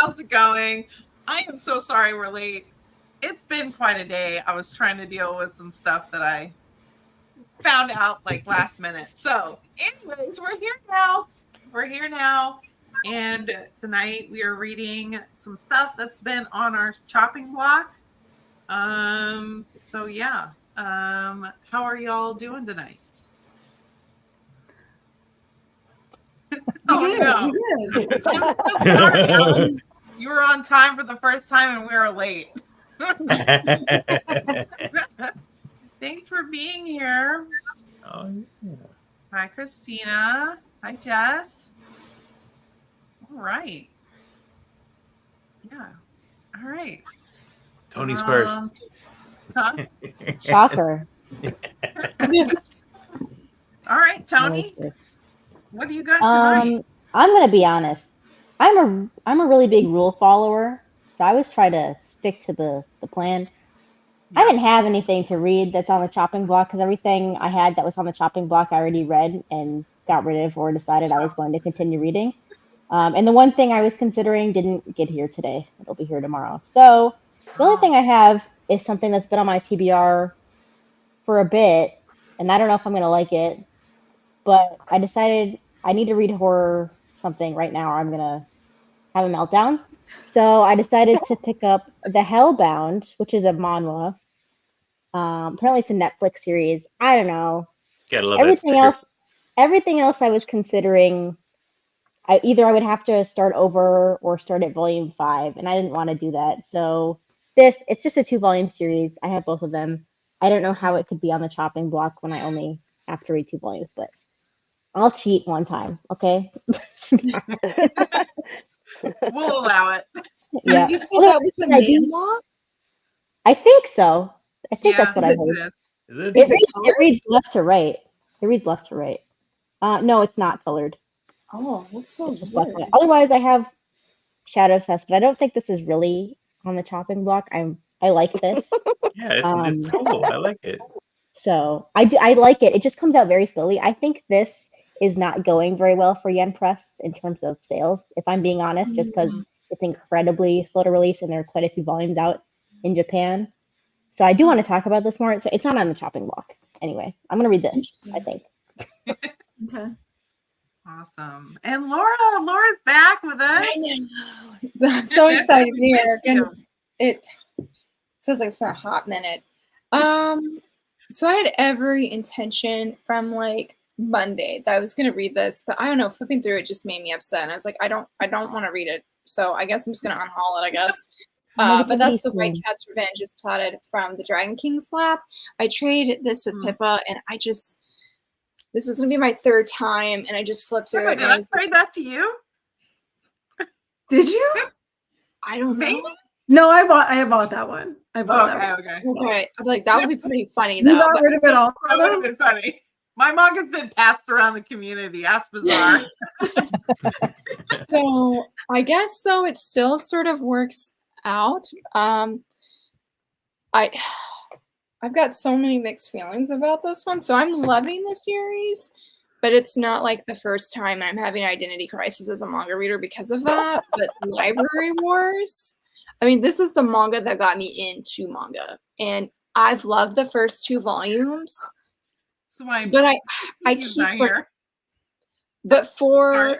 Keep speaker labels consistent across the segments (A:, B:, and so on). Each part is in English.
A: How's it going? I am so sorry we're late. It's been quite a day. I was trying to deal with some stuff that I found out like last minute. So, anyways, we're here now. We're here now. And tonight we are reading some stuff that's been on our chopping block. So yeah. How are y'all doing tonight? Oh no. I'm so sorry, Alex. You were on time for the first time and we were late. Thanks for being here.
B: Oh, yeah.
A: Hi, Christina. Hi, Jess. All right. Yeah. All right.
B: Tony's first.
A: Huh?
C: Shocker.
A: All right, Tony. What do you got tonight?
C: I'm gonna be honest. I'm a really big rule follower, so I always try to stick to the plan.
A: Yeah.
C: I didn't have anything to read that's on the chopping block because everything I had that was on the chopping block I already read and got rid of or decided I was going to continue reading. And the one thing I was considering didn't get here today. It'll be here tomorrow. So the only thing I have is something that's been on my TBR for a bit, and I don't know if I'm going to like it, but I decided I need to read horror something right now or I'm going to have a meltdown. So I decided to pick up The Hellbound, which is a manhwa. Apparently it's a Netflix series. I don't know.
B: Gotta love
C: Everything else I was considering, either I would have to start over or start at volume 5, and I didn't want to do that. So it's just a 2-volume series. I have both of them. I don't know how it could be on the chopping block when I only have to read 2 volumes, but I'll cheat one time, okay?
A: We'll allow it.
C: Yeah.
D: You said that was a manhwa?
C: I think so. I think that's what I heard.
B: Is it?
C: It reads left to right. It reads left to right. No, it's not colored.
D: Oh, that's so weird.
C: Otherwise, I have Shadow Test, but I don't think this is really on the chopping block. I like this.
B: Yeah, it's cool. I like it.
C: So I like it. It just comes out very slowly. I think this is not going very well for Yen Press in terms of sales, if I'm being honest, just because it's incredibly slow to release and there are quite a few volumes out in Japan. So I do want to talk about this more. It's not on the chopping block. Anyway, I'm going to read this, I think.
D: Okay.
A: Awesome. And Laura's back with us.
D: I know. I'm so excited to be here. And it feels like it's been a hot minute. So I had every intention from like Monday that I was gonna read this, but I don't know, flipping through it just made me upset. And I was like, I don't want to read it. So I guess I'm just gonna unhaul it, I guess. But that's The White Cat's Revenge is plotted from the Dragon King's lap. I traded this with Pippa, and this was gonna be my 3rd time, and I just flipped through it.
A: Did I trade that to you?
E: Did you?
D: I don't know.
A: Maybe?
E: No, I bought that one. I bought that one.
D: Okay. I'm like, that would be pretty funny
E: You
D: though.
E: got rid of it all.
A: That would have been funny. My manga's been passed around the community. Ask Bizarre.
D: So I guess though it still sort of works out. I've got so many mixed feelings about this one. So I'm loving the series, but it's not like the first time I'm having an identity crisis as a manga reader because of that. But Library Wars, I mean, this is the manga that got me into manga, and I've loved the first 2 volumes.
A: So
D: but I keep
A: here.
D: But for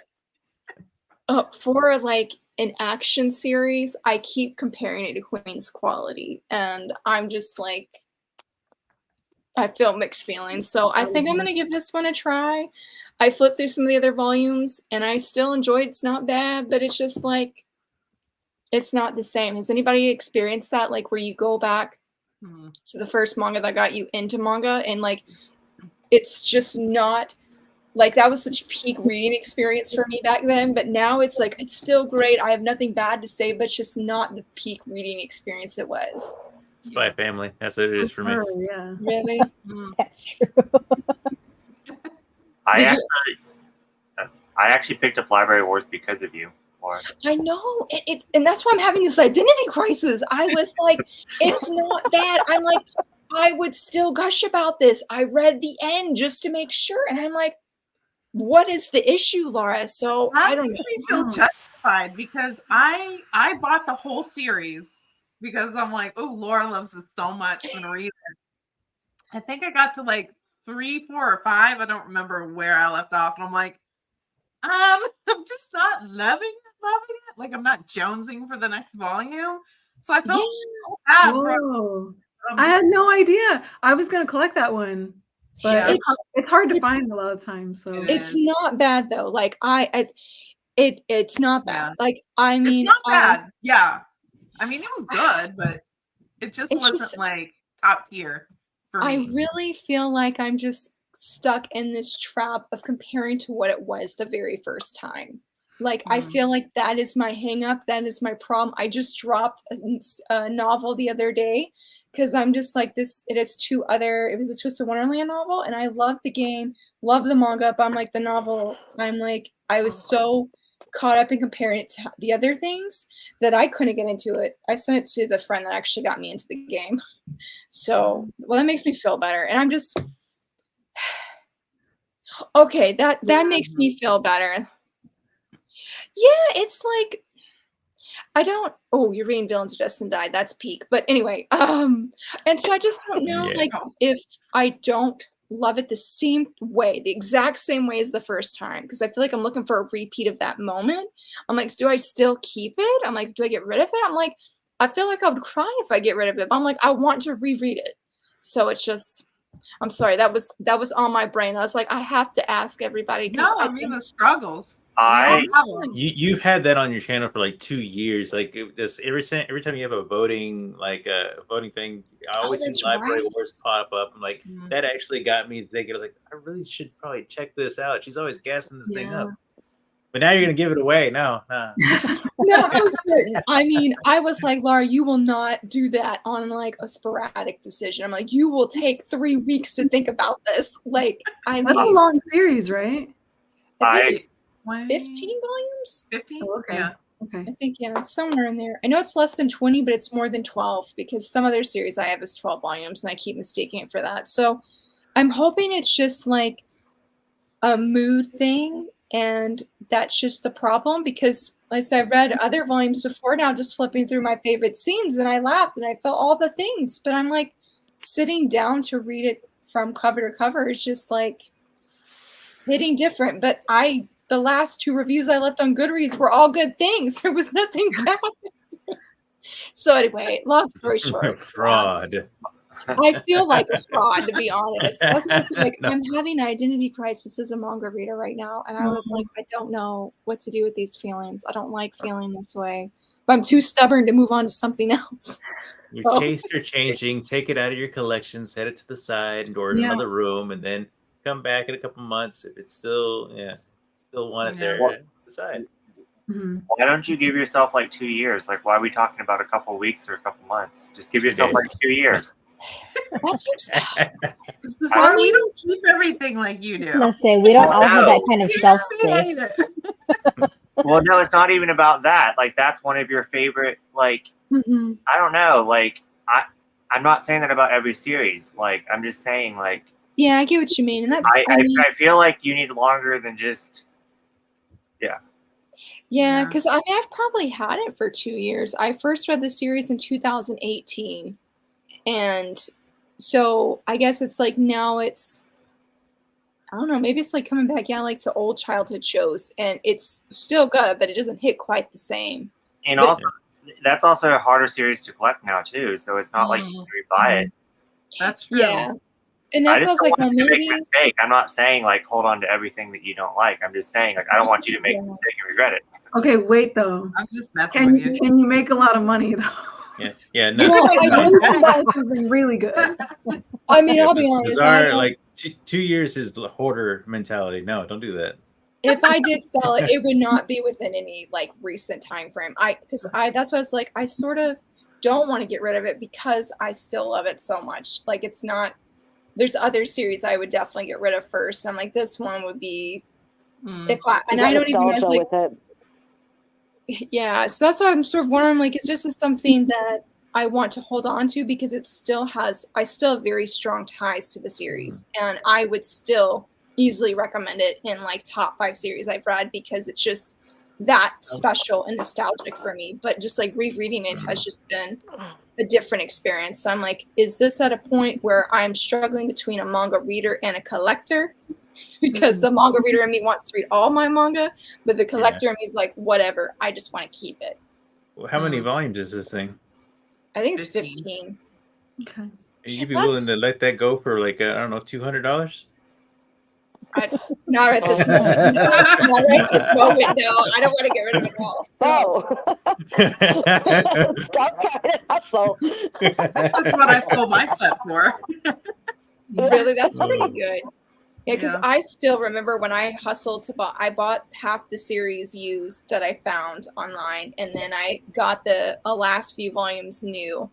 D: like an action series, I keep comparing it to Queen's Quality, and I'm just like, I feel mixed feelings. So I think I'm gonna give this one a try. I flipped through some of the other volumes, and I still enjoyed. It's not bad, but it's just like, it's not the same. Has anybody experienced that? Like where you go back to the first manga that got you into manga, and like, it's just not like that was such a peak reading experience for me back then. But now it's like, it's still great. I have nothing bad to say, but it's just not the peak reading experience it was.
B: Spy Family. That's what it is for me.
E: Oh, yeah.
D: Really?
C: That's true.
F: I actually picked up Library Wars because of you, Laura.
D: I know, and that's why I'm having this identity crisis. I was like, it's not bad. I'm like, I would still gush about this. I read the end just to make sure, and I'm like, what is the issue, Laura? So I
A: That
D: don't
A: makes me
D: know.
A: feel justified because I bought the whole series because I'm like, oh, Laura loves it so much. I'm gonna read it. I think I got to like 3, 4, or 5. I don't remember where I left off, and I'm like, I'm just not loving it. Like I'm not jonesing for the next volume. So I felt so bad.
E: Whoa. I had no idea. I was gonna collect that one, but
A: Yeah.
E: it's hard to find a lot of times. So
A: It
D: It's
A: is.
D: not bad though. Like it's not bad.
A: Yeah.
D: Like I mean,
A: It's not bad. Yeah. I mean, it was good, but it just
D: It's
A: wasn't
D: just-
A: like top tier for
D: I
A: me.
D: really feel like I'm just stuck in this trap of comparing to what it was the very first time. Like I feel like that is my hang up. That is my problem. I just dropped a novel the other day because I'm just like this. It was a Twisted Wonderland novel, and I love the game, love the manga, but I'm like the novel. I was so caught up in comparing it to the other things that I couldn't get into it. I sent it to the friend that actually got me into the game. So, well, that makes me feel better. And I'm just okay, that makes me feel better. Yeah, it's like I don't you're reading Villains of Destiny died. That's peak. But anyway, and so I just don't know
B: Yeah.
D: like if I don't love it the same way, the exact same way as the first time, because I feel like I'm looking for a repeat of that moment. I'm like, do I still keep it? I'm like, do I get rid of it? I'm like, I feel like I would cry if I get rid of it. But I'm like, I want to reread it. So it's just I'm sorry, that was on my brain. I was like, I have to ask everybody because
A: No, I mean the struggles.
B: You've had that on your channel for like 2 years. Like it just every time you have a voting voting thing, I always see
D: that's
B: Library
D: right.
B: Wars pop up. I'm like, that actually got me thinking. Like, I really should probably check this out. She's always gassing this thing up. But now you're gonna give it away. No, nah.
D: Not for certain. I mean, I was like, Laura, you will not do that on like a sporadic decision. I'm like, you will take 3 weeks to think about this. Like, I
E: that's a
D: mean,
E: long series, right?
D: I think 15 volumes.
A: 15.
E: Oh, okay.
A: Yeah.
E: Okay.
D: I think it's somewhere in there. I know it's less than 20, but it's more than 12 because some other series I have is 12 volumes, and I keep mistaking it for that. So I'm hoping it's just like a mood thing, and that's just the problem because like I said, I've read other volumes before now just flipping through my favorite scenes, and I laughed and I felt all the things, but I'm like sitting down to read it from cover to cover is just like hitting different. But the last 2 reviews I left on Goodreads were all good things. There was nothing bad. So anyway, long story short,
B: Fraud.
D: I feel like a fraud, to be honest. That's what it's like.
B: No.
D: I'm having an identity crisis as a manga reader right now, and I was like, I don't know what to do with these feelings. I don't like feeling this way, but I'm too stubborn to move on to something else.
B: Your tastes are changing. Take it out of your collection, set it to the side, and door in another room, and then come back in a couple months if it's still want it there. Decide.
F: Why don't you give yourself like 2 years? Like, why are we talking about a couple weeks or a couple months? Just give yourself like 2 years.
D: That's
A: We don't keep everything like you do.
C: Let's say we don't all have that kind of shelf space.
F: Well, no, it's not even about that. Like, that's one of your favorite. Like, I don't know. Like, I'm not saying that about every series. Like, I'm just saying, like,
D: yeah, I get what you mean, and that's.
F: I feel like you need longer than just.
D: Yeah, because I mean, I've probably had it for 2 years. I first read the series in 2018. And so I guess it's like now it's, I don't know, maybe it's like coming back, like to old childhood shows. And it's still good, but it doesn't hit quite the same.
F: And also, that's also a harder series to collect now, too. So it's not like you can rebuy it.
A: That's true.
D: Yeah. And that's I was like, well, maybe.
F: Make a mistake. I'm not saying like hold on to everything that you don't like. I'm just saying like I don't want you to make a mistake and regret it.
E: Okay, wait though.
A: I'm just messing with you.
E: Can you make a lot of money though?
B: Yeah.
E: No, I buy something really good.
D: I mean, I'll be honest.
B: Bizarre, like 2 years is the hoarder mentality. No, don't do that.
D: If I did sell it, it would not be within any like recent time frame. That's why I was like, I sort of don't want to get rid of it because I still love it so much. Like it's not. There's other series I would definitely get rid of first. I'm like, this one would be if I don't even know like with it. Yeah, so that's why I'm sort of wondering, like, is this something that I want to hold on to because I still have very strong ties to the series, and I would still, easily recommend it in like top 5 series I've read because it's just that special and nostalgic for me. But just like rereading it has just been a different experience. So I'm like, is this at a point where I'm struggling between a manga reader and a collector? Because the manga reader in me wants to read all my manga, but the collector in me is like, whatever, I just want to keep it.
B: Well, how many volumes is this thing?
D: I think it's 15.
E: Okay.
B: You'd be willing to let that go for like, I don't know, $200?
D: Not at this moment. No. Not at this moment. No, I don't want to get rid of it all. So.
G: Stop trying to hustle.
A: That's what I sold my set for.
D: Really, that's pretty good. Yeah, because I still remember when I hustled to buy. I bought half the series used that I found online, and then I got the last few volumes new,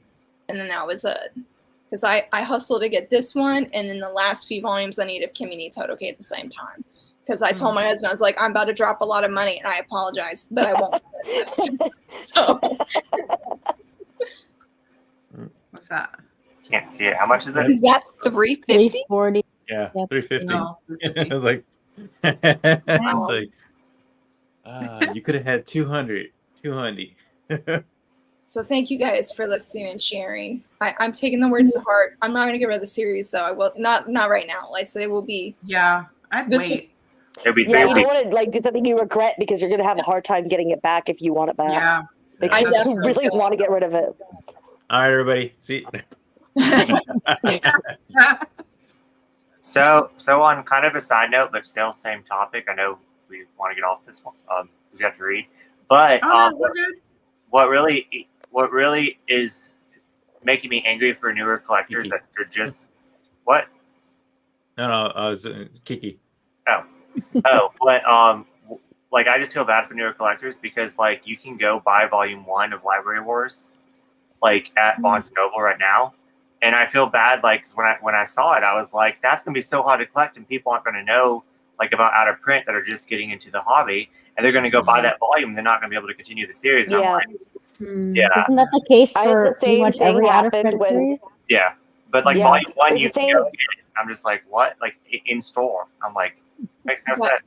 D: and then that was it. Because I hustled to get this one, and then the last few volumes I need of Kimi ni Todoke at the same time. Because I told my husband, I was like, I'm about to drop a lot of money, and I apologize, but I won't. So.
A: What's that?
F: Can't see it. How much is it?
D: Is that $350?
C: $340.
B: Yeah,
C: Yep.
B: $350.
A: No,
B: I was like, it's like, you could have had 200.
D: So thank you guys for listening and sharing. I'm taking the words to heart. I'm not going to get rid of the series though. I will not right now. Like I said, it will be.
A: Yeah, I'd wait.
F: It'll be
G: Yeah, you don't want to like do something you regret because you're gonna have a hard time getting it back if you want it back.
A: Yeah,
G: Like,
D: I
G: you
D: definitely
G: really want to get rid of it.
B: All right, everybody. See.
F: So on kind of a side note, but still same topic. I know we want to get off this one because we have to read. But what really is making me angry for newer collectors that they're just what?
B: No, I was Kiki.
F: But like I just feel bad for newer collectors because like you can go buy volume 1 of Library Wars like at Barnes & Noble right now. And I feel bad, like, 'cause when I saw it, I was like, that's going to be so hard to collect, and people aren't going to know, like, about out of print that are just getting into the hobby, and they're going to go buy that volume, and they're not going to be able to continue the series. And I'm like,
C: Isn't that the case for pretty much every out of print series?
F: Yeah, but like volume 1, you can go get it. I'm just like, what? Like in store? I'm like, makes no sense.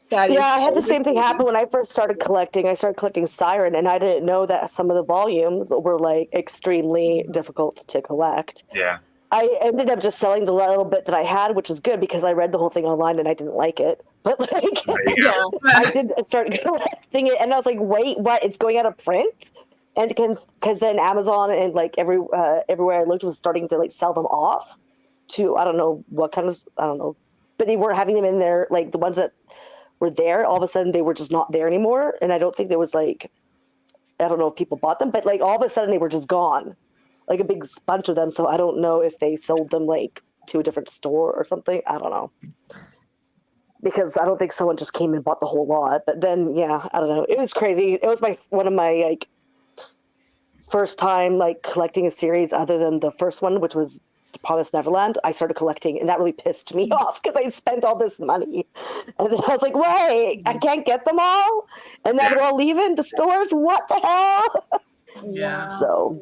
G: I had the same thing happen when I first started collecting. I started collecting Siren, and I didn't know that some of the volumes were like extremely difficult to collect.
F: Yeah.
G: I ended up just selling the little bit that I had, which is good because I read the whole thing online and I didn't like it. But like, I did start collecting it, and I was like, wait, what? It's going out of print? And because then Amazon and like everywhere I looked was starting to like sell them off to I don't know, but they weren't having them in there, like the ones that were there, all of a sudden they were just not there anymore. And I don't think there was like, I don't know if people bought them, but like all of a sudden they were just gone, like a big bunch of them. So I don't know if they sold them like to a different store or something. I don't know. Because I don't think someone just came and bought the whole lot. But then, yeah, I don't know. It was crazy. It was one of my like first time like collecting a series other than the first one, which was Promised Neverland. I started collecting, and that really pissed me off because I spent all this money, and then I was like, "Wait, I can't get them all," and now they're all leaving the stores. What the hell?
A: Yeah.
G: So,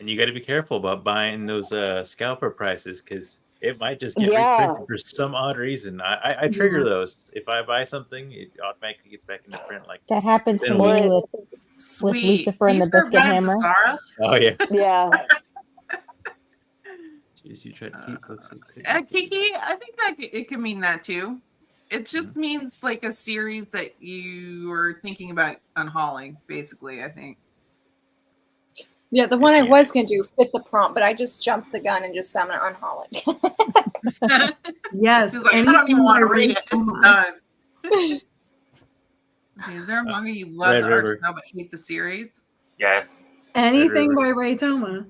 B: and you got to be careful about buying those scalper prices because it might just get reprinted for some odd reason. I trigger those. If I buy something, it automatically gets back into print. Like
C: that happened to me with Lucifer and the Biscuit Hammer.
B: Oh yeah.
G: Yeah.
B: Jeez, you try to keep books.
A: Kiki, I think that it could mean that too. It just means like a series that you were thinking about unhauling, basically, I think.
D: Yeah, the one I was going to do fit the prompt, but I just jumped the gun and just said I'm going to unhaul it.
E: Yes.
A: Like, I don't even want to read it. It's done. Is there a manga you love the art style but hate the series?
F: Yes.
E: Anything by Ray Toma.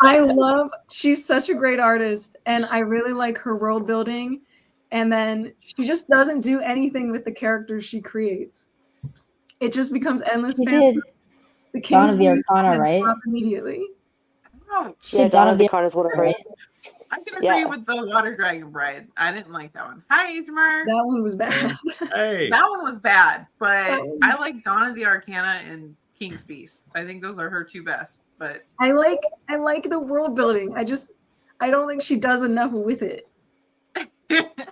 A: Really?
E: She's such a great artist, and I really like her world building, and then she just doesn't do anything with the characters she creates. It just becomes endless fantasy. The
C: Dawn of the Arcana, right?
E: Immediately.
A: Oh,
G: yeah, Dawn of the Arcana is one of her.
A: I can agree with the Water Dragon Bride. I didn't like that one. Hi, Ismar.
E: That one was bad.
B: Hey.
A: That one was bad, but I like Dawn of the Arcana and King's Beast. I think those are her two best. but
E: I like the world building. I don't think she does enough with it.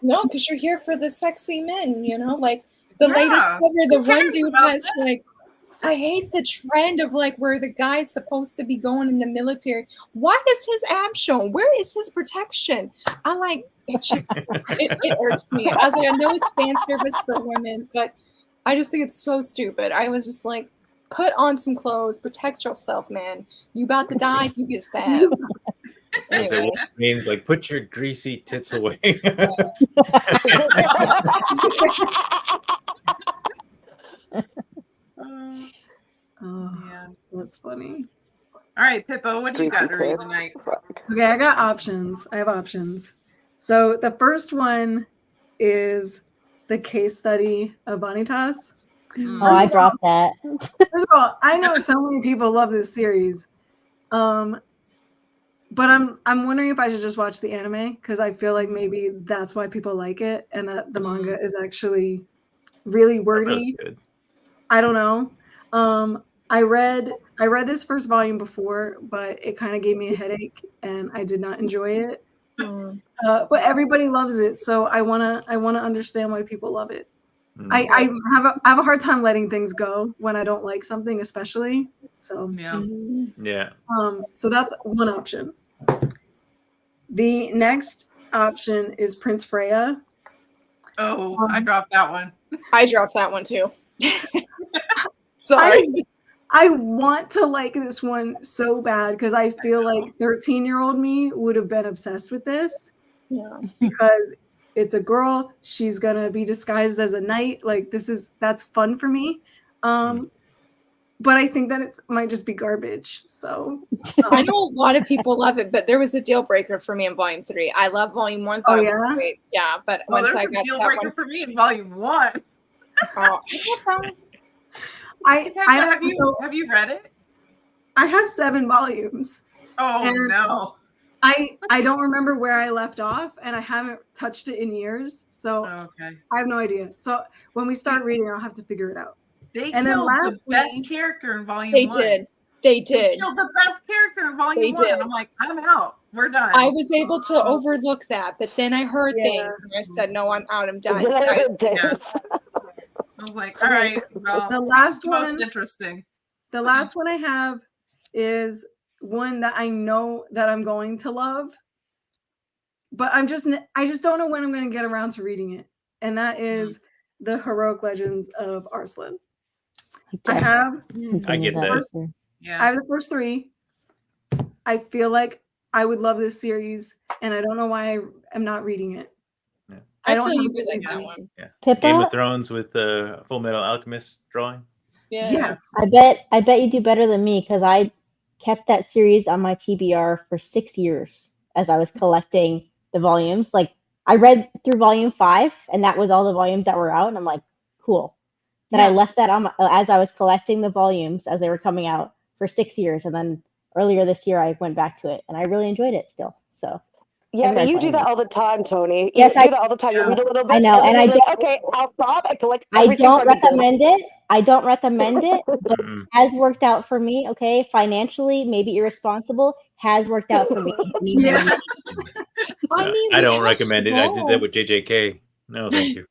D: No, because you're here for the sexy men, you know, like the
A: Yeah.
D: latest cover, the
A: Who
D: one
A: cares
D: dude
A: about
D: has
A: that?
D: like, I hate the trend of like where the guy's supposed to be going in the military. Why is his ab shown? Where is his protection? I like it. Just it irks me. I was like, I know it's fan service for women, but I just think it's so stupid. I was just like, put on some clothes, protect yourself, man. You about to die if you get stabbed.
B: And so
D: Anyway.
B: what it means like put your greasy tits away.
E: Oh,
A: Yeah.
E: that's funny.
A: All right, Pippo, what do you got to read tonight?
E: Okay, I got options. I have options. So the first one is the case study of Vanitas.
C: Oh, I dropped that.
E: First of all, I know so many people love this series. But I'm wondering if I should just watch the anime because I feel like maybe that's why people like it and that the manga is actually really wordy.
B: Good.
E: I don't know. I read this first volume before, but it kind of gave me a headache and I did not enjoy it. But everybody loves it, so I wanna understand why people love it. I have a hard time letting things go when I don't like something, especially. So
B: Yeah.
E: So that's one option. The next option is Prince Freya.
A: Oh, I dropped that one.
D: I dropped that one too. Sorry.
E: I want to like this one so bad because I feel like 13-year-old me would have been obsessed with this.
D: Yeah.
E: Because it's a girl, she's gonna be disguised as a knight. Like that's fun for me. But I think that it might just be garbage. So
D: I know a lot of people love it, but there was a deal breaker for me in volume 3. I love volume 1.
E: Oh,
D: It
E: yeah?
D: was great. Yeah, but
A: Well,
D: once
A: there's
D: I
A: a
D: got
A: deal
D: that
A: breaker
D: one,
A: for me in volume 1. Have you read it?
E: I have 7 volumes.
A: Oh
E: and
A: no.
E: I don't remember where I left off, and I haven't touched it in years, so
A: Okay.
E: I have no idea. So when we start reading, I'll have to figure it out.
A: They
E: And then
A: killed the
E: lastly-
A: best character in volume
D: they
A: 1.
D: did. They
A: They
D: did.
A: killed the best character in volume 1.
D: did.
A: And I'm like, I'm out. We're done.
D: I was able to overlook that, but then I heard things and I said, no, I'm out. I'm done. Guys,
A: Yeah. I was like, all right. Well,
E: The last
A: most
E: one-
A: interesting.
E: The last one I have is one that I know that I'm going to love, but I just don't know when I'm going to get around to reading it, and that is the Heroic Legends of Arslan. I have
B: I get that.
E: I have the first 3. I feel like I would love this series, and I don't know why I'm not reading it.
B: Yeah.
E: I don't
D: feel
E: have
D: you
E: a
D: would like
E: reason.
D: that one.
B: Yeah.
C: Pippa?
B: Game of Thrones with the Full Metal Alchemist drawing.
D: Yeah.
E: Yes.
C: I bet you do better than me because I kept that series on my TBR for 6 years as I was collecting the volumes. Like I read through volume 5, and that was all the volumes that were out, and I'm like, cool. But I left that on as I was collecting the volumes as they were coming out for 6 years, and then earlier this year I went back to it, and I really enjoyed it still. So.
G: Yeah, but you do that all the time, Tony.
C: Yes,
G: you do that all the time. You read a little bit.
C: I know, and
G: then
C: I
G: you're
C: don't.
G: like, okay, I'll stop and collect.
C: I don't recommend it. I don't recommend it, but it has worked out for me. Okay, financially, maybe irresponsible, has worked out for me.
E: Yeah.
D: I mean,
B: I
D: we
B: don't
D: have
B: recommend it. I did
D: small-
B: that with JJK. No, thank you.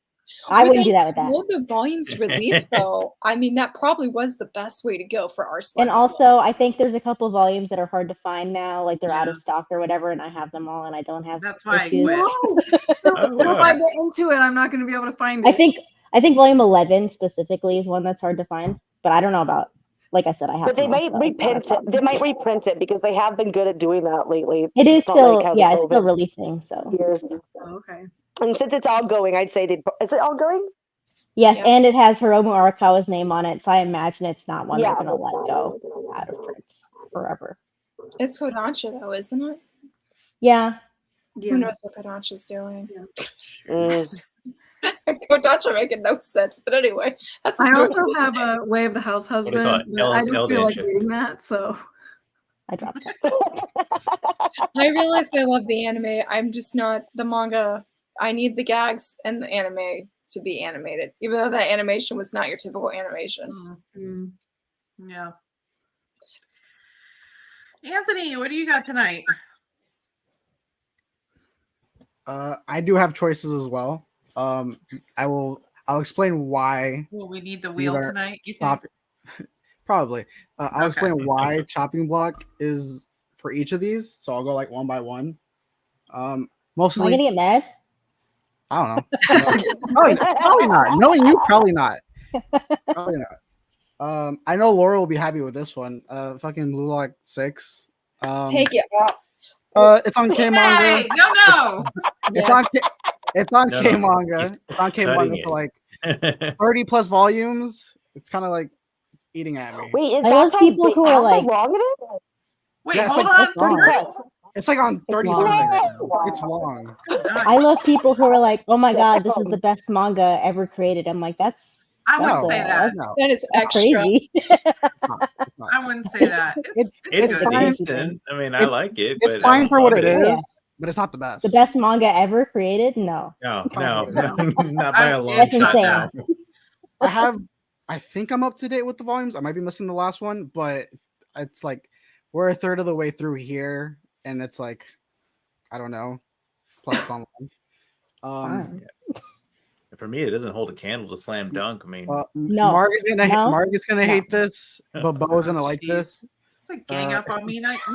C: I wouldn't do that with that.
D: With the volumes released, though, I mean, that probably was the best way to go for Arslan.
C: And also, I think there's a couple volumes that are hard to find now, like they're out
A: Yeah.
C: of stock or whatever, and I have them all, and I don't have.
A: That's why I
C: issues.
A: quit.
E: So if I get into it, I'm not going to be able to find it.
C: I think volume 11 specifically is one that's hard to find, but I don't know about. Like I said, I have.
G: But they
C: them
G: might
C: all, so
G: reprint it. They might reprint it because they have been good at doing that lately.
C: It is
G: It's not
C: still,
G: like how
C: yeah,
G: the
C: it's still
G: COVID
C: releasing. So.
G: years.
E: Oh, okay.
G: And since it's ongoing, I'd say is it ongoing?
C: Yes,
D: Yeah.
C: and it has Hiromu Arakawa's name on it, so I imagine it's not one
G: Yeah.
C: they're gonna let go out of print forever.
D: It's Kodansha, though, isn't it?
C: Yeah.
D: Who knows what Kodansha's doing?
G: Mm.
D: Kodansha making no sense, but anyway, that's.
E: I
D: sort
E: also
D: of-
E: have a Way of the House
B: do you call
E: Husband,
B: it?
E: but I don't feel like
B: Eldansha.
E: reading that, so.
C: I dropped that.
D: I realized I love the anime. I'm just not the manga. I need the gags and the anime to be animated, even though that animation was not your typical animation.
A: Yeah. Anthony, what do you got tonight?
H: I do have choices as well. I'll explain why.
A: Well, we need the
H: these
A: wheel
H: are
A: tonight. You think?
H: chop- Probably. I'll
A: Okay.
H: explain why chopping block is for each of these. So I'll go like one by one.
C: Am I
H: Mostly,
C: gonna get mad?
H: I don't know. Probably not. Knowing you, probably not. Probably not. I know Laura will be happy with this one. Fucking Blue Lock 6.
D: Take it off.
H: It's on K manga.
A: Hey, no.
H: It's on it's on
B: No,
H: K
B: no,
H: manga.
B: he's
H: It's on K
B: cutting
H: manga
B: it.
H: for like 30 plus volumes. It's kind of like it's eating at me.
G: Wait, is
C: I
G: that
C: love
G: how
C: people
G: big,
C: who are
G: how
C: like-
G: long it is?
A: Wait,
H: Yeah, it's
A: hold
H: like-
A: on.
C: It's long.
G: 30 plus.
H: It's like on 30
C: long.
H: something right now. It's long.
C: I love people who are like, "Oh my god, this is the best manga ever created." I'm like, "That's
A: I wouldn't
H: No.
A: say that.
H: No,
D: That is
C: that's
D: extra.
C: crazy."
H: it's not.
A: I wouldn't say that.
H: It's
B: It's
A: good.
H: fine.
B: decent. I mean, I
H: It's-
B: like it.
H: It's
B: but I
H: fine
B: don't
H: for what
B: love
H: it is,
C: Yeah.
H: but it's not the best.
C: The best manga ever created? No,
B: No,
H: No.
B: not by a long
C: That's
B: shot.
C: insane.
B: No.
H: I think I'm up to date with the volumes. I might be missing the last one, but it's like we're a third of the way through here, and it's like I don't know. Plus it's online.
C: fine.
B: For me, it doesn't hold a candle to Slam Dunk. I mean,
C: No.
H: Mark is gonna
C: No.
H: Mark is gonna
C: No.
H: hate this, but Bo's gonna like
A: Jeez.
H: this.
A: It's like gang
H: Uh,
A: up on me. No!
C: Get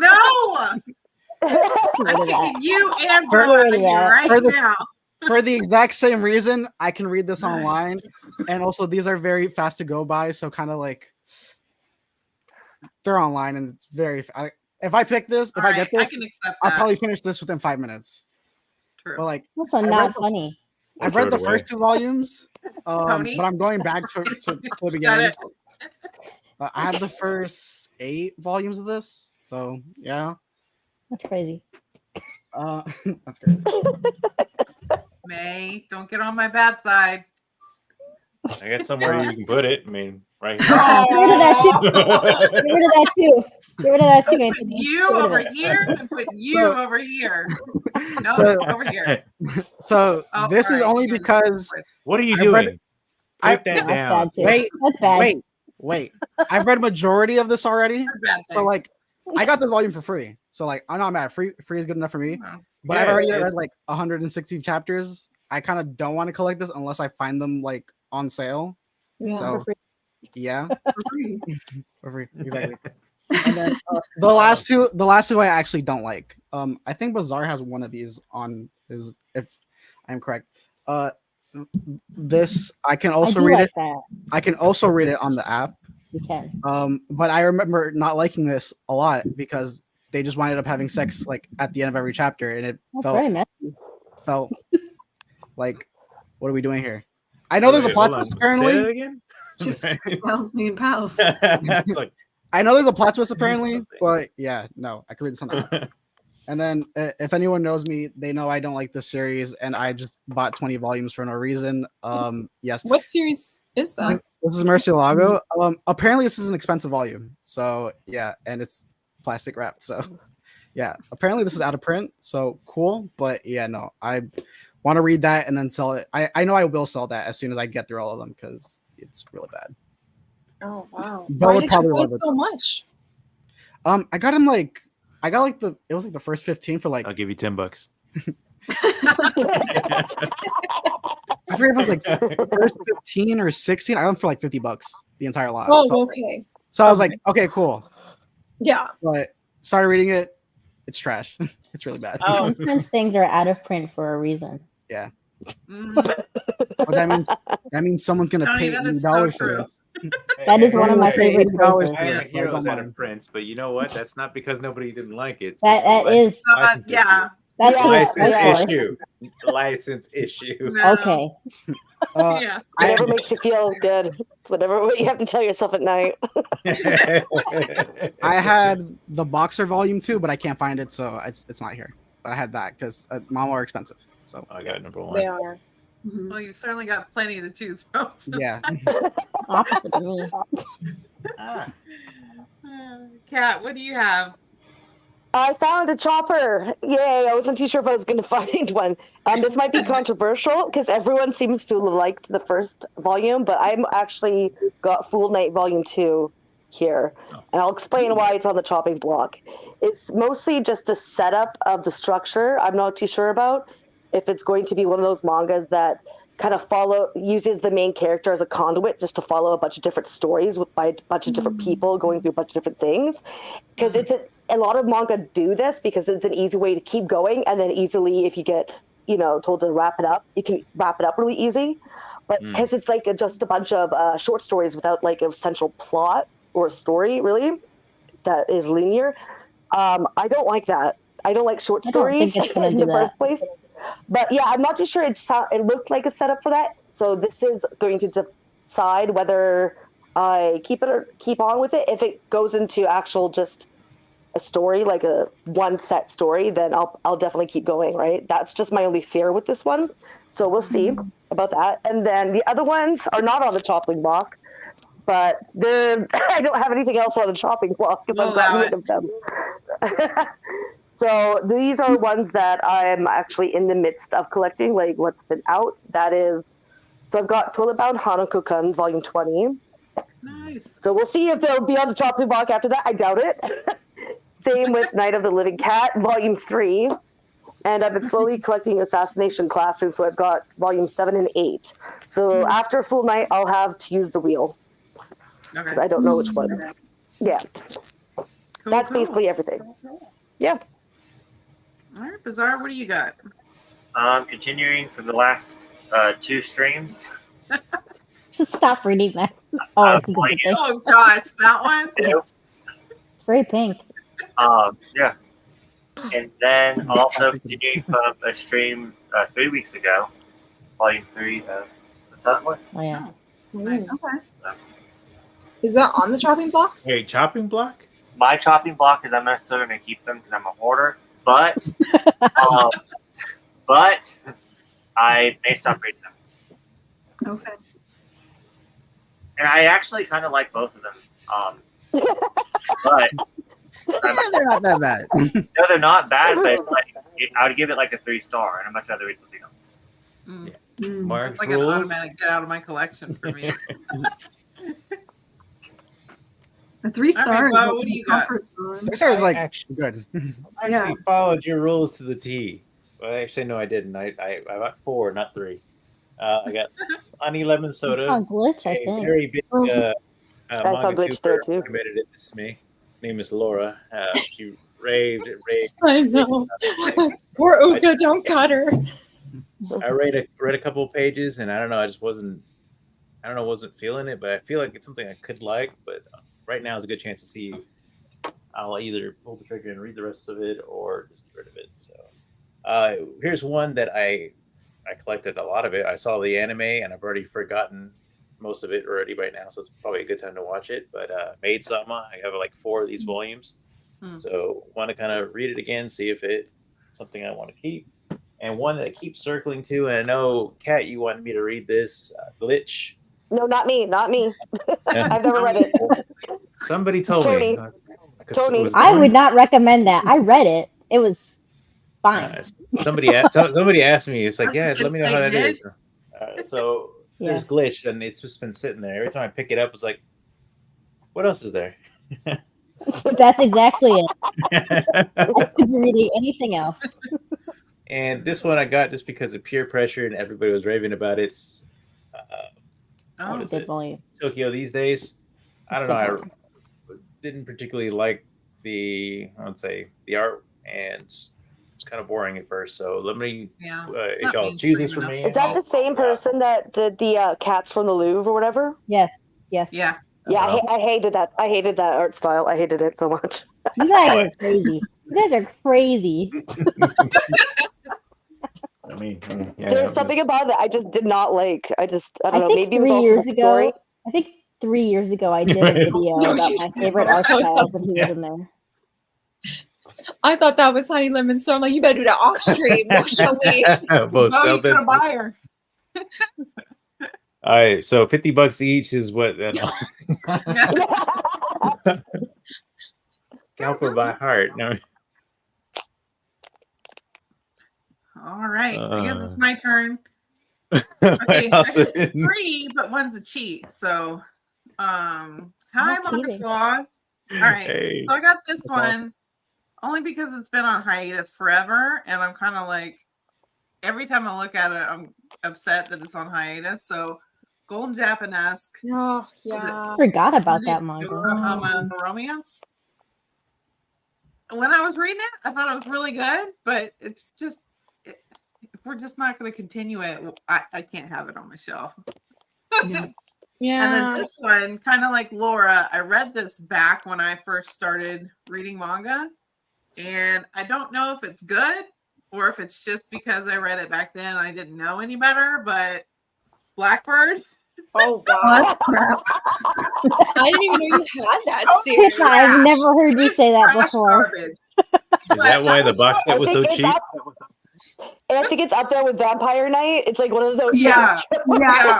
A: I'm
C: rid of that.
A: kicking you and
C: Get
A: Bro
C: rid
A: out
C: of
A: of here
C: that.
A: right
H: For the-
A: now.
H: For the exact same reason, I can read this online, and also these are very fast to go by. So kind of like they're online, and it's very. If I pick this, if I get
A: I
H: this,
A: can accept
H: I'll
A: that.
H: probably finish this within 5 minutes.
A: True.
H: But like
C: Also,
H: I read
C: not
H: the-
C: funny.
H: I've
B: throw
H: read
B: it
H: the
B: away.
H: first 2 volumes,
A: Tony?
H: but I'm going back to the
A: Got
H: beginning.
A: it.
H: I have the first 8 volumes of this, so yeah,
C: That's crazy.
H: that's great.
A: May, don't get on my bad side.
B: I got somewhere you can put it. I mean, right here.
C: Get rid of that too.
A: Oh,
C: Get rid of that too. Get rid of that too,
A: put
C: Anthony.
A: you
C: Get rid of
A: over
C: it.
A: here and put you
H: So-
A: over here. No,
H: So-
A: over here.
H: So
A: Oh,
H: this is
A: alright,
H: only
A: you're-
H: because
B: What are you
H: I read-
B: doing?
H: I-
B: Pipe that
C: That's
B: down.
C: bad too.
H: Wait,
C: That's bad.
H: wait. I've read majority of this already,
A: They're bad
H: so
A: things.
H: like I got this volume for free. So like I'm not mad. Free is good enough for me.
A: No.
H: But I've
B: Yeah,
H: already
B: it's-
H: read like 160 chapters. I kind of don't want to collect this unless I find them like on sale.
E: Yeah.
H: So
C: For free.
H: yeah,
E: For free.
H: for free. Exactly. And then the last two I actually don't like. I think Bazaar has one of these on his, if I'm correct. This I can also
C: I do
H: read
C: like
H: it.
C: that.
H: I can also read it on the app.
C: You can.
H: But I remember not liking this a lot because they just winded up having sex like at the end of every chapter, and it
C: That's very
H: felt
C: messy.
H: like, what are we doing here? I know there's a plot
B: Hold on.
H: twist
B: Say that
H: apparently.
B: again.
E: Just pals being pals.
B: It's like
H: I know there's a plot twist apparently,
B: something.
H: but yeah, no, I can read this on the app. And then if anyone knows me, they know I don't like this series, and I just bought 20 volumes for no reason. Yes,
D: What series is that?
H: this is Murcielago. Apparently this is an expensive volume, so yeah, and it's plastic wrapped. So yeah, apparently this is out of print. So cool, but yeah, no, I want to read that and then sell it. I know I will sell that as soon as I get through all of them because it's really bad.
D: Oh wow!
H: Bo
D: Why
H: would
D: did
H: probably
D: you buy
H: love it.
D: so much?
H: I got him like I got like it was like the first 15 for like
B: I'll give you $10.
H: I forget if it was like first 15 or 16. I got them for like $50 the entire lot.
D: Oh,
H: so,
D: okay.
H: so I was like, okay, cool.
D: Yeah.
H: But started reading it, it's trash. It's really bad.
D: Oh.
C: Sometimes things are out of print for a reason.
A: Mm,
H: But that means someone's gonna
A: Tony,
H: pay
A: that
H: $80
A: is so
H: for
A: true.
H: this.
C: That is one of my
H: Hey,
C: favorite
H: $80
C: phrases.
H: for
B: I
H: this,
B: am
H: like,
B: Heroes
H: come
B: out
H: on.
B: of Prince, but you know what? That's not because nobody didn't like it. It's
C: That
B: just the
C: is
B: license
A: yeah.
C: that's
G: Yeah,
C: it.
B: license
C: That's
B: issue. License issue.
A: No.
C: Okay.
A: Yeah.
G: Whatever makes you feel good. Whatever what you have to tell yourself at night.
H: I had the Boxer volume 2, but I can't find it, so it's not here. But I had that because Mama are expensive. So
B: I got number one.
D: They are.
E: Mhm.
A: Well, you've certainly got plenty to choose from. so-
H: yeah.
C: Opposite of me.
B: Ah,
A: Kat, what do you have?
G: I found a chopper. Yay. I wasn't too sure if I was going to find one. This might be controversial because everyone seems to like the first volume, but I'm actually got Fool Night Volume 2. here, and I'll explain why it's on the chopping block. It's mostly just the setup of the structure. I'm not too sure about if it's going to be one of those mangas that kind of uses the main character as a conduit just to follow a bunch of different stories by a bunch of different people going through a bunch of different things. Because it's a lot of manga do this because it's an easy way to keep going, and then easily, if you get told to wrap it up, you can wrap it up really easy. But because it's like just a bunch of short stories without like a central plot or a story really that is linear, I don't like that. I don't like short stories in the first place. But yeah, I'm not too sure. It looked like a setup for that. So this is going to decide whether I keep it or keep on with it. If it goes into actual just a story, like a one set story, then I'll definitely keep going. Right. That's just my only fear with this one. So we'll see about that. And then the other ones are not on the chopping block, but I don't have anything else on the chopping block because I've gotten rid of them. So these are ones that I'm actually in the midst of collecting, like what's been out. That is, so I've got Toilet Bound Hanako-kun, Volume 20.
A: Nice.
G: So we'll see if they'll be on the chopping block after that. I doubt it. Same with Night of the Living Cat, Volume 3. And I've been slowly collecting Assassination Classroom, so I've got Volume 7 and 8. So after Full Night, I'll have to use the wheel. Because I don't know which one. Yeah. That's basically everything. Yeah.
A: All right, Bizarre, what do you got?
F: Continuing for the last 2 streams.
C: Just stop reading that. Oh, I see the thing.
A: Oh gosh, that one.
C: It's very pink.
F: Yeah. And then also continuing from a stream 3 weeks ago, Volume 3. That's how it was.
C: Oh yeah.
A: Nice.
D: Okay. Is that on the chopping block?
B: Hey, chopping block?
F: My chopping block is I'm still going to keep them because I'm a hoarder, but but I may stop reading them.
E: Okay.
F: And I actually kind of like both of them. But
H: they're not that bad.
F: No, they're not bad, but like, I would give it like a 3-star, and I'd much rather read something else.
B: Mark
A: It's like an automatic get out of my collection for me.
E: A 3-star
A: Bob,
E: is
A: what do
E: like
A: you
E: a
A: got?
E: comfort zone.
H: 3-star is like
B: Actually-
H: good.
B: I actually followed your rules to the T. Well, actually, no, I didn't. I got 4, not 3. I got honey lemon soda.
C: It's on Glitch, I
B: a
C: think.
B: very big
G: I saw
B: manga
G: Glitch there
B: tuber
G: too.
B: recommended it to me. Name is Laura. She raved.
D: I know. Poor Uka, don't cut her.
B: I read a couple of pages, and I don't know. I just wasn't feeling it. But I feel like it's something I could like. But right now is a good chance to see. I'll either pull the trigger and read the rest of it, or just get rid of it. So here's one that I collected a lot of it. I saw the anime, and I've already forgotten most of it already right now, so it's probably a good time to watch it. But Maid Sama, I have like 4 of these volumes, so want to kind of read it again, see if it's something I want to keep. And one that I keep circling to, and I know Kat, you wanted me to read this Glitch.
G: No, not me. I've never read it.
B: Somebody told
G: Tony.
B: me.
G: Tony.
C: I would not recommend that. I read it. It was fine.
B: Somebody asked me. It's like, yeah, let me know how that is. So there's Glitch, and it's just been sitting there. Every time I pick it up, it's like, what else is there?
C: That's exactly it. I couldn't be reading anything else.
B: And this one I got just because of peer pressure, and everybody was raving about it. What is it? Tokyo These Days. I don't know. I didn't particularly like the art, and it's kind of boring at first. So let me, if y'all choose this for me.
G: Is that the same person that did the Cats from the Louvre or whatever?
C: Yes.
A: Yeah.
G: Yeah, I hated that. I hated that art style. I hated it so much.
C: You guys are crazy. You guys are crazy.
B: I mean,
G: there's something about it I just did not like. I don't know.
C: Think
G: maybe it was
C: 3
G: also
C: years
G: the
C: ago.
G: story.
C: I think 3 years ago I did a video about my favorite art styles, and he was in there.
D: I thought that was Honey Lemon, so I'm like, you better do that off stream. What shall we?
B: Both
A: Oh,
B: sell
A: you got a
B: them.
A: buyer.
B: All right, so $50 each is what. Scalper by heart. No.
A: All right, I guess it's my turn. Okay, I got 3, but one's a cheat. So Hi, Manga
C: cheating.
A: Slaw. All right,
B: Hey.
A: so I got this
H: No problem.
A: one only because it's been on hiatus forever, and I'm kind of like, every time I look at it, I'm upset that it's on hiatus. So, Golden Japanesque.
D: Oh, yeah.
C: Forgot about that manga.
A: Yokohama Romance. When I was reading it, I thought it was really good, but it's just, if we're just not going to continue it, I can't have it on my shelf.
E: Yeah.
D: Yeah.
A: And then this one, kind of like Laura, I read this back when I first started reading manga, and I don't know if it's good or if it's just because I read it back then and I didn't know any better, but Blackbird.
D: Oh,
E: Oh,
D: wow.
E: that's crap.
D: I didn't even know you had that series.
C: Pippa, I've never heard you say that
A: Trash
C: before.
A: garbage.
B: Is that why the box set was so cheap?
G: And I think it's up there with Vampire Night. It's like one of those.
A: Yeah.
G: shows.
A: Yeah,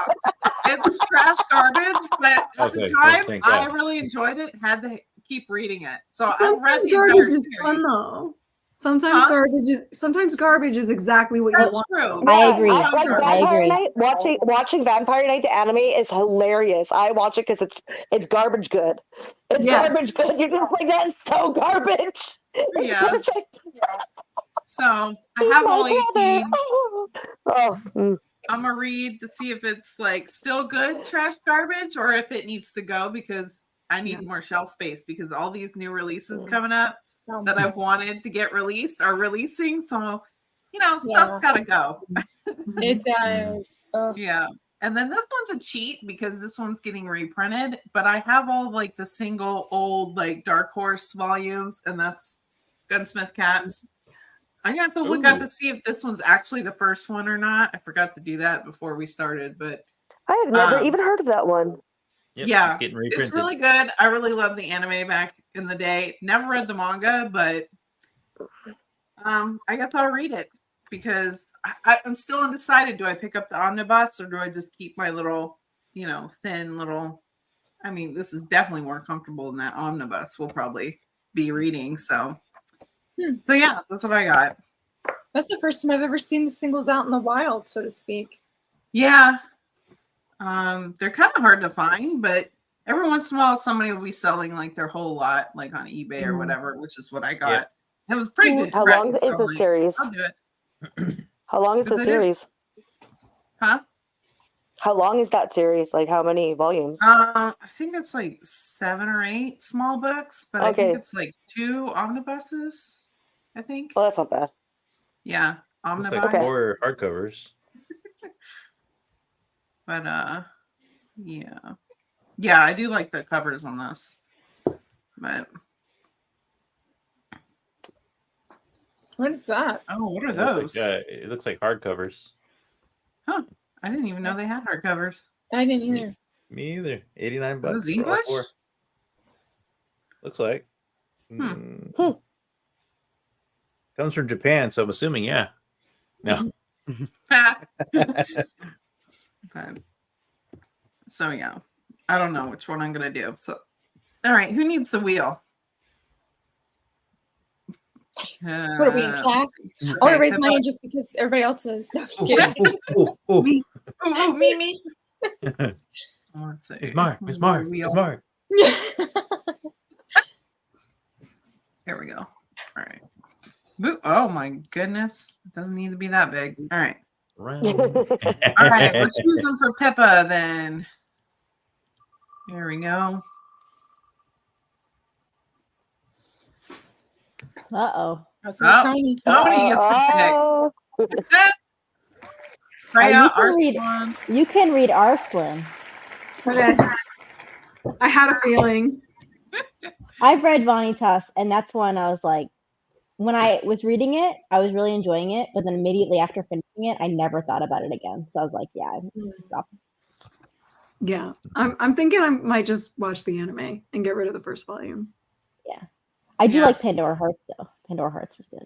A: it's trash garbage, but at
B: Okay,
A: the
B: well,
A: time
B: thank
A: I
B: God.
A: really enjoyed it. Had to keep reading it, so I read
E: Sometimes
A: the entire
E: garbage is fun
A: series.
E: though. Sometimes garbage is exactly what you
A: That's
E: want.
A: true.
C: I agree.
G: Like
C: I
G: Vampire
C: agree.
G: Night, watching Vampire Night the anime is hilarious. I watch it because it's garbage good. It's
E: Yes.
G: garbage good. You're just like, that's so garbage. It's
A: Yeah.
G: perfect.
A: So I
G: He's
A: have
G: my
A: all
G: brother.
A: 18.
G: Oh,
A: I'm gonna read to see if it's like still good trash garbage or if it needs to go because I need more shelf space because all these new releases coming up that I've wanted to get released are releasing. So, stuff's gotta go.
D: It does. Ugh.
A: Yeah. And then this one's a cheat because this one's getting reprinted, but I have all like the single old like Dark Horse volumes, and that's Gunsmith Cats. I have to look up
B: Ooh.
A: and see if this one's actually the first one or not. I forgot to do that before we started, but
G: I have never
A: Um,
G: even heard of that one.
B: Yep,
A: yeah,
B: it's getting reprinted.
A: it's really good. I really love the anime back in the day. Never read the manga, but I guess I'll read it because I'm still undecided. Do I pick up the omnibus or do I just keep my little, thin little? I mean, this is definitely more comfortable than that omnibus we'll probably be reading. So, so yeah, that's what I got.
D: That's the first time I've ever seen the singles out in the wild, so to speak.
A: Yeah. They're kind of hard to find, but every once in a while somebody will be selling like their whole lot, like on eBay or whatever, which is what I got.
B: Yep.
A: It was pretty good.
G: How
A: price,
G: long is
A: so
G: the
A: like,
G: series?
A: I'll do it.
G: How long is
A: Because
G: the
A: I did.
G: series?
A: Huh?
G: How long is that series? Like how many volumes?
A: I think it's like 7 or 8 small books, but I
G: Okay.
A: think it's like 2 omnibuses. I think.
G: Well, that's not bad.
A: Yeah,
B: Looks
A: omnibus.
B: like 4 hardcovers.
A: But yeah, I do like the covers on this. But
D: What is that?
A: oh, what are
B: It looks
A: those?
B: like, it looks like hardcovers.
A: Huh? I didn't even know they had hardcovers.
D: I didn't either.
B: Me either. 89
A: Is
B: bucks
A: this
B: for all
A: English?
B: 4. Looks like.
A: Hmm.
B: Comes from Japan, so I'm assuming, yeah. No.
A: Okay. So yeah, I don't know which one I'm gonna do. So, all right, who needs the wheel?
D: What are we in class? I want to raise my hand just because everybody else is. No, I'm just kidding.
A: Me. Oh, me. Let's see.
B: It's Mark. It's Mark. It's Mark.
A: Here we go. All right. Oh my goodness. It doesn't need to be that big. All right.
B: Round.
A: All right. We're choosing for Pippa then. Here we go.
C: Uh-oh.
D: That's what Tony.
A: Tony gets
G: Oh,
A: to pick. Freya,
C: Oh, you can read Arslan.
E: Okay. I had a feeling.
C: I've read Vanitas, and that's one I was like, when I was reading it, I was really enjoying it, but then immediately after finishing it, I never thought about it again. So I was like, yeah, stop.
E: Yeah, I'm thinking I might just watch the anime and get rid of the first volume.
C: Yeah. I do
A: Yeah.
C: like Pandora Hearts, though. Pandora Hearts is good.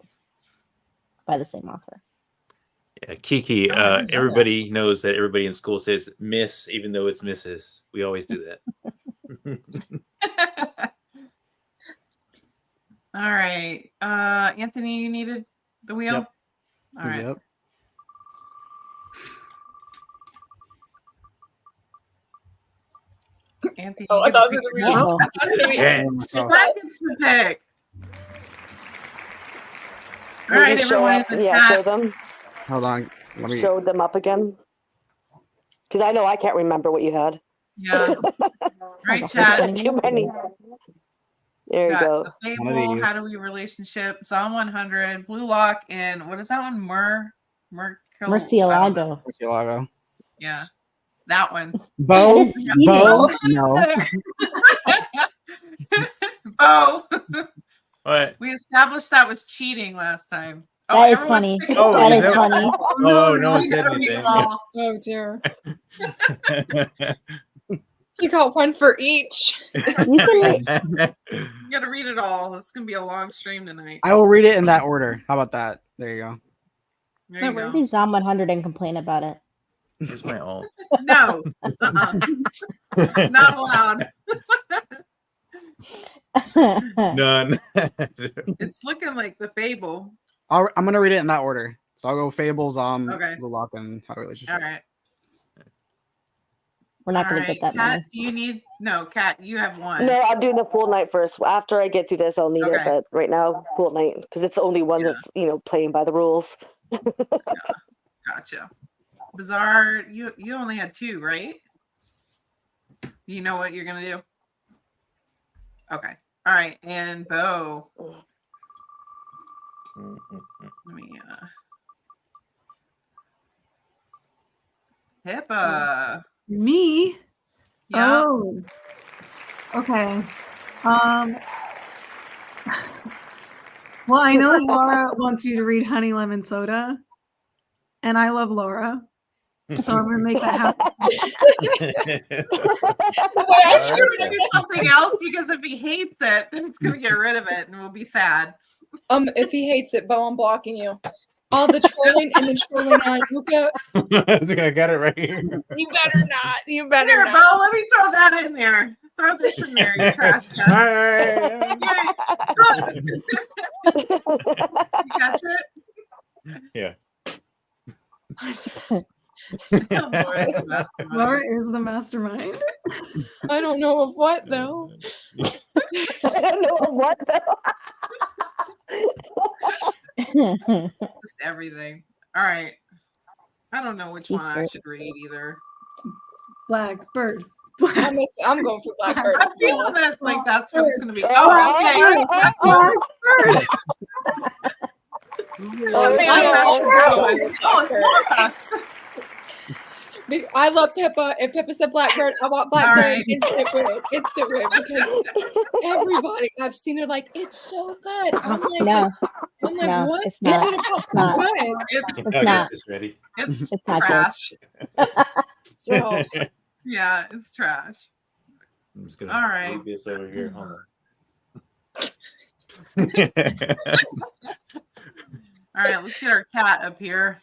C: By the same author.
B: Yeah, Kiki,
A: Oh, I didn't know
B: everybody knows that everybody in school says Miss, even though it's Mrs. We always do that.
A: All right. Anthony, you needed the wheel?
H: Yep.
A: All right.
H: Yep.
A: Anthony,
D: Oh, I
A: you
D: thought
A: get
D: it was
A: to
D: gonna be.
C: Oh.
D: I thought it was gonna be.
B: Jens.
A: Brad gets to pick. All right,
G: Maybe show
A: everyone
G: up.
A: in the
G: Yeah,
A: chat.
G: show them.
H: Hold on. Let me.
G: Show them up again. Because I know I can't remember what you had.
A: Yeah. Right, chat.
G: Too many. There you
A: Got
G: go.
A: the
H: One of
A: Fable,
H: these.
A: How Do We Relationship, Psalm 100, Blue Lock, and what is that one?
C: Murcielago.
H: Murcielago.
A: Yeah, that one.
H: Bo.
C: That is cheating.
H: Bo. No.
A: Oh,
B: What?
A: we established that was cheating last time.
C: That is
A: everyone's
C: funny.
A: picking
B: Oh,
C: That
B: is
C: is
B: that-
C: funny.
B: Oh, no one
A: we
B: said
A: gotta read them
B: anything.
A: all.
D: Oh dear. You got one for each.
C: You can.
A: You gotta read it all. It's gonna be a long stream tonight.
H: I will read it in that order. How about that? There you go.
A: There you go.
C: Read Psalm 100 and complain about it.
B: Here's my alt.
A: No, not allowed.
B: None.
A: It's looking like the Fable.
H: I'm gonna read it in that order. So I'll go Fables,
A: Okay.
H: Blue Lock, and How to Relationship.
A: All right.
C: We're not
A: All
C: going to
A: right,
C: get that
A: Kat,
C: many.
A: do you need? No, Kat, you have one.
G: No, I'm doing the full night first. After I get through this, I'll need it.
A: Okay.
G: But right now, full night because it's the only one
A: Yeah.
G: that's playing by the rules.
A: Gotcha. Bizarre, you only had two, right? You know what you're gonna do? Okay. All right, and Bo. Let me Hippa.
E: Me?
A: Yeah.
E: Oh. Okay. Well, I know Laura wants you to read Honey Lemon Soda, and I love Laura, so I'm gonna make that happen.
A: But actually, we're gonna do something else because if he hates it, then he's gonna get rid of it and we'll be sad.
D: If he hates it, Bo, I'm blocking you. All the trolling and the trolling on Luca.
B: I got it right here.
D: You better not. You better
A: Here,
D: not.
A: Bo, let me throw that in there. Throw this in there, you trash can. You catch it?
B: Yeah.
E: Laura is the mastermind.
D: I don't know of what though.
G: I don't know what though.
A: Just everything. All right. I don't know which one I should read either.
E: Blackbird.
D: I'm going for Blackbird.
A: I'm feeling that like that's what it's gonna be.
G: Oh,
A: okay.
E: Blackbird.
A: Oh, man, that's Laura.
D: I love Pippa. If Pippa said Blackbird, I want Blackbird.
A: Right.
D: Instant win. Instant win. Because everybody I've seen, they're like, it's so good. I'm like,
C: No,
D: what?
C: no, it's
D: Is
C: not.
D: it about
C: It's not.
D: what?
A: It's
B: Okay,
C: not.
B: it's ready.
A: it's
C: It's not good.
A: trash.
D: So
A: Yeah, it's trash.
B: I'm just gonna
A: All right.
B: move this over here. Hold
A: All right, let's get our cat up here.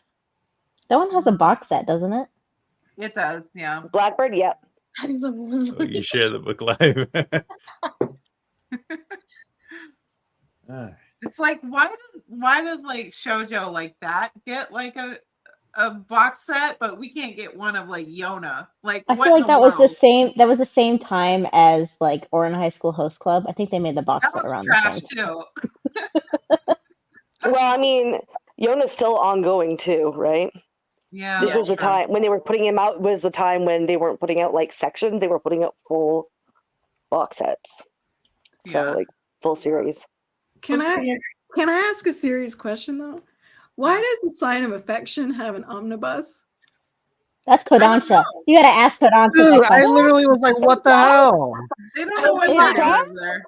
C: That one has a box set, doesn't it?
A: It does, yeah.
G: Blackbird, yep.
B: Oh, you share the book live.
A: It's like why did like Shoujo like that get like a box set, but we can't get one of like Yona? Like
C: I
A: what
C: feel
A: in
C: like that was the
A: world?
C: same. That was the same time as like Orin High School Host Club. I think they made the box
A: That
C: set
A: was
C: around the
A: trash
C: same.
A: too.
G: Well, I mean, Yona's still ongoing too, right?
A: Yeah.
G: This was the
A: true.
G: time when they were putting him out. Was the time when they weren't putting out like sections; they were putting out full box sets. So
A: Yeah.
G: like full series.
E: Can I ask a serious question though? Why does the sign of affection have an omnibus?
C: That's Kodansha. You gotta ask Kodansha.
H: Dude,
C: that
H: I
C: question.
H: literally was like, what the hell?
A: They don't know what
G: Is
A: they're
G: that-
A: doing there.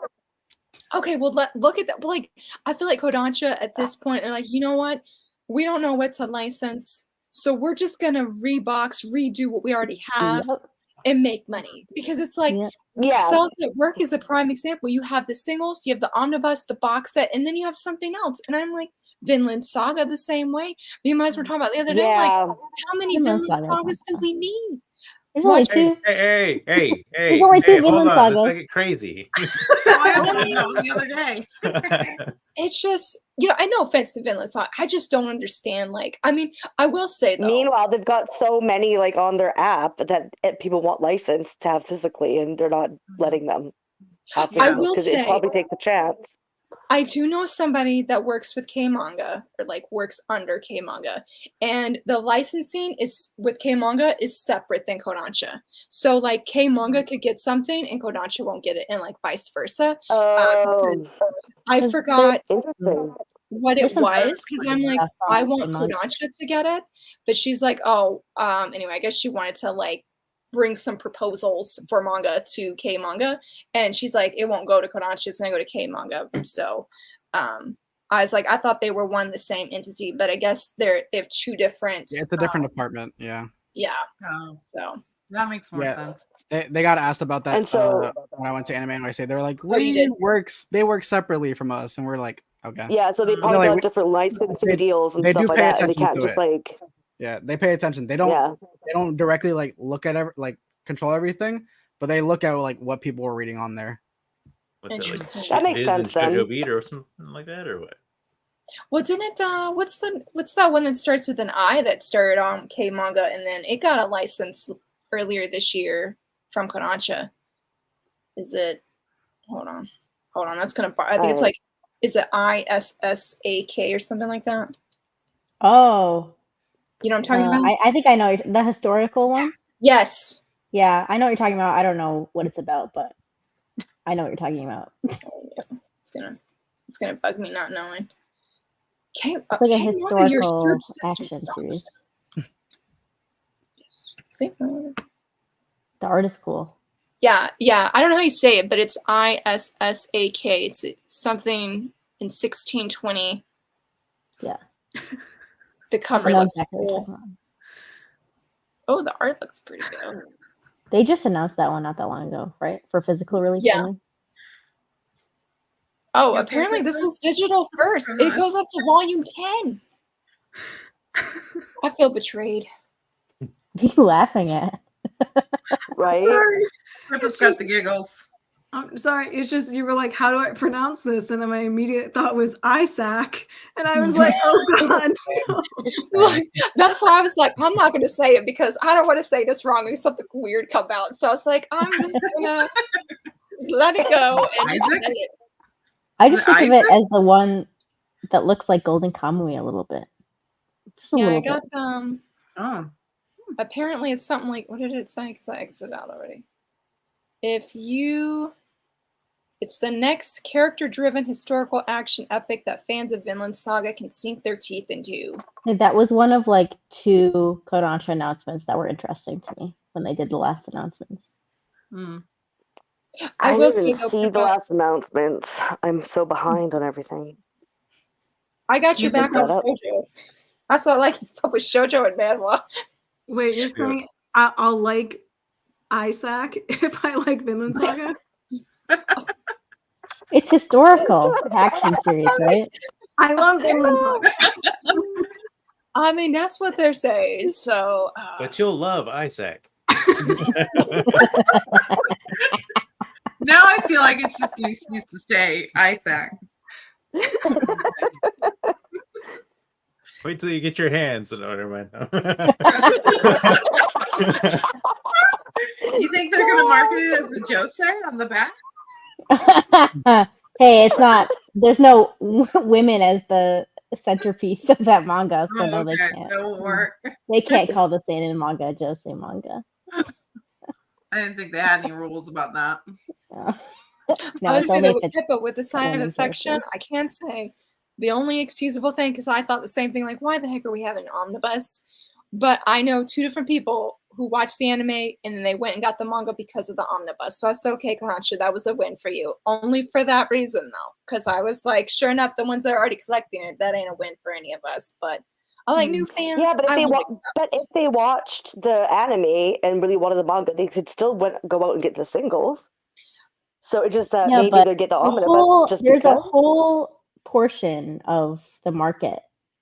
D: okay, well look at that. Like I feel like Kodansha at this point are like, you know what? We don't know what to license, so we're just gonna redo what we already have
C: Yep.
D: and make money. Because it's like
C: Yep.
G: Yeah,
D: Cells at Work is a prime example. You have the singles, you have the omnibus, the box set, and then you have something else. And I'm like, Vinland Saga the same way. Me and Miles were talking about the other day. Like,
G: yeah.
D: how many
C: Vinland
D: Vinland
C: Saga
D: Sagas do we need?
C: There's only
D: Watch-
C: two.
B: Hey,
C: There's only two
B: hold
C: Vinland
B: on. Let's
C: Sagas.
B: not get crazy.
A: Oh, I only know that was the other day.
D: It's just I no offense to Vinland Saga, I just don't understand. Like, I mean, I will say though.
G: Meanwhile, they've got so many like on their app that people want licensed to have physically, and they're not letting them have
D: I
G: physicals
D: will
G: because
D: say,
G: it probably takes a chance.
D: I do know somebody that works with K-Manga, or like works under K-Manga, and the licensing is with K-Manga is separate than Kodansha. So like K-Manga could get something and Kodansha won't get it, and like vice versa.
G: Oh,
D: I forgot
G: interesting.
D: what
C: There's
D: it
C: some
D: was because I'm like,
C: stuff
D: I
C: on
D: want
C: K-Manga.
D: Kodansha to get it, but she's like, oh, anyway, I guess she wanted to like bring some proposals for manga to K-Manga, and she's like, it won't go to Kodansha, it's gonna go to K-Manga. So I was like, I thought they were one the same entity, but I guess they have two different.
H: Yeah, it's a different department. Yeah.
D: Yeah.
A: Oh,
D: So
A: that makes more
H: Yeah.
A: sense.
H: They got asked about that
G: And so-
H: when I went to Anime NYC. They were like,
D: Oh, you did?
H: they work separately from us, and we're like, okay.
G: Yeah, so they
A: They're
G: probably
H: like,
G: got different licensing
H: they-
G: deals and
H: they
G: stuff
H: do
G: like
H: pay
G: that, and they
H: attention
G: can't
H: to
G: just
H: it.
G: like
H: Yeah, they pay attention. They don't directly like look at like control everything, but they look at like what people are reading on there.
B: What's that, like
D: Interesting.
G: That makes
B: Shiz
G: sense
B: and
G: then.
B: JoJo Beat or something like that, or what?
D: well, didn't what's that one that starts with an I that started on K-Manga and then it got a license earlier this year from Kodansha? Is it? Hold on. That's gonna. I think it's like. Is it ISSAK or something like that?
C: Oh,
D: You know what I'm talking about?
C: I think I know the historical one.
D: Yes.
C: Yeah, I know what you're talking about. I don't know what it's about, but I know what you're talking about.
D: It's gonna bug me not knowing.
C: It's like a historical action series.
D: See?
C: The art is cool.
D: Yeah. I don't know how you say it, but it's ISSAK. It's something in 1620.
C: Yeah.
D: The cover
C: I know
D: looks
C: exactly what you're
D: cool.
C: talking about.
D: Oh, the art looks pretty good.
C: They just announced that one not that long ago, right? For physical release.
D: Yeah. Oh,
A: Yeah,
D: apparently this
A: perfect.
D: was digital first. It goes up to volume 10. I feel betrayed.
C: What are you laughing at?
G: right?
A: Sorry. I just got the giggles.
E: I'm sorry. It's just you were like, "How do I pronounce this?" And then my immediate thought was Isaac, and I was like, "Oh God!"
D: Like, that's why I was like, I'm not going to say it because I don't want to say this wrong and something weird come out. So I was like, I'm just gonna let it go and just
A: Isaac?
D: say it.
C: I just think of it as the one that looks like Golden Kamui a little bit. Just a
D: Yeah, I
C: little
D: got
C: bit.
A: Oh.
D: apparently it's something like, what did it say? Because I exited out already. It's the next character-driven historical action epic that fans of Vinland Saga can sink their teeth into.
C: That was one of like 2 Kodansha announcements that were interesting to me when they did the last announcements.
G: I
D: will
G: didn't
D: say,
G: see the last announcements. I'm so behind on everything.
D: I got
A: You
D: your back
G: think
D: on
G: that-
D: Shoujo. That's what I like with Shoujo and manhwa.
E: Wait, you're saying I'll like Isaac if I like Vinland Saga?
C: It's historical action series, right?
E: I love Vinland Saga.
D: I mean, that's what they're saying. So,
B: But you'll love Isaac.
A: Now I feel like it's just an excuse to say Isaac.
B: Wait till you get your hands in order, man.
A: You think they're gonna market it as a josei on the back?
C: Hey, it's not. There's no women as the centerpiece of that manga, so no, they
A: Okay,
C: can't.
A: that will work.
C: They can't call the seinen manga a josei manga.
A: I didn't think they had any rules about that.
C: No,
D: I would
C: it's
D: say
C: only
D: that
C: if
D: with
C: it's
D: Pippa, with the sign of
C: women's
D: affection,
C: characters.
D: I can't say the only excusable thing, because I thought the same thing, like, why the heck are we having an omnibus? But I know 2 different people who watched the anime and then they went and got the manga because of the omnibus. So I said, okay, Kodansha, that was a win for you. Only for that reason, though, because I was like, sure enough, the ones that are already collecting it, that ain't a win for any of us. But I like new fans.
G: Yeah, but
D: I would
G: if they watched the anime and really wanted the manga, they could still go out and get the singles. So it's just that
C: Yeah,
G: maybe
C: but
G: they get the
C: the
G: omnibus
C: whole,
G: just
C: there's a
G: because.
C: whole portion of the market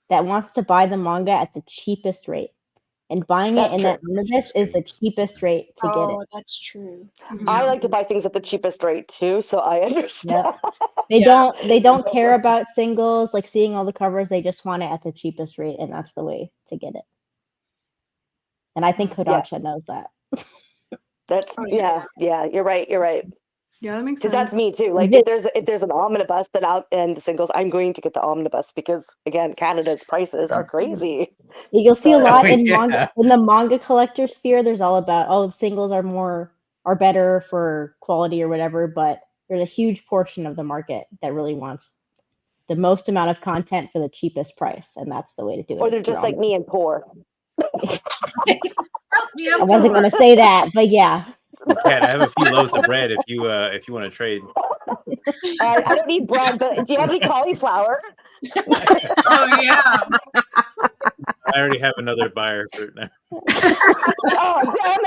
C: that wants to buy the manga at the cheapest rate. And buying it
G: That's
C: in
G: true.
C: that omnibus is the cheapest rate to get it.
D: that's true.
G: I like to buy things at the cheapest rate too, so I understand.
C: They don't care about singles, like seeing all the covers. They just want it at the cheapest rate, and that's the way to get it. And I think Kodansha knows that.
G: That's yeah. You're right.
E: Yeah, that makes
G: Because
E: sense.
G: that's me too. Like if there's an omnibus that out and the singles, I'm going to get the omnibus because again, Canada's prices are crazy.
C: You'll see a lot in
H: yeah.
C: manga, in the manga collector sphere. There's all about singles are better for quality or whatever, but there's a huge portion of the market that really wants the most amount of content for the cheapest price, and that's the way to do it.
G: Or they're just like me and poor.
C: I wasn't going to say that, but yeah.
B: Kat, I have a few loaves of bread if you want to trade.
G: I don't need bread, but do you have any cauliflower?
A: Oh yeah.
B: I already have another buyer for it now.
G: Oh damn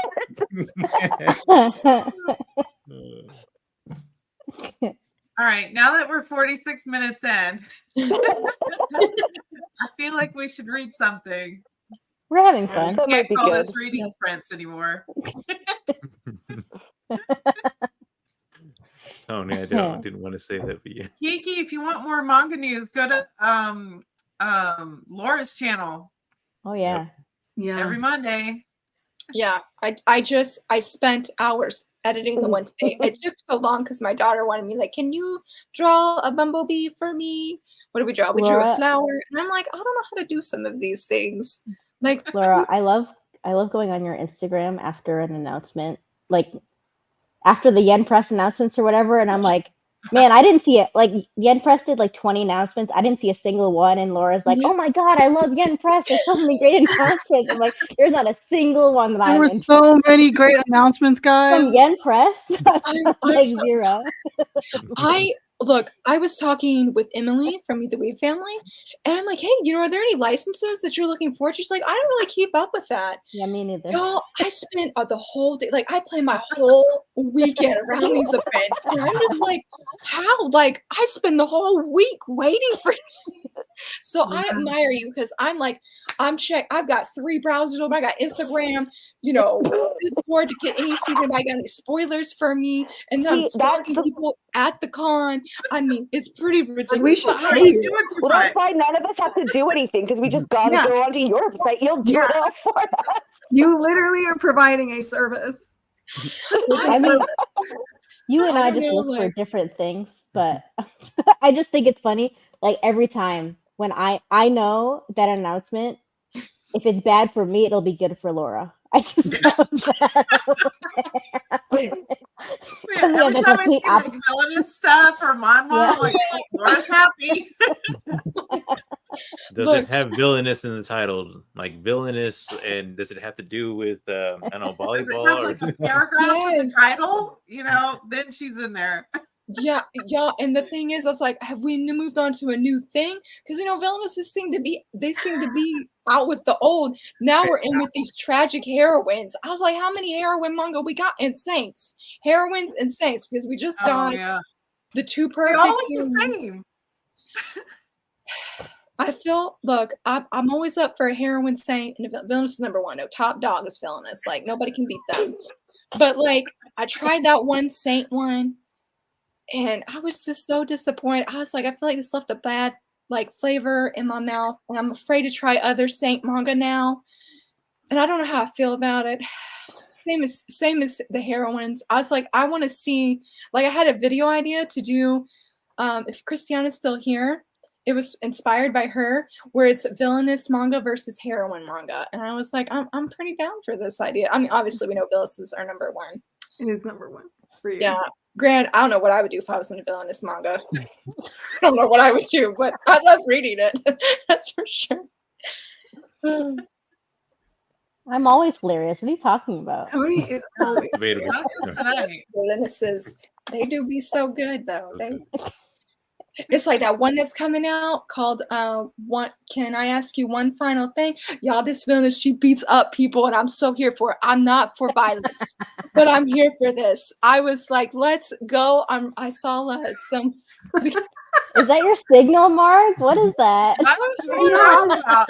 G: it!
A: All right, now that we're 46 minutes in, I feel like we should read something.
C: We're having fun.
G: That might be
A: Can't call
G: good.
A: this reading sprints anymore.
B: Tony, I didn't want to say that, but yeah.
A: Kiki, if you want more manga news, go to Laura's channel.
C: Oh yeah.
E: Yeah.
A: Every Monday.
D: Yeah, I spent hours editing the one today. It took so long because my daughter wanted me like, can you draw a bumblebee for me? What did we draw? We drew a flower, and I'm like, I don't know how to do some of these things. Like
C: Laura, I love going on your Instagram after an announcement, like after the Yen Press announcements or whatever, and I'm like, man, I didn't see it. Like Yen Press did like 20 announcements. I didn't see a single one, and Laura's like, oh my god, I love Yen Press. There's so many great announcements. I'm like, there's not a single one that
H: There were so many great announcements, guys.
C: from Yen Press.
D: I'm
C: like
D: so-
C: zero.
D: I was talking with Emily from the Weeb family, and I'm like, hey, are there any licenses that you're looking for? She's like, I don't really keep up with that.
C: Yeah, me neither.
D: Y'all, I spent the whole day, like, I play my whole weekend around these events, and I'm just like, how? Like, I spend the whole week waiting for these. So I admire you because I'm like, I've got 3 browsers open. I got Instagram, Discord to get see if anybody got any spoilers for me, and then I'm stalking people at the con. I mean, it's pretty ridiculous.
E: We should
A: Well,
G: That's why none of us have to do anything because we just gotta go onto your website. You'll do it all for us.
E: You literally are providing a service.
C: I mean, you and I just look for different things, but I just think it's funny. Like every time when I know that announcement, if it's bad for me, it'll be good for Laura. I just know that.
A: Every time I see like villainous stuff or Manhwa, like Laura's happy.
B: Does it have villainous in the title? Like villainous, and does it have to do with I don't know, volleyball or
A: like a paragraph in the title? Then she's in there.
D: Yeah, and the thing is, I was like, have we moved on to a new thing? Because villainous seem to be out with the old. Now we're in with these tragic heroines. I was like, how many heroine manga we got in Saints? Heroines and Saints, because we just got the 2 perfect.
A: They all look the same.
D: I feel, look, I'm always up for a heroine saint, and villainous is number 1. No, top dog is villainous. Like nobody can beat them. But like, I tried that one saint one. And I was just so disappointed. I was like, I feel like this left a bad flavor in my mouth. And I'm afraid to try other Saint manga now. And I don't know how I feel about it. Same as the heroines. I was like, I want to see, I had a video idea to do, if Christiana's still here, it was inspired by her, where it's villainous manga versus heroine manga. And I was like, I'm pretty down for this idea. I mean, obviously we know villainous are number 1.
E: It is number 1 for you.
D: Yeah. Grant, I don't know what I would do if I was in a villainous manga. I don't know what I would do, but I love reading it. That's for sure.
C: I'm always hilarious. What are you talking about?
E: Tony is always
B: debatable.
D: Villainouses, they do be so good though. It's like that one that's coming out called Can I ask you one final thing? Y'all, this villainous, she beats up people, and I'm so here for it. I'm not for violence, but I'm here for this. I was like, let's go. I saw some
C: Is that your signal, Mark? What is that?
A: I was talking about.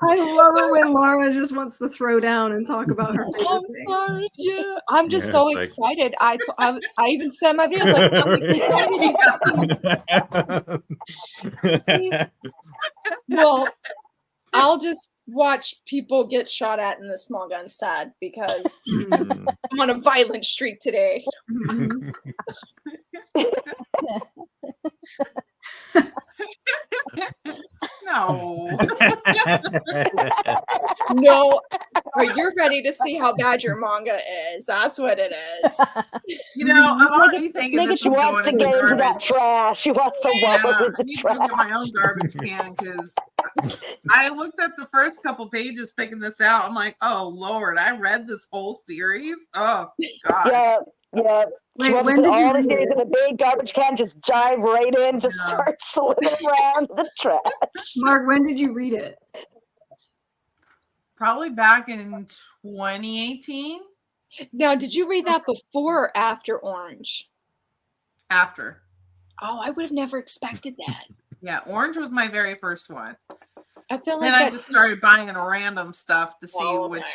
E: I love it when Laura just wants to throw down and talk about her favorite
D: I'm
E: thing.
D: sorry. Yeah, I'm just
B: Yeah,
D: so
B: it's like-
D: excited. I even said my videos like I'm excited. See? Well, I'll just watch people get shot at in this manga instead because
B: Mm.
D: I'm on a violent streak today.
A: No.
D: No, are you ready to see how bad your manga is? That's what it is.
A: You know, I'm already thinking
C: make it-
A: this
G: She
A: is
G: wants
A: going
G: to
A: in the
G: get into that
A: garbage.
G: trash. She wants to
A: Yeah,
G: wallow in
A: I
G: the
A: need to go get my own
G: trash.
A: garbage can because I looked at the first couple pages picking this out. I'm like, oh Lord, I read this whole series. Oh God.
G: Yeah, yeah. She
E: Wait,
G: wants to
E: when
G: put
E: did you
G: all the
E: read
G: series
E: it?
G: in a big garbage can, just dive right in, just
A: Yeah.
G: start swimming around the trash.
E: Mark, when did you read it?
A: Probably back in 2018.
D: Now, did you read that before or after Orange?
A: After.
D: Oh, I would have never expected that.
A: Yeah, Orange was my very first one.
D: I feel
A: Then
D: like
A: I
D: that.
A: just started buying random stuff to see
D: Oh,
A: which
D: okay.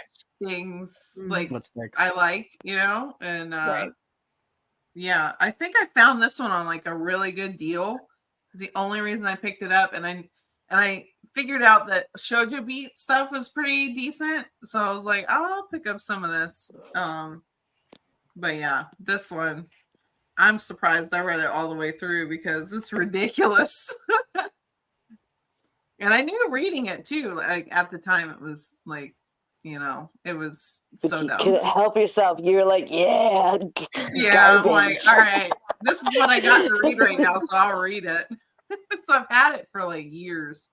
A: things
E: Mhm.
A: like
H: What's next?
A: I liked, and
D: Right.
A: yeah, I think I found this one on like a really good deal. It's the only reason I picked it up, and I figured out that Shoujo Beat stuff was pretty decent, so I was like, I'll pick up some of this. But yeah, this one, I'm surprised I read it all the way through because it's ridiculous. And I knew reading it too. Like at the time, it was like, it was
G: But
A: so
G: you
A: dumb.
G: couldn't help yourself. You're like, yeah,
A: Yeah, I'm like,
G: garbage.
A: all right, this is what I got to read right now, so I'll read it. So I've had it for like years,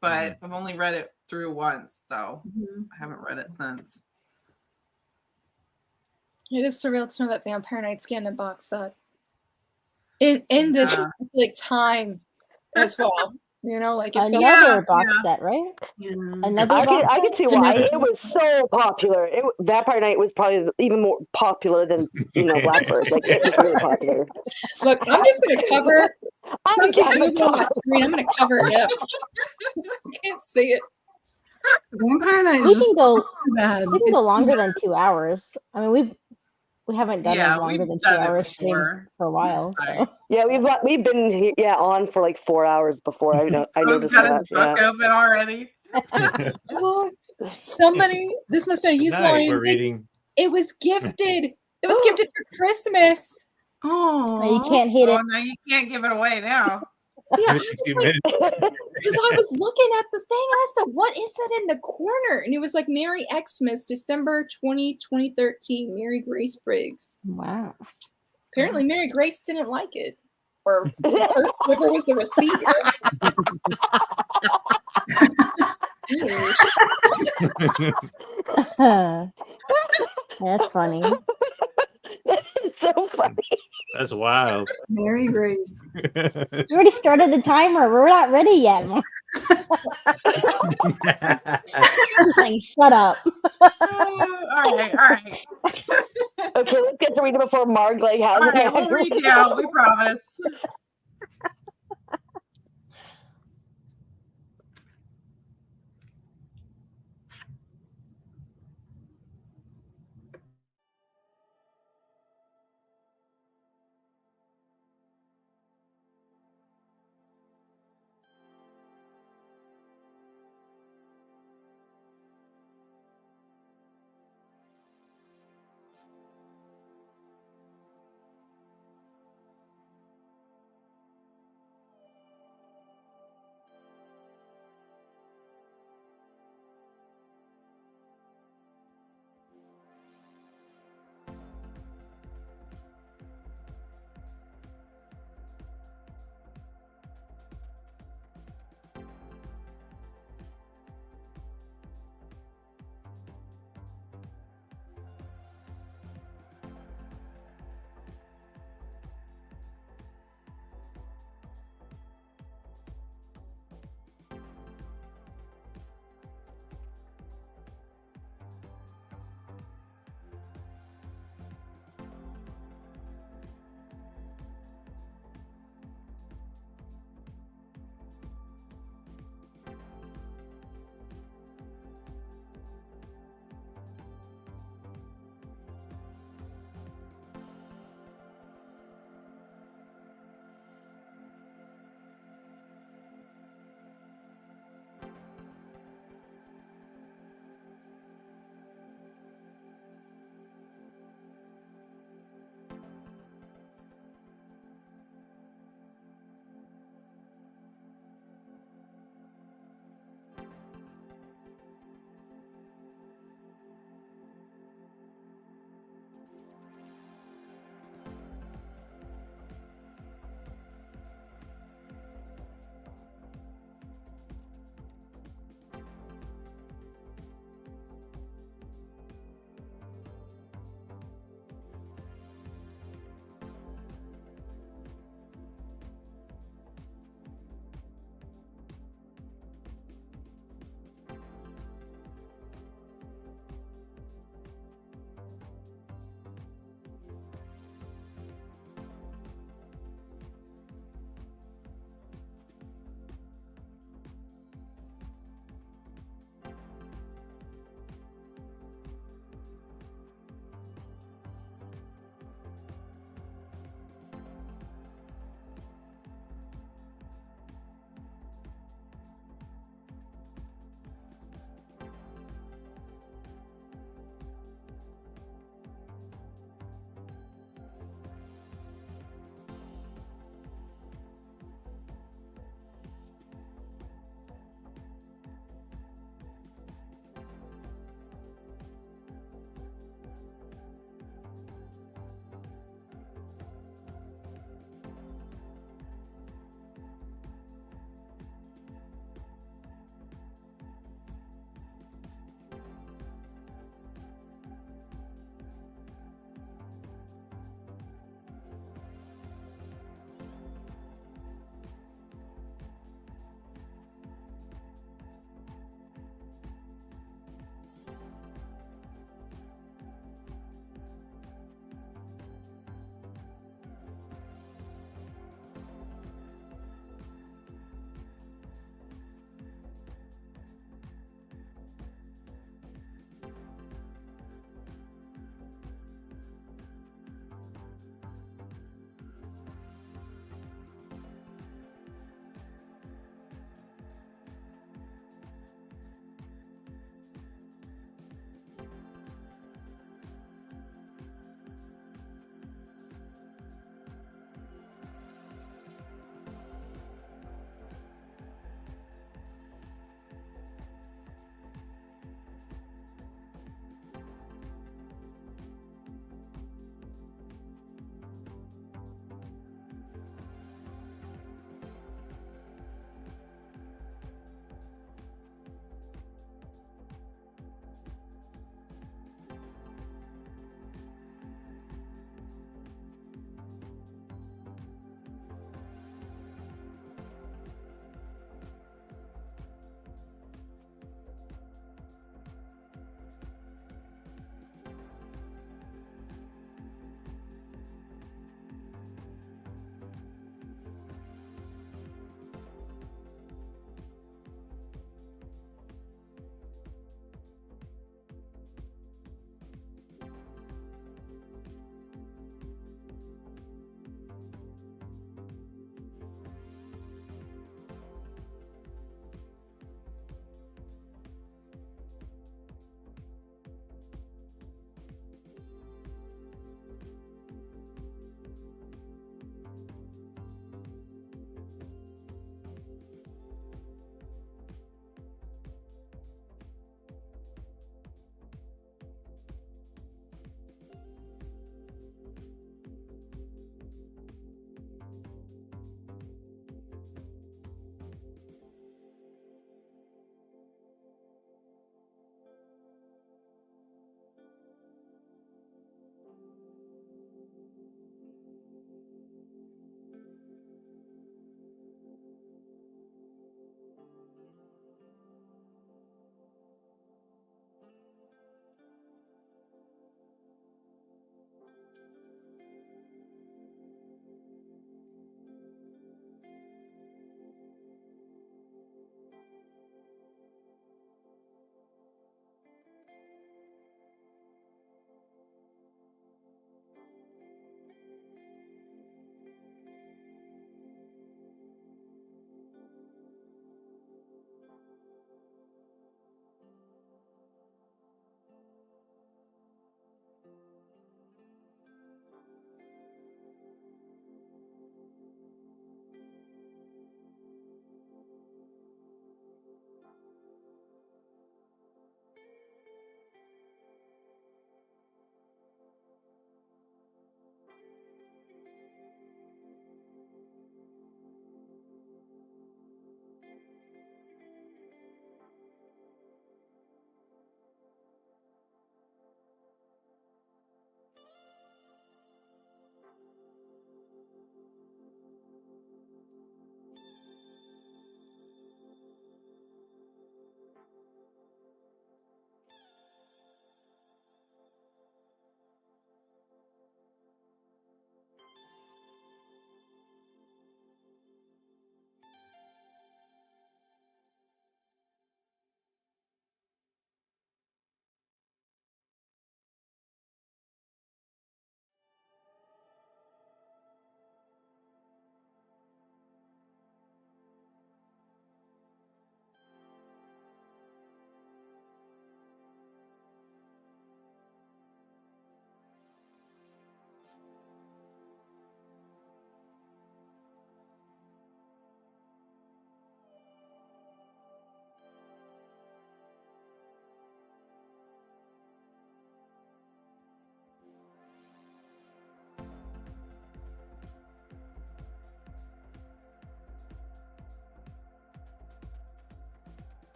A: but I've only read it through once, so I haven't read it since.
D: It is surreal to know that Vampire Knights get in a box set. In this
A: Yeah.
D: like time as well. Like it feels
C: Another box
A: yeah.
C: set, right?
E: Yeah.
C: Another
G: I
C: box
G: can
C: set?
G: see why it was so popular. Vampire Knight was probably even more popular than Blackbird. Like it was really popular.
D: Look, I'm just gonna cover something
G: I'm
D: moving on my screen. I'm gonna cover it up. I can't see it.
E: Vampire Knight
C: We
E: is
C: can
E: just
C: go.
E: too bad.
C: We can
E: It's
C: go
E: too
C: longer
E: bad.
C: than 2 hours. I mean, we haven't done
A: Yeah,
C: a longer
A: we've
C: than 2
A: done it
C: hours stream
A: before.
C: for a while.
A: It's
C: So
A: fine.
G: Yeah, we've been on for like 4 hours before. I
A: Bro's
G: noticed
A: got
G: that.
A: his book
G: Yeah.
A: open already.
D: Well, somebody, this must have been a useful
B: Tonight we're
D: line.
B: reading.
D: It was gifted. It was gifted for Christmas.
E: Oh,
C: you can't hate
A: Oh
C: it.
A: no, you can't give it away now.
D: Yeah, I
B: 52
D: was like,
B: minutes.
D: because I was looking at the thing and I said, what is that in the corner? And it was like Merry Xmas, December 2013, Mary Grace Briggs.
C: Wow.
D: Apparently, Mary Grace didn't like it. Or whoever was the receiver.
C: That's funny.
G: It's so funny.
B: That's wild.
E: Mary Grace.
C: We already started the timer. We're not ready yet. He's like, shut up.
A: All right.
G: Okay, let's get to read it before Marg has
A: All right, we'll read you out. We promise.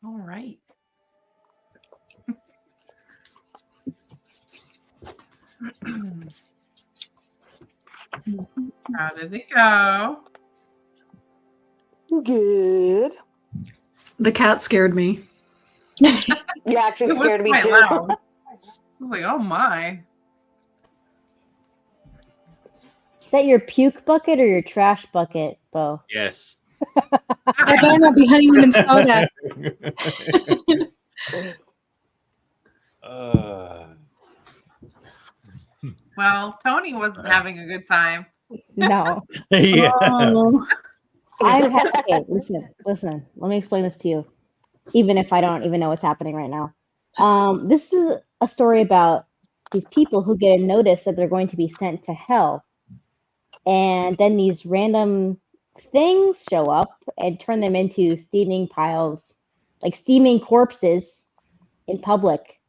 A: All right. How did it go?
G: Good.
E: The cat scared me.
G: You actually
A: It was
G: scared me
A: quite
G: too.
A: loud. I was like, oh my.
C: Is that your puke bucket or your trash bucket, Bo?
B: Yes.
D: I better not be Honey Lemon Soda.
A: Well, Tony wasn't having a good time.
C: No.
B: Yeah.
E: Oh.
C: Okay, listen. Let me explain this to you, even if I don't even know what's happening right now. This is a story about these people who get a notice that they're going to be sent to hell, and then these random things show up and turn them into steaming piles, like steaming corpses in public.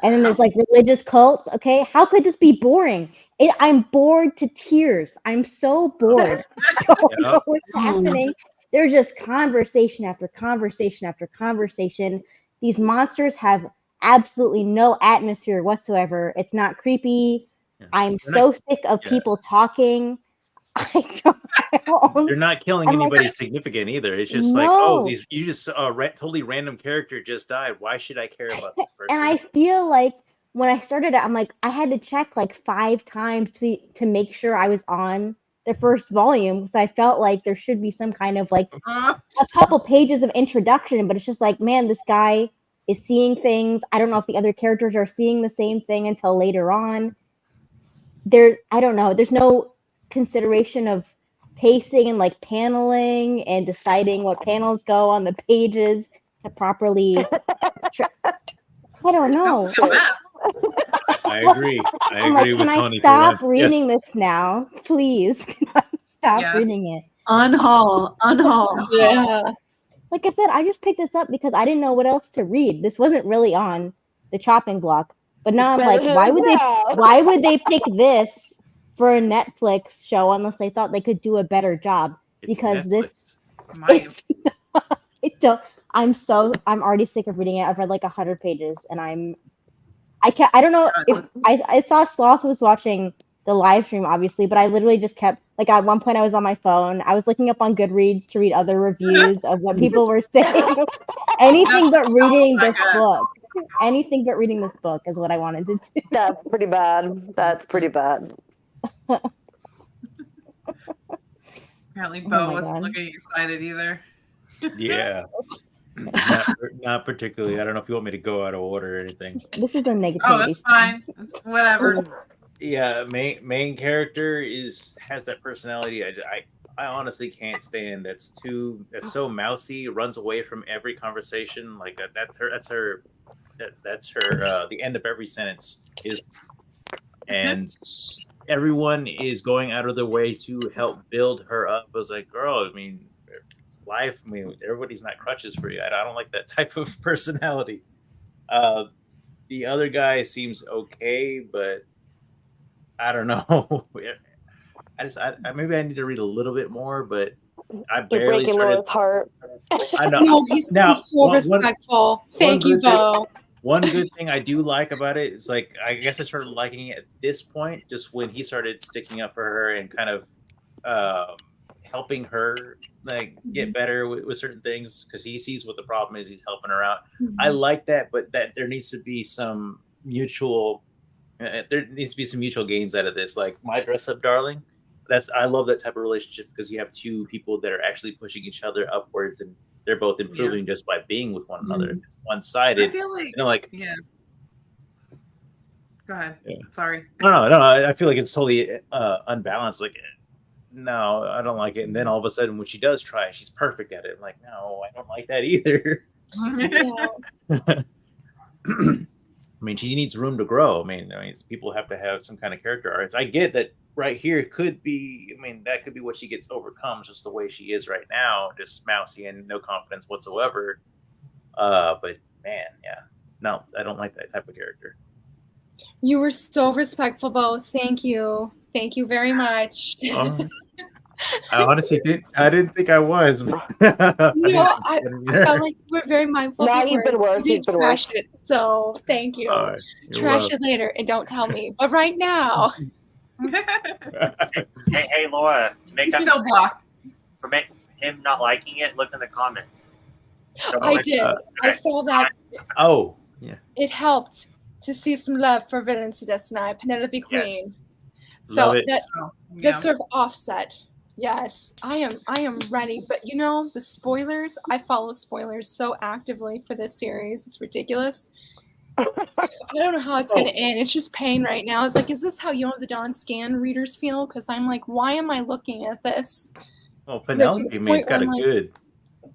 C: And then there's like religious cults. Okay, how could this be boring? I'm bored to tears. I'm so bored. Don't know what's happening. There's just conversation after conversation after conversation. These monsters have absolutely no atmosphere whatsoever. It's not creepy.
B: Yeah.
C: I'm so sick of people talking.
B: They're not killing anybody significant either. It's just like, oh, you just totally random character just died. Why should I care about this person?
C: And I feel like when I started it, I'm like, I had to check like 5 times to make sure I was on the first volume, because I felt like there should be some kind of like a couple pages of introduction, but it's just like, man, this guy is seeing things. I don't know if the other characters are seeing the same thing until later on. I don't know. There's no consideration of pacing and like paneling and deciding what panels go on the pages to properly. I don't know.
B: I agree. I agree with Tony.
C: Can I stop reading this now, please? Can I stop reading it?
E: Unhaul.
D: Yeah.
C: Like I said, I just picked this up because I didn't know what else to read. This wasn't really on the chopping block, but now I'm like, why would they pick this for a Netflix show unless they thought they could do a better job? Because I'm already sick of reading it. I've read like 100 pages, and I don't know if I saw Sloth was watching the live stream, obviously, but I literally just kept, like, at one point I was on my phone. I was looking up on Goodreads to read other reviews of what people were saying. Anything but reading this book. Anything but reading this book is what I wanted to do.
G: That's pretty bad.
A: Apparently, Bo wasn't looking excited either.
B: Yeah. Not particularly. I don't know if you want me to go out of order or anything.
C: This is a negativity.
A: Oh, that's fine. It's whatever.
B: Yeah, main character has that personality. I honestly can't stand. That's so mousy. Runs away from every conversation. Like that's her. The end of every sentence is, and everyone is going out of their way to help build her up. I was like, girl, I mean, life. I mean, everybody's not crutches for you. I don't like that type of personality. The other guy seems okay, but I don't know. Maybe I need to read a little bit more, but I barely started.
G: Heart.
B: I know.
D: No, he's been so respectful. Thank you, Bo.
B: One good thing I do like about it is, like, I guess I started liking it at this point, just when he started sticking up for her and kind of helping her like get better with certain things, because he sees what the problem is. He's helping her out. I like that, but that there needs to be some mutual. There needs to be some mutual gains out of this. Like My Dress Up Darling, I love that type of relationship, because you have two people that are actually pushing each other upwards, and they're both improving just by being with one another. If it's one-sided,
A: I feel like, yeah. Go ahead. Yeah. Sorry.
B: No. I feel like it's totally unbalanced. Like, no, I don't like it. And then all of a sudden, when she does try, she's perfect at it. I'm like, no, I don't like that either. I mean, she needs room to grow. I mean, people have to have some kind of character arcs. I get that right here could be, that could be what she gets overcome, just the way she is right now, just mousy and no confidence whatsoever. But man, yeah, no, I don't like that type of character.
D: You were so respectful, Bo. Thank you. Thank you very much.
B: I honestly didn't think I was.
D: No, I felt like we're very mindful.
G: No,
D: of
G: he's
D: your
G: been
D: words.
G: worse.
D: You
G: He's been
D: trash
G: worse.
D: it, so thank you.
B: All right, you're
D: Trash
B: welcome.
D: it later and don't tell me. But right now,
F: Hey, Laura, to make
A: He's
F: that
A: still blocked.
F: for him not liking it, look in the comments.
D: I did. I
F: Okay.
D: saw that
B: Oh, yeah.
D: it helped to see some love for Villains to Destiny, Penelope Queen.
B: Yes.
D: So
B: Love it.
D: that sort of offset. Yes, I am ready. But you know, the spoilers, I follow spoilers so actively for this series. It's ridiculous. I don't know how it's gonna end. It's just pain right now. It's like, is this how Young of the Dawn scan readers feel? Because I'm like, why am I looking at this?
B: Well, Penelope, I mean, it's got a good.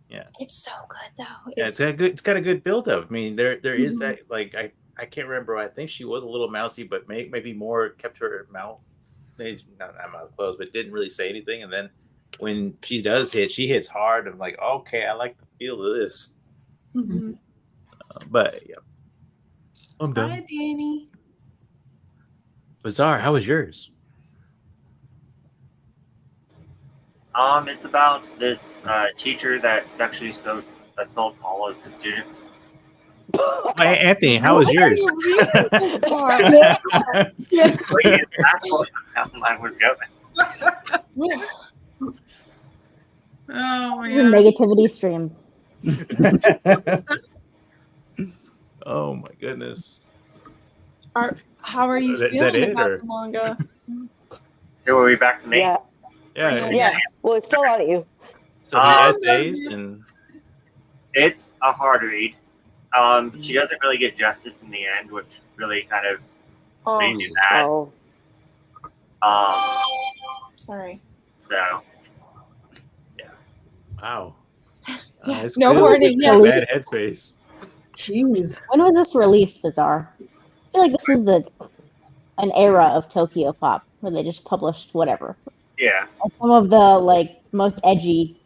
B: Yeah.
D: It's so good though.
B: Yeah, it's got a good build up. I mean, there is
D: Mhm.
B: that, like, I can't remember. I think she was a little mousy, but maybe more kept her mouth, maybe not mouth closed, but didn't really say anything. And then when she does hit, she hits hard. I'm like, okay, I like the feel of this.
D: Mhm.
B: But yeah, I'm done.
A: Hi, Danny.
B: Bizarre. How was yours?
F: It's about this teacher that sexually assaults all of his students.
B: Hey, Anthony, how was yours?
F: Please, that's how mine was going.
A: Oh
C: This is a
A: man.
C: negativity stream.
B: Oh my goodness.
D: How are you
B: Is that
D: feeling
B: it,
D: about
B: or-
D: the manga?
F: Here, were we back to me?
G: Yeah.
B: Yeah.
G: Well, it's still on you.
B: So the essays and
F: It's a hard read. She doesn't really get justice in the end, which really kind of made me mad.
G: Oh.
D: Sorry.
F: So
B: wow.
D: Yeah,
B: It's
D: no
B: good
D: warning.
B: with
D: Yes.
B: Bad headspace.
E: Jeez.
C: When was this released, Bizarre? I feel like this is an era of Tokyo Pop where they just published whatever.
F: yeah,
C: And some of the like most edgy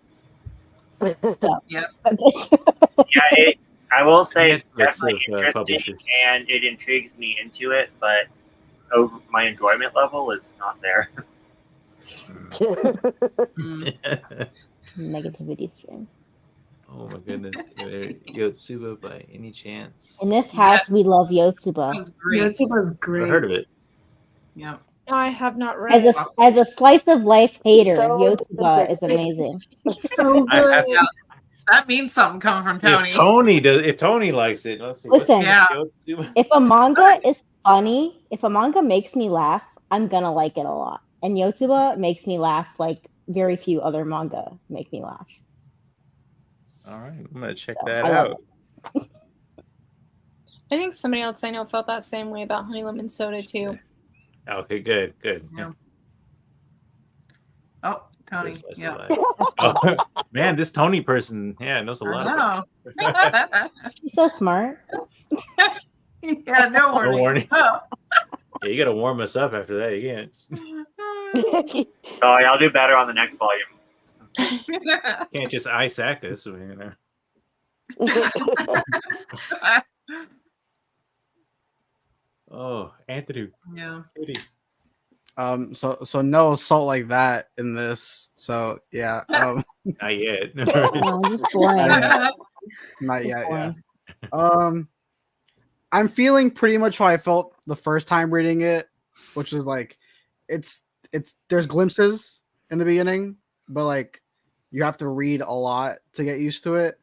C: stuff.
A: Yes.
F: yeah. I will say it's
B: Netflix
F: definitely
B: of,
F: interesting
B: publishers.
F: and it intrigues me into it, but my enjoyment level is not there.
C: Negativity stream.
B: Oh my goodness. Yotsuba by any chance?
C: In this house, we love Yotsuba.
A: That was great.
E: Yotsuba's
B: Never
E: great.
B: heard of it.
A: Yep.
D: I have not read
C: As a slice of life hater,
G: So
C: Yotsuba is
G: good.
C: amazing.
E: So good.
A: That means something coming from Tony.
B: If Tony likes it, let's see.
C: Listen,
A: Yeah.
B: Yotsuba.
C: if a manga is funny, if a manga makes me laugh, I'm gonna like it a lot. And Yotsuba makes me laugh like very few other manga make me laugh.
B: All right, I'm gonna check
C: So,
B: that
C: I love
B: out.
D: I think somebody else I know felt that same way about Honey Lemon Soda too.
B: Okay, good.
A: Yeah. Oh, Tony.
B: This lesson
A: Yeah.
B: live. Oh, man, this Tony person, knows a lot.
A: I know.
C: She's so smart.
A: Yeah, no warning.
B: No warning.
A: Oh.
B: Yeah, you gotta warm us up after that. You can't
F: Sorry, I'll do better on the next volume.
B: can't just Isaac us. You know. Oh, Anthony.
A: Yeah.
H: So no assault like that in this. So yeah.
B: Not yet.
C: No, just boring.
H: Not yet, yeah. I'm feeling pretty much how I felt the first time reading it, which is like it's there's glimpses in the beginning, but like you have to read a lot to get used to it.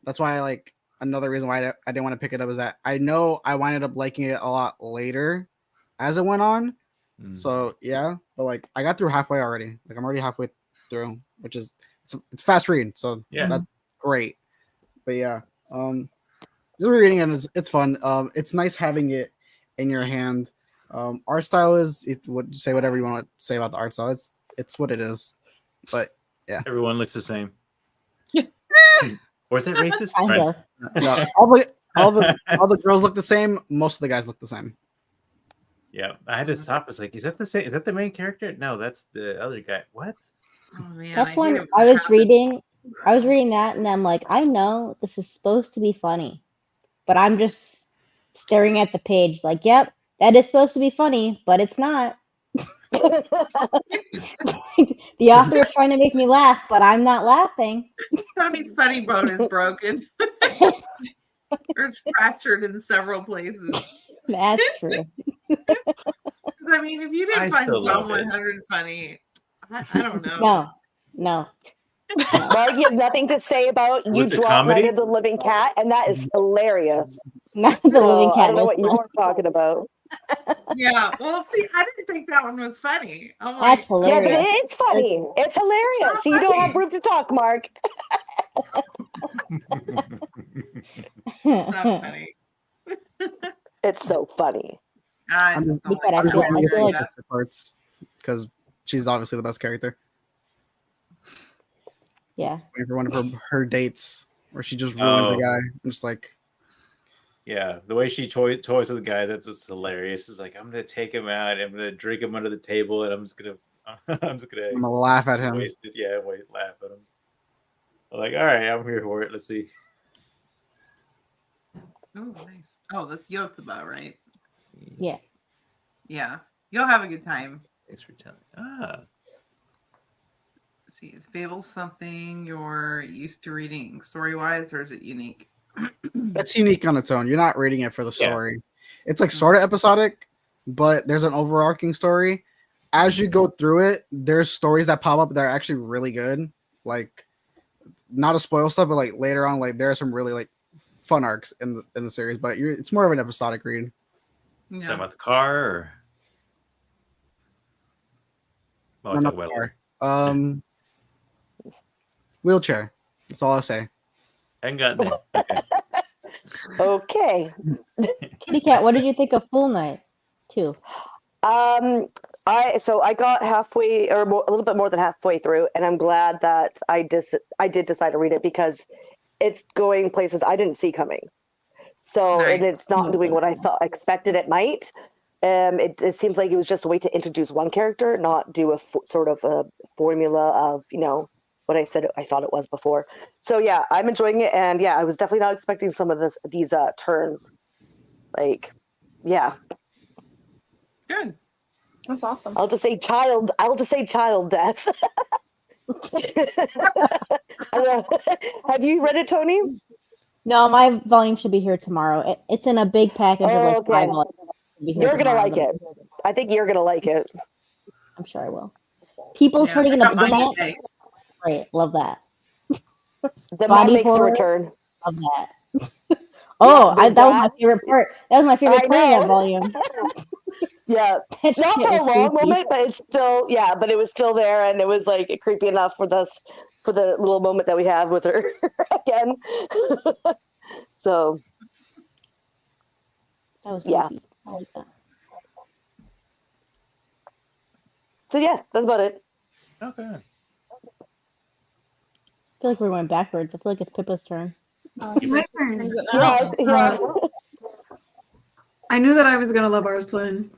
H: That's why another reason why I didn't want to pick it up is that I know I winded up liking it a lot later as it went on. So yeah, but like I got through halfway already. Like I'm already halfway through, which is it's fast reading, so
B: Yeah.
H: that's great. But yeah, just reading it, it's fun. It's nice having it in your hand. Art style is say whatever you want to say about the art style. It's what it is. But yeah,
B: Everyone looks the same. Or is that racist?
C: Kind
B: Right.
C: of.
H: no, all the girls look the same. Most of the guys look the same.
B: Yeah, I had to stop. I was like, is that the same? Is that the main character? No, that's the other guy. What?
A: Oh, man,
C: That's
A: hate
C: when
A: it
C: I
A: that
C: was
A: happens.
C: reading that, and I'm like, I know this is supposed to be funny, but I'm just staring at the page like, yep, that is supposed to be funny, but it's not. The author is trying to make me laugh, but I'm not laughing.
A: Tony's funny bone is broken. Or it's fractured in several places.
C: That's true.
A: I mean, if you
B: I
A: didn't find
B: still love
A: Zone
B: it.
A: 100 funny, I don't know.
C: No.
G: Mark, you have nothing to say about you
B: Was it
G: drop
B: comedy?
G: Night of the Living Cat, and that is hilarious.
C: Not the living
G: I
C: cat.
G: don't know what
C: was
G: you're talking about.
A: Yeah, well, see, I didn't think that one was funny. I'm
C: That's
A: like,
G: Yeah, but
C: hilarious.
G: it's funny. It's hilarious.
A: It's
G: So you don't have
A: funny.
G: room to talk, Mark.
A: It's not funny.
G: It's so funny.
A: I
H: I'm-
A: just don't
C: But I
A: like
C: feel-
A: that
C: I
A: one,
C: feel like-
A: guess.
H: sister parts because she's obviously the best character.
C: Yeah.
H: Waiting for one of her dates where she just ruins a
B: Oh.
H: guy. I'm just like,
B: Yeah, the way she toys with guys, that's what's hilarious. It's like I'm gonna take him out, I'm gonna drink him under the table, and I'm just gonna
H: I'm gonna laugh at him.
B: waste it. Yeah, laugh at him. I'm like, all right, I'm here for it. Let's see.
A: Oh, nice. Oh, that's Yotsuba, right?
C: Yeah.
A: Yeah. You'll have a good time.
B: Thanks for telling. Ah,
A: Let's see, is Fable something you're used to reading story-wise, or is it unique?
H: It's unique on its own. You're not reading it for the
B: Yeah.
H: story. It's like sort of episodic, but there's an overarching story. As you go through it, there's stories that pop up that are actually really good. Like, not to spoil stuff, but like later on, like there are some really like fun arcs in the series. But it's more of an episodic read.
B: talking
A: Yeah.
B: about the car, or
H: No,
B: talk
H: not
B: about
H: the car. Wheelchair. That's all I say.
B: I haven't gotten there. Okay.
G: Okay.
C: Kitty Cat, what did you think of Full Night? Too.
G: I got halfway or a little bit more than halfway through, and I'm glad that I did decide to read it because it's going places I didn't see coming. So
A: Nice.
G: and it's not doing what I thought expected it might. It seems like it was just a way to introduce one character, not do a sort of a formula of what I said I thought it was before. So yeah, I'm enjoying it, and yeah, I was definitely not expecting some of these turns. Like, yeah.
A: Good.
D: That's awesome.
G: I'll just say child death. Have you read it, Tony?
C: No, my volume should be here tomorrow. It's in a big package of like
G: Okay.
C: 5 volumes. Should be here
G: You're gonna
C: tomorrow,
G: like
C: but
G: it. I think you're gonna like it.
C: I'm sure I will. People
A: Yeah,
C: turning
A: I
C: into
A: got mine
C: plants.
A: today.
C: Great, love that.
G: The
C: Body
G: mom makes a
C: horror.
G: return.
C: Love that. Oh,
G: there's
C: that was my
G: that.
C: favorite part. That was my favorite
G: I
C: part of that
G: know.
C: volume.
G: Yeah,
C: That
G: not
C: shit
G: for a
C: was
G: long
C: creepy.
G: moment, but it's still but it was still there, and it was like creepy enough for the little moment that we have with her again. So
C: That was
G: yeah.
C: creepy. I like that.
G: So yeah, that's about it.
B: Okay.
C: I feel like we're going backwards. I feel like it's Pippa's turn.
D: Awesome.
E: My turn.
D: Is it now?
G: Yeah.
E: I knew that I was gonna love Arslan.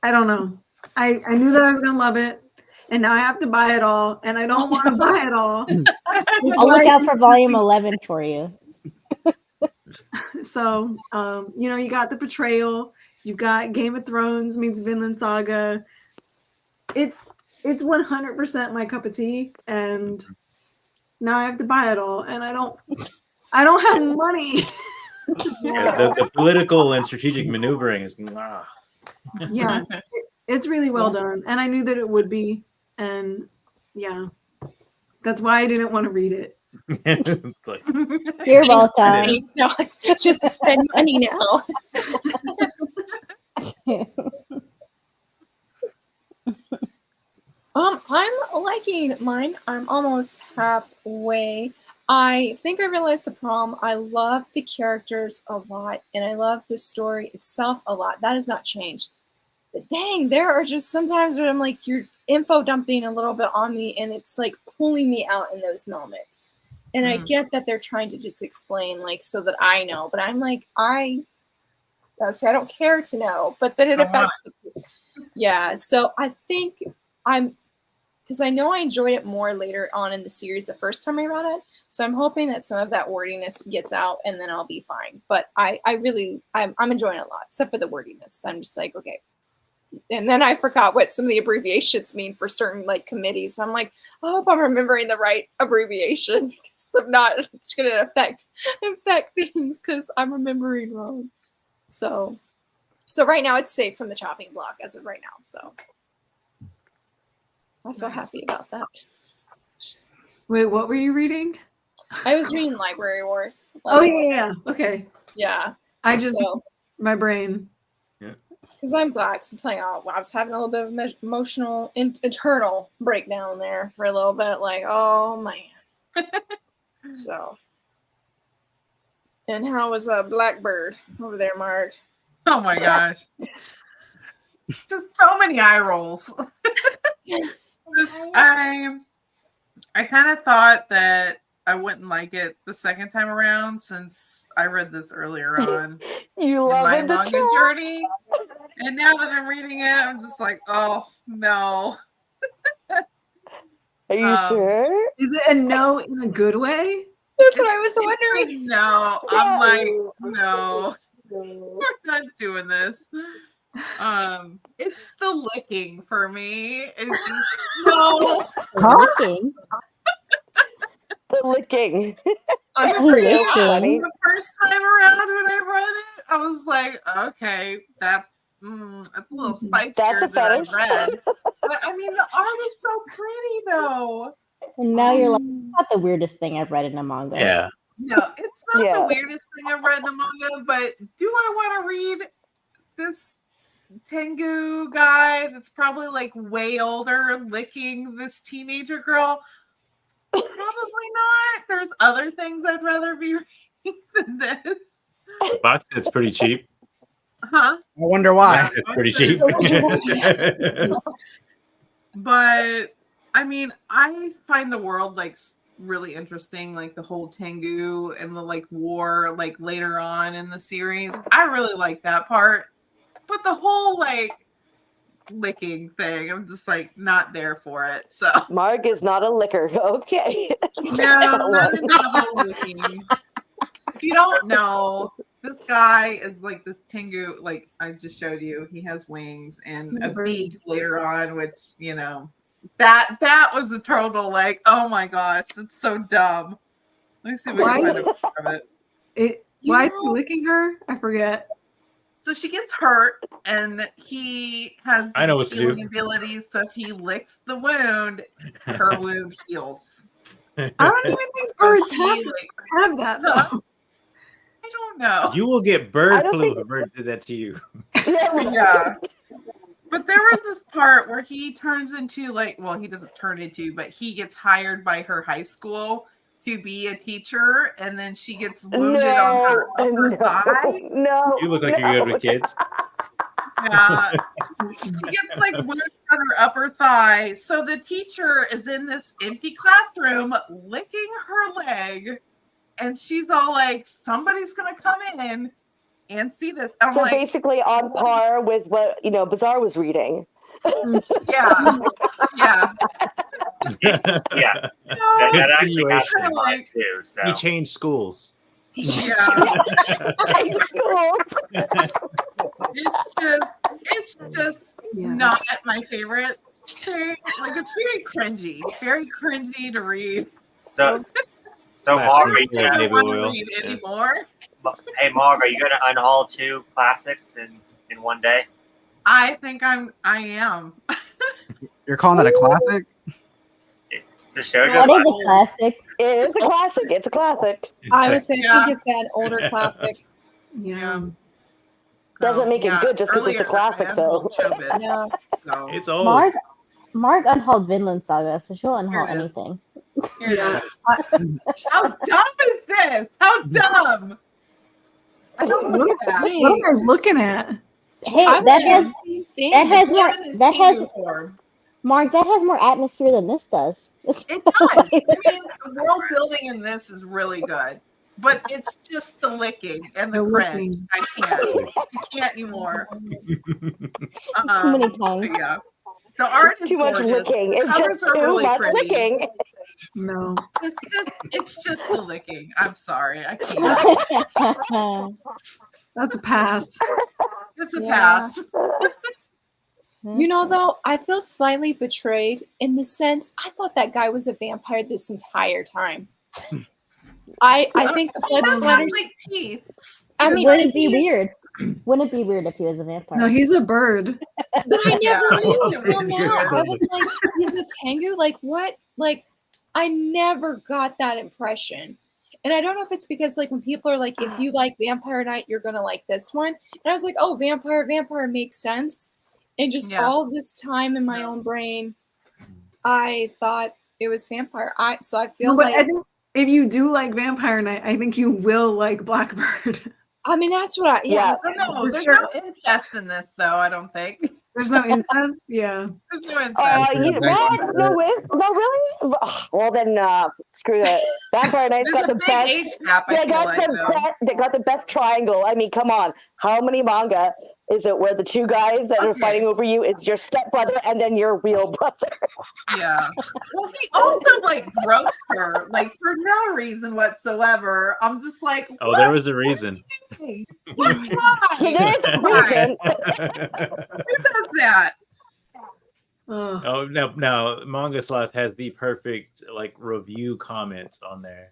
E: I don't know. I knew that I was gonna love it, and now I have to buy it all, and I don't want to buy it all.
C: I'll look out for volume 11 for you.
E: So, you got the Betrayal, you got Game of Thrones meets Vinland Saga. It's 100% my cup of tea, and now I have to buy it all, and I don't have money.
B: Yeah, the political and strategic maneuvering is.
E: Yeah, it's really well done, and I knew that it would be, and yeah, that's why I didn't want to read it.
B: It's like,
C: You're welcome.
D: No, just spend money now. I'm liking mine. I'm almost halfway. I think I realized the problem. I love the characters a lot, and I love the story itself a lot. That has not changed. But dang, there are just sometimes where I'm like, you're info dumping a little bit on me, and it's like pulling me out in those moments. And I get that they're trying to just explain, like, so that I know. But I'm like, I don't care to know. But then it affects yeah. So I think because I know I enjoyed it more later on in the series the first time I read it. So I'm hoping that some of that wordiness gets out, and then I'll be fine. But I'm enjoying it a lot, except for the wordiness. I'm just like, okay, and then I forgot what some of the abbreviations mean for certain like committees. I'm like, I hope I'm remembering the right abbreviation because if not, it's gonna affect things because I'm remembering wrong. So right now it's safe from the chopping block as of right now. So I feel happy about that.
E: Wait, what were you reading?
D: I was reading Library Wars.
E: Oh yeah. Okay.
D: Yeah.
E: I just my brain.
D: Because I'm black, so I'm telling you, I was having a little bit of emotional, internal breakdown there for a little bit. Like, oh man. So, and how was Blackbird over there, Mark?
A: Oh my gosh. Just so many eye rolls. I kind of thought that I wouldn't like it the second time around since I read this earlier on
G: You
A: in
G: love
A: my
G: it,
A: manga journey. And now that I'm reading it, I'm just like, oh no.
G: Are you sure?
E: Is it a no in a good way?
D: That's what I was wondering.
A: No, I'm like, no, we're not doing this. It's the licking for me. It's just no.
C: Licking.
G: The licking.
D: I'm
C: Licking.
A: The first time around when I read it, I was like, okay, that's a little spicier
G: That's a
A: than I
G: fetish.
A: read. But I mean, the art is so pretty though.
C: And now you're like, it's not the weirdest thing I've read in a manga.
B: Yeah.
A: No, it's not the weirdest thing I've read in a manga, but do I want to read this Tengu guy that's probably like way older licking this teenager girl? Probably not. There's other things I'd rather be reading than this.
B: The box set's pretty cheap.
A: Huh?
H: I wonder why.
B: Yeah, it's pretty cheap.
A: But I mean, I find the world like really interesting, like the whole Tengu and the like war like later on in the series. I really like that part. But the whole like licking thing, I'm just like not there for it. So
G: Marg is not a licker. Okay.
A: no, not another licking. If you don't know, this guy is like this Tengu, like I just showed you. He has wings and a beak later on, which you know, that was a total like, oh my gosh, it's so dumb. Let me see if we can find a picture of it.
E: Why is he licking her? I forget.
A: So she gets hurt, and he has healing abilities. So if he licks the wound, her wound heals.
E: I don't even think birds have that though.
A: I don't know.
B: You will get bird flu if a bird did that to you.
A: Yeah. But there was this part where he turns into like, well, he doesn't turn into, but he gets hired by her high school to be a teacher, and then she gets wounded on her upper thigh.
G: No.
B: You look like you're good with kids.
A: Yeah. She gets like wounded on her upper thigh. So the teacher is in this empty classroom licking her leg, and she's all like, somebody's gonna come in and see this. I'm
G: so
A: like,
G: basically on par with what Bazaar was reading.
A: Yeah. Yeah.
F: Yeah.
A: No,
F: That actually
B: continuation.
F: happened in mine too. So
B: He changed schools.
A: Yeah. It's just not my favorite thing. Like it's very cringy to read.
F: So
B: Smash
F: Marg,
B: me with
A: I don't
B: baby
A: want to
B: oil.
A: read anymore.
F: hey Marg, are you gonna unhaul 2 classics in one day?
A: I think I am.
H: You're calling that a classic?
F: It's a shoujo.
C: That is a classic.
G: It's a classic. It's a classic.
D: I would say I think it's an older classic.
E: Yeah.
G: Doesn't make it good just because it's a classic, though.
D: Yeah.
A: So.
B: It's old.
C: Marg unhauled Vinland Saga, so she'll unhaul
A: Here it is.
C: anything.
A: Yeah. How dumb is this? How dumb! I don't look at that.
E: What am I looking at?
C: Hey, that has more. That has
A: form.
C: Mark. That has more atmosphere than this does.
A: It does. I mean, the world building in this is really good, but it's just the licking and the cringe. I can't anymore.
C: Too many times.
A: Yeah. The art is
G: too much
A: gorgeous.
G: licking. It's
A: Covers
G: just
A: are
G: too
A: really
G: much
A: pretty.
G: licking.
E: No.
A: It's just the licking. I'm sorry. I can't.
E: That's a pass.
A: It's a pass.
D: You know, though, I feel slightly betrayed in the sense I thought that guy was a vampire this entire time. I think the blood
A: That's
D: splatters.
A: like teeth.
D: I mean,
C: wouldn't
D: is
C: it be
D: he?
C: weird? Wouldn't it be weird if he was a vampire?
E: No, he's a bird.
D: But I
A: Yeah,
D: never knew
A: it
D: until
A: would be
D: now.
A: weird.
D: I was like, he's a Tengu? Like, what? Like, I never got that impression. And I don't know if it's because, like, when people are like, if you like Vampire Knight, you're going to like this one. And I was like, oh, vampire makes sense. And just all this time in my own brain, I thought it was vampire. So I feel
E: But
D: like.
E: I think if you do like Vampire Knight, I think you will like Blackbird.
D: I mean, that's what
G: Yeah.
A: No, there's
E: Sure.
A: no incest in this, though. I don't think
E: There's no incest. Yeah.
A: there's no incest.
G: What? No, no, really? Well, then screw that. Vampire Knight's
A: There's
G: got
A: a
G: the
A: big
G: best.
A: age gap. I
G: They
A: feel
G: got
A: like,
G: the
A: though.
G: best. They got the best triangle. I mean, come on. How many manga is it where the two guys that are
A: Okay.
G: fighting over you is your stepbrother and then your real brother?
A: Yeah. Well, he also like groped her like for no reason whatsoever. I'm just like,
B: Oh, there was a reason.
A: What?
G: There's a
A: Why?
G: reason.
A: Who does that?
E: Ugh.
B: Oh no, no, Manga Sloth has the perfect like review comments on there.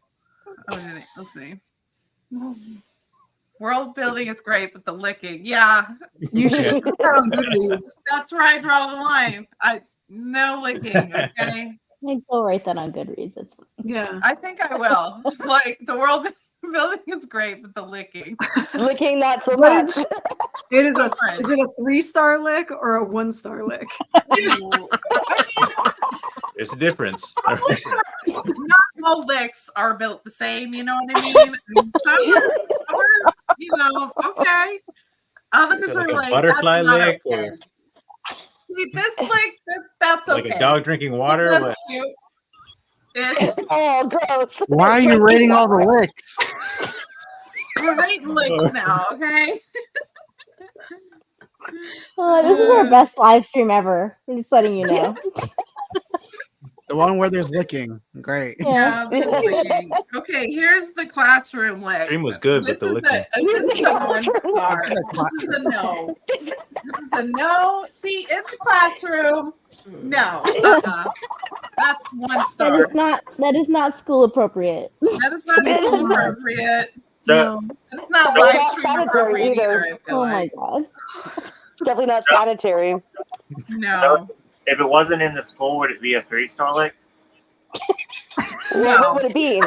A: Okay, let's see. World building is great, but the licking, yeah,
E: You should just put that on Goodreads.
A: that's right. Draw the line. No licking. Okay,
C: I go write that on Goodreads. It's fine.
E: Yeah.
A: I think I will. Like the world building is great, but the licking.
G: Licking not so
E: What
G: much.
E: is- It is
A: Different.
E: is it a 3-star lick or a 1-star lick?
B: There's a difference.
A: Not all licks are built the same. You know what I mean? Some are, you know, okay. Others
B: So like
A: are
B: a
A: like
B: butterfly
A: that's not
B: lick
A: okay.
B: or
A: See, this lick, that's okay.
B: like a dog drinking water.
A: That's
B: What?
A: cute. This,
G: Oh, gross.
H: Why are you rating all the licks?
A: we're rating licks now, okay?
C: This is our best live stream ever. I'm just letting you know.
H: The one where there's licking. Great.
C: Yeah.
A: Yeah, this licking. Okay, here's the classroom lick.
B: Dream was good,
A: This
B: but the
A: is
B: licking.
A: this is a 1-star. This is a no. This is a no. See, in the classroom, no. That's 1
C: That
A: star.
C: is not school appropriate.
A: That is not school appropriate.
F: So
A: It's not
G: So
A: live
G: not
A: stream
G: sanitary
A: appropriate
G: either.
A: either. I feel
C: Oh my
A: like.
C: god.
G: Definitely not sanitary.
A: No.
F: if it wasn't in the school, would it be a 3-star lick?
G: Well, what would it be?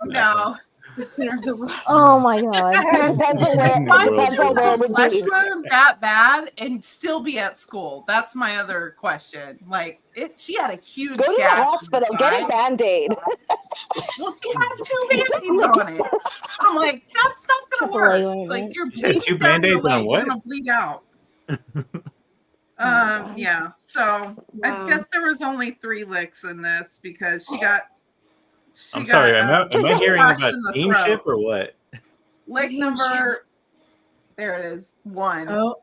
A: No.
D: The center of the world.
C: Oh my god.
G: Depends on where,
A: Why would
G: depends
A: you
G: on where it
A: have a
G: would
A: flesh
G: be.
A: wound that bad and still be at school? That's my other question. Like, she had a huge
G: Go to the
A: gash in
G: hospital.
A: the
G: Get a
A: side.
G: Band-Aid.
A: Well, she had 2 Band-Aids on it. I'm like, that's not gonna
C: Triple A
A: work.
C: ointment.
A: Like, you're
B: She had 2
A: bleeding down your
B: Band-Aids on a
A: leg.
B: what?
A: You're gonna bleed out. Yeah. So I
E: Wow.
A: guess there was only 3 licks in this because she got.
B: I'm sorry. Am I hearing
A: slashed
B: about
A: in the
B: Team
A: throat.
B: Ship or what?
A: Lick
D: Team
A: number. There it is. 1.
E: Oh,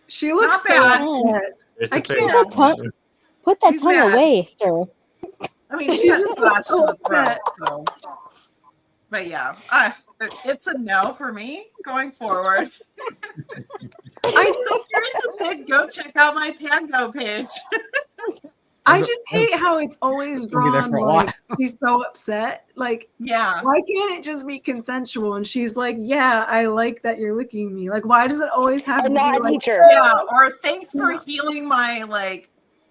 E: she looks so
A: Not bad.
E: upset.
B: There's
E: I
B: the
E: can't-
B: face.
C: Put that tongue, put that
A: She's
C: tongue
A: mad.
C: away, sir.
A: I mean,
E: She
A: she got
E: just looks
A: slashed
E: so
A: in the throat.
E: upset.
A: So. But yeah, it's a no for me going forward. So if you're interested, go check out my Pango page.
E: I just hate how it's always
H: She'll be there
E: drawn
H: for a
E: like
H: while.
E: she's so upset. Like,
A: Yeah.
E: why can't it just be consensual? And she's like, "Yeah, I like that you're licking me." Like, why does it always have to
G: I'm
E: be
G: not a
E: like,
G: teacher.
A: Yeah. Or thanks for healing my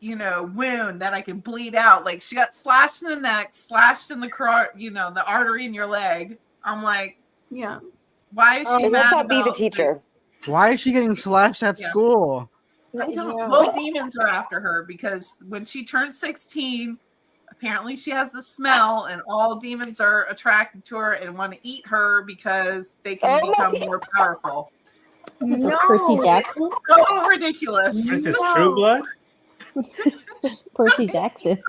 A: wound that I can bleed out. Like she got slashed in the neck, slashed in the the artery in your leg. I'm like,
E: yeah?
A: why is she
G: It
A: mad
G: must not be the
A: about,
G: teacher.
H: Why is she getting slashed at
A: Yeah.
H: school?
A: Like,
D: Yeah.
A: well, demons are after her because when she turned 16, apparently she has the smell, and all demons are attracted to her and want to eat her because they can
G: Oh
A: become
G: my
A: more powerful.
C: This is Percy Jackson.
A: So ridiculous.
B: Is this True Blood?
C: Percy Jackson.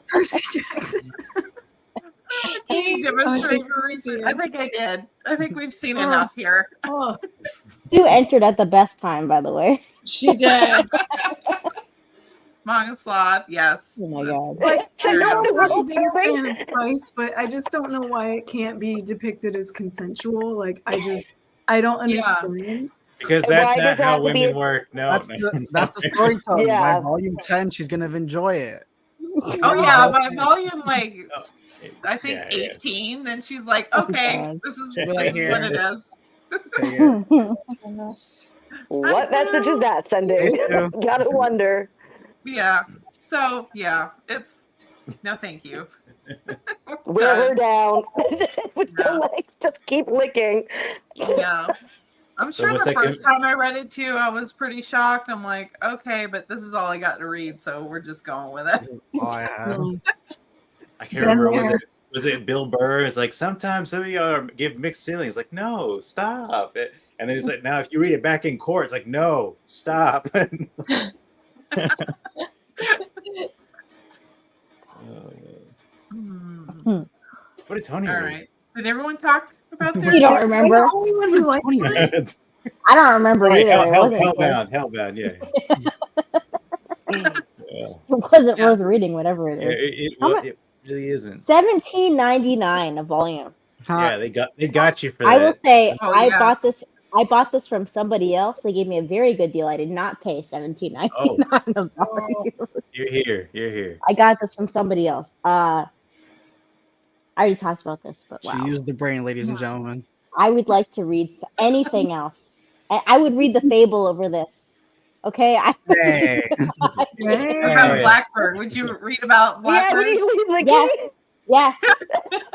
E: Percy Jackson.
A: Can you demonstrate your research? I think I did. I think we've seen enough here.
E: Oh,
C: Sue entered at the best time, by the way.
D: She did.
A: Manga Sloth, yes.
C: Oh my god.
E: like I know
G: the
E: I'm not the
G: world
E: biggest
G: perfect.
E: fan of Spice, but I just don't know why it can't be depicted as consensual. Like, I don't
A: Yeah.
E: understand.
B: Because that's
G: Why
B: not
G: does it
B: how
G: have to be-
B: women work. No,
H: That's
B: no.
H: that's the storytelling.
G: Yeah.
H: By volume 10, she's gonna enjoy it.
A: Oh yeah, by volume like
B: Oh,
A: I think
B: yeah, yeah.
A: 18, then she's like, okay,
C: God.
A: this is,
H: She'll be
A: this
H: like,
A: is what
H: "Here."
A: it is.
H: Take it.
D: Goodness.
G: What message is that sending?
H: These two.
G: Gotta wonder.
A: Yeah. So yeah, it's no thank you.
G: Wear her down. With
A: Yeah.
G: the legs, just keep licking.
A: Yeah. I'm
B: So
A: sure
B: what's
A: the
B: that
A: first time I read it too, I was pretty shocked. I'm like, okay, but this is all I got to read, so we're just going with it.
H: All I have.
B: I can't remember. Was it Bill Burr? It's like sometimes some of y'all give mixed feelings. Like, no, stop it. And then it's like, now if you read it back in court, it's like, no, stop.
A: Hmm.
B: What did Tony
A: All
B: read?
A: right. Did everyone talk about their?
C: You don't remember?
E: I'm the only one who likes
H: Tony
E: mine.
H: read.
C: I don't remember
B: Right,
C: either. It wasn't good.
B: Hellbound, yeah. Yeah.
C: It wasn't
A: Yeah.
C: worth reading, whatever it
B: Yeah,
C: is.
B: it really isn't.
C: $17.99 a volume.
B: Yeah, they got you for
C: I
B: that.
C: will say
A: Oh,
C: I
A: yeah.
C: bought this from somebody else. They gave me a very good deal. I did not pay $17.99 a volume.
B: You're here.
C: I got this from somebody else. I already talked about this, but
H: She
C: wow.
H: used the brain, ladies and gentlemen.
C: I would like to read anything else. I would read the Fable over this. Okay,
H: Hey.
A: What about Blackbird? Would you read about
G: Yeah,
A: Blackbird?
G: what do you mean? Like,
C: yes,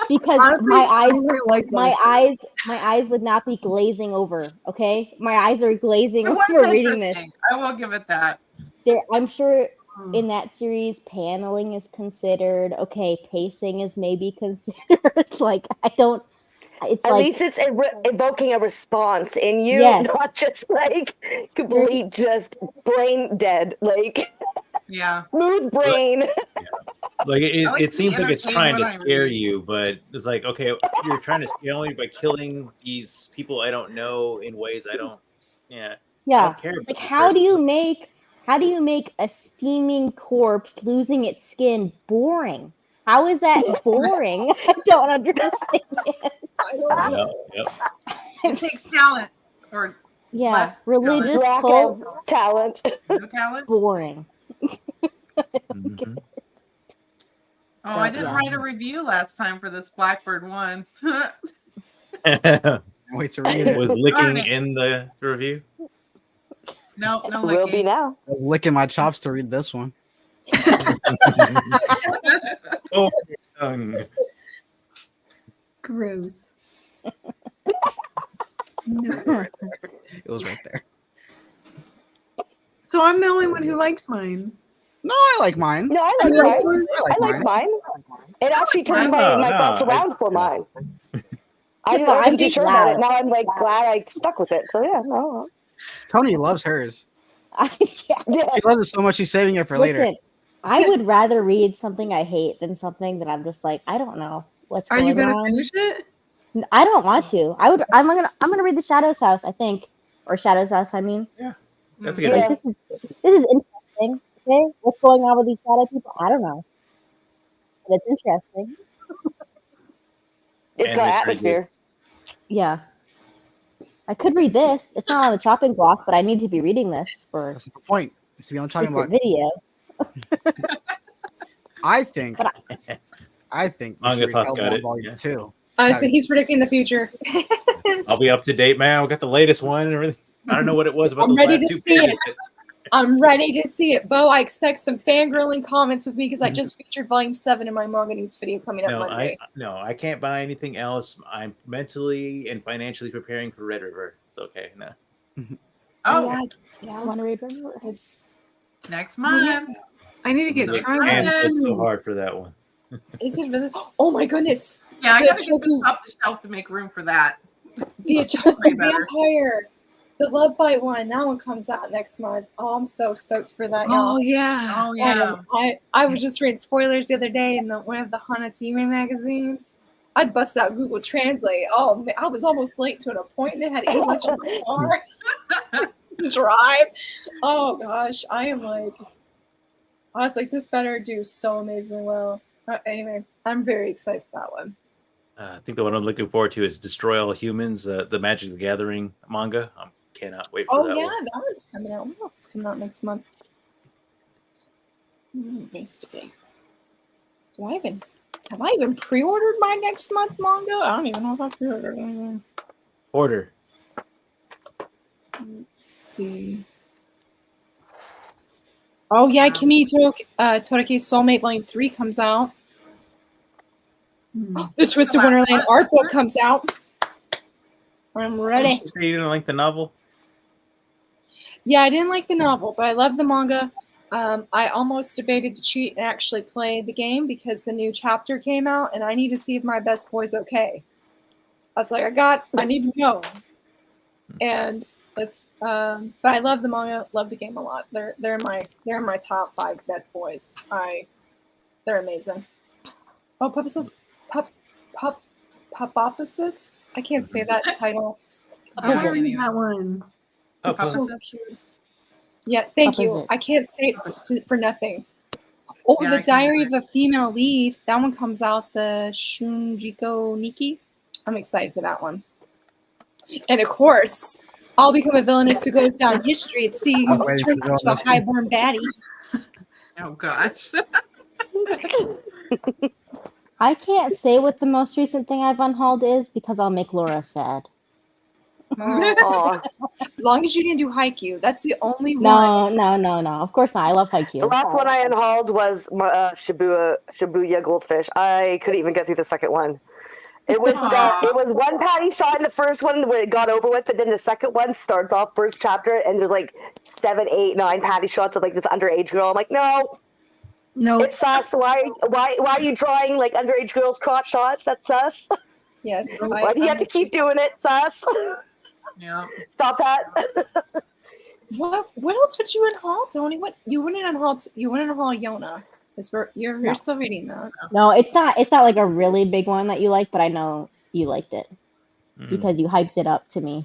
C: because
E: Honestly,
C: my
E: I
C: eyes,
E: really like
C: my
E: Blackbird.
C: eyes would not be glazing over. Okay, my eyes are glazing
A: It was
C: over reading this.
A: interesting. I will give it that.
C: I'm sure in that series, paneling is considered. Okay, pacing is maybe considered. Like I don't. It's
G: at
C: like
G: least it's evoking a response in you,
C: Yes.
G: not just like complete just brain dead, like
A: Yeah.
G: smooth brain.
B: Like
A: I like to
B: it
A: be
B: seems like it's
A: entertained
B: trying
A: when
B: to
A: I
B: scare
A: read.
B: you, but it's like, okay, you're trying to scare me by killing these people I don't know in ways I don't. Yeah. I
C: yeah.
B: don't care about
C: Like
B: this
C: how do
B: person.
C: you make a steaming corpse losing its skin boring? How is that boring? I don't understand.
B: Yep.
A: It takes talent or
C: Yeah,
A: less
C: religious
G: Lack
C: cult
G: of talent.
A: no talent.
C: boring.
B: Mhm.
A: Oh, I didn't
C: Yeah.
A: write a review last time for this Blackbird one.
H: Wait to read it.
B: Was
A: Darn
B: licking
A: it.
B: in the review.
A: No
G: Will be
A: licking.
G: now.
H: I was licking my chops to read this one.
B: Oh, your tongue.
E: Gross. No.
H: It was right there.
E: So I'm the only one who likes mine.
H: No, I like mine.
G: No, I
E: You
G: like
E: like
G: mine.
E: yours?
H: I
G: I like mine. It actually turned
B: mine.
G: my
B: No,
G: thoughts
B: no,
G: around for mine. I
C: Yeah,
G: wasn't
C: I'm
G: too
C: just
G: sure about
C: loud.
G: it. Now I'm like glad I stuck with it. So yeah, no.
H: Tony loves hers.
C: Yeah.
G: Yeah.
H: She loves it so much she's saving it for later.
C: Listen, I would rather read something I hate than something that I'm just like, I don't know what's
E: Are
C: going
E: you gonna
C: on.
E: finish it?
C: I don't want to. I'm gonna read the Shadow's House, I think, or Shadow's House. I mean,
B: That's a good
C: like
G: Yeah.
C: this is interesting. Okay, what's going on with these shadow people? I don't know, but it's interesting.
G: It's
B: And
G: got
B: it's pretty
G: atmosphere.
C: Yeah, I could read this. It's not on the chopping block, but I need to be reading this for
H: That's the point. It's to be on the chopping
C: secret
H: block.
C: video.
H: I think
C: But
H: we
B: Manga
H: should read
B: Sauce got
H: Hellbound
B: it,
H: Volume
B: yeah.
H: 2.
D: Honestly, he's predicting the future.
B: I'll be up to date, man. We got the latest one and everything. I don't know what it was about
D: I'm
B: those
D: ready
B: last
D: to
B: two
D: see
B: pages.
D: it. I'm ready to see it. Bo, I expect some fangirling comments with me because I just featured volume 7 in my manga news video coming up Monday.
B: I can't buy anything else. I'm mentally and financially preparing for Red River. It's okay. No.
A: Oh,
D: yeah.
C: want to read River?
D: It's
A: next month.
E: I need to get
A: So
E: trying.
B: Canceled so hard for that one.
D: is it really? Oh my goodness!
A: Yeah, I
D: The
A: gotta get this
D: Choku-
A: off the shelf to make room for that.
D: The
A: Way
D: Choku
A: better.
D: Vampire, the Love Bite one. That one comes out next month. Oh, I'm so stoked for that, y'all.
E: Oh yeah.
A: Oh yeah.
D: I was just reading spoilers the other day in one of the Hanatime magazines. I'd bust out Google Translate. Oh, man, I was almost late to an appointment. Had English in my car. Drive. Oh gosh, I was like, this better do so amazingly well. Anyway, I'm very excited for that one.
B: I think the one I'm looking forward to is Destroy All Humans, the Magic the Gathering manga. I'm cannot wait for that
D: yeah,
B: one.
D: that one's coming out. What else is coming out next month? Investigate. Have I even pre-ordered my next month manga? I don't even know if I pre-ordered it.
B: Order.
D: Let's see. Oh yeah, Kimi Toraki's Soulmate Volume 3 comes out. The Twisted Wonderland art book comes out. I'm ready.
B: Did you say you didn't like the novel?
D: Yeah, I didn't like the novel, but I love the manga. I almost debated to cheat and actually play the game because the new chapter came out, and I need to see if my best boy's okay. I was like, I need to know. And it's, but I love the manga, love the game a lot. They're in my top 5 best boys. They're amazing. Oh, Pup Opposites? I can't say that title.
E: I want to read that one.
D: It's so cute. Yeah, thank you. I can't say it for nothing. Oh,
A: Yeah,
D: the
A: I can
D: Diary
A: do
D: of a Female Lead. That one comes out, the Shunjiko Nikki. I'm excited for that one. And of course, I'll become a villainess who goes down history and see
H: I'm
D: who's
H: ready
D: turned
H: to go
D: into a
H: on this.
D: highborn baddie.
A: Oh gosh.
C: I can't say what the most recent thing I've unhauled is because I'll make Laura sad.
G: Aw.
D: As long as you didn't do Haikyuu, that's the only one.
C: No. Of course not. I love
G: The
C: Haikyuu.
G: last one I unhauled was Shibuya Goldfish. I couldn't even get through the second one. It was one patty shot in the first one where it got over with, but then the second one starts off first chapter and there's like 7, 8, 9 patty shots of like this underage girl. I'm like, no, it's sus. Why are you drawing like underage girls' crotch shots? That's sus.
D: Yes.
G: Why do you have to keep doing it, sus?
A: Yeah.
G: Stop that.
D: What else would you unhaul, Tony? What you wouldn't unhaul Yona. You're still reading that.
C: No, it's not like a really big one that you like, but I know you liked it because you hyped it up to me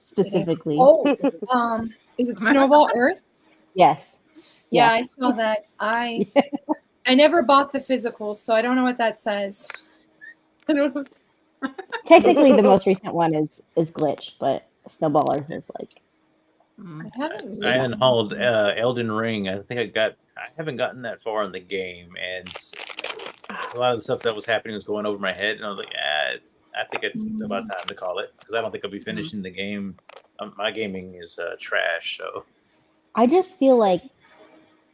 C: specifically.
D: Oh, is it Snowball Earth?
C: Yes.
D: Yeah,
C: Yes.
D: I saw that. I never bought the physical, so I don't know what that says. I don't know.
C: Technically, the most recent one is Glitch, but Snowball Earth is like.
B: I unhauled Elden Ring. I haven't gotten that far in the game, and a lot of the stuff that was happening was going over my head, and I was like, I think it's about time to call it because I don't think I'll be finishing the game. My gaming is trash, so.
C: I just feel like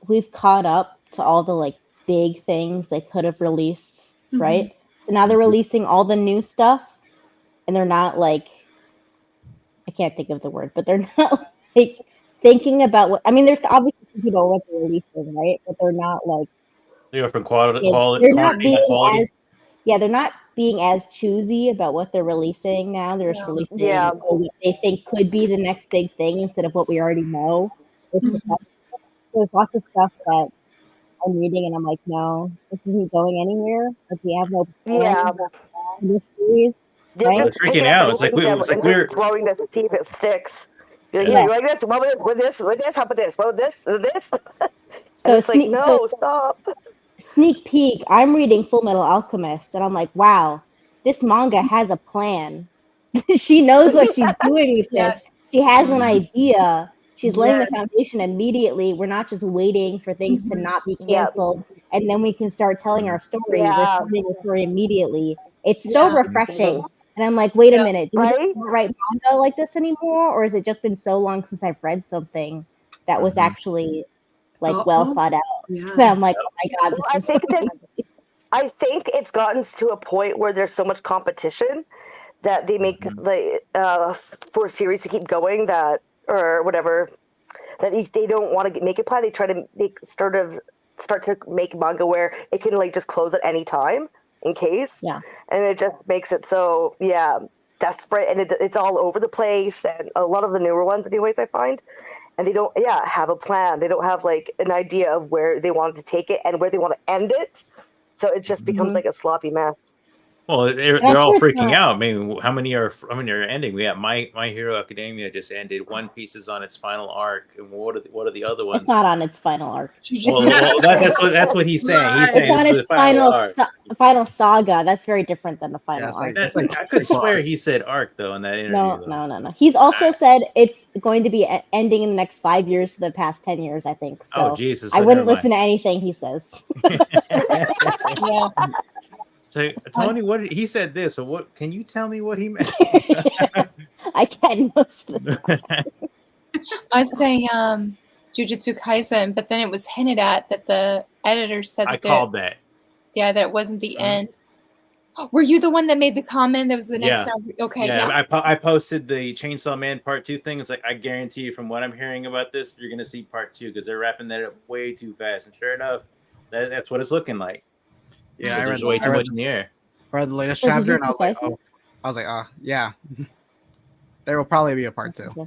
C: we've caught up to all the like big things they could have released, right? So now they're releasing all the new stuff, and they're not like, I can't think of the word, but they're not like thinking about what. I mean, there's obviously people what they're releasing, right? But they're not like.
B: They go from quality.
C: They're not being
B: quality.
C: they're not being as choosy about what they're releasing now. They're just releasing what they think could be the next big thing instead of what we already know. There's lots of stuff that I'm reading and I'm like, no, this isn't going anywhere. Like we have no plan in this series. Right?
B: I was freaking out. It's like we're
G: growing this to see if it sticks. You're like, you like this? What with this? With this? How about this? What with this? With this?
C: So
G: it's like, no, stop.
C: Sneak peek. I'm reading Full Metal Alchemist, and I'm like, wow, this manga has a plan. She knows what she's doing with this. She has an idea. She's laying the foundation immediately. We're not just waiting for things to not be canceled, and then we can start telling our story. We're starting the story immediately. It's so refreshing. And I'm like, wait a minute, do we not write manga like this anymore? Or has it just been so long since I've read something that was actually like well thought out? I'm like, oh my God.
G: I think it's gotten to a point where there's so much competition that they make like for a series to keep going that or whatever that they don't want to make a plan. They try to start to make manga where it can like just close at any time in case. And it just makes it so desperate and it's all over the place. And a lot of the newer ones, anyways, I find. And they don't have a plan. They don't have like an idea of where they want to take it and where they want to end it. So it just becomes like a sloppy mess.
B: Well, they're
C: I'm
B: all
C: sure it's
B: freaking
C: not-
B: out. I mean, how many are ending? We got My Hero Academia just ended. One Piece is on its final arc, and what are the other ones?
C: It's not on its final arc.
B: Well, that's what he's saying. He's
C: It's
B: saying
C: on
B: this is the
C: its
B: final arc.
C: final saga. That's very different than the final arc.
B: I could swear he said arc though in that interview.
C: No. He's also said it's going to be ending in the next 5 years for the past 10 years, I think. So
B: Oh Jesus!
C: I wouldn't listen to anything he says.
D: Yeah.
B: So Tony, what he said this, but what can you tell me what he meant?
C: I can most of the time.
D: I'd say Jujutsu Kaisen, but then it was hinted at that the editor said that
B: I called that.
D: Yeah, that it wasn't the end. Were you the one that made the comment that was the next?
B: Yeah.
D: Okay.
B: Yeah. I posted the Chainsaw Man Part 2 thing. It's like, I guarantee you, from what I'm hearing about this, you're gonna see Part 2 because they're wrapping that up way too fast. And sure enough, that's what it's looking like.
H: Yeah,
B: there's way too much in the air.
H: I read the latest chapter, and I was like, yeah, there will probably be a part 2.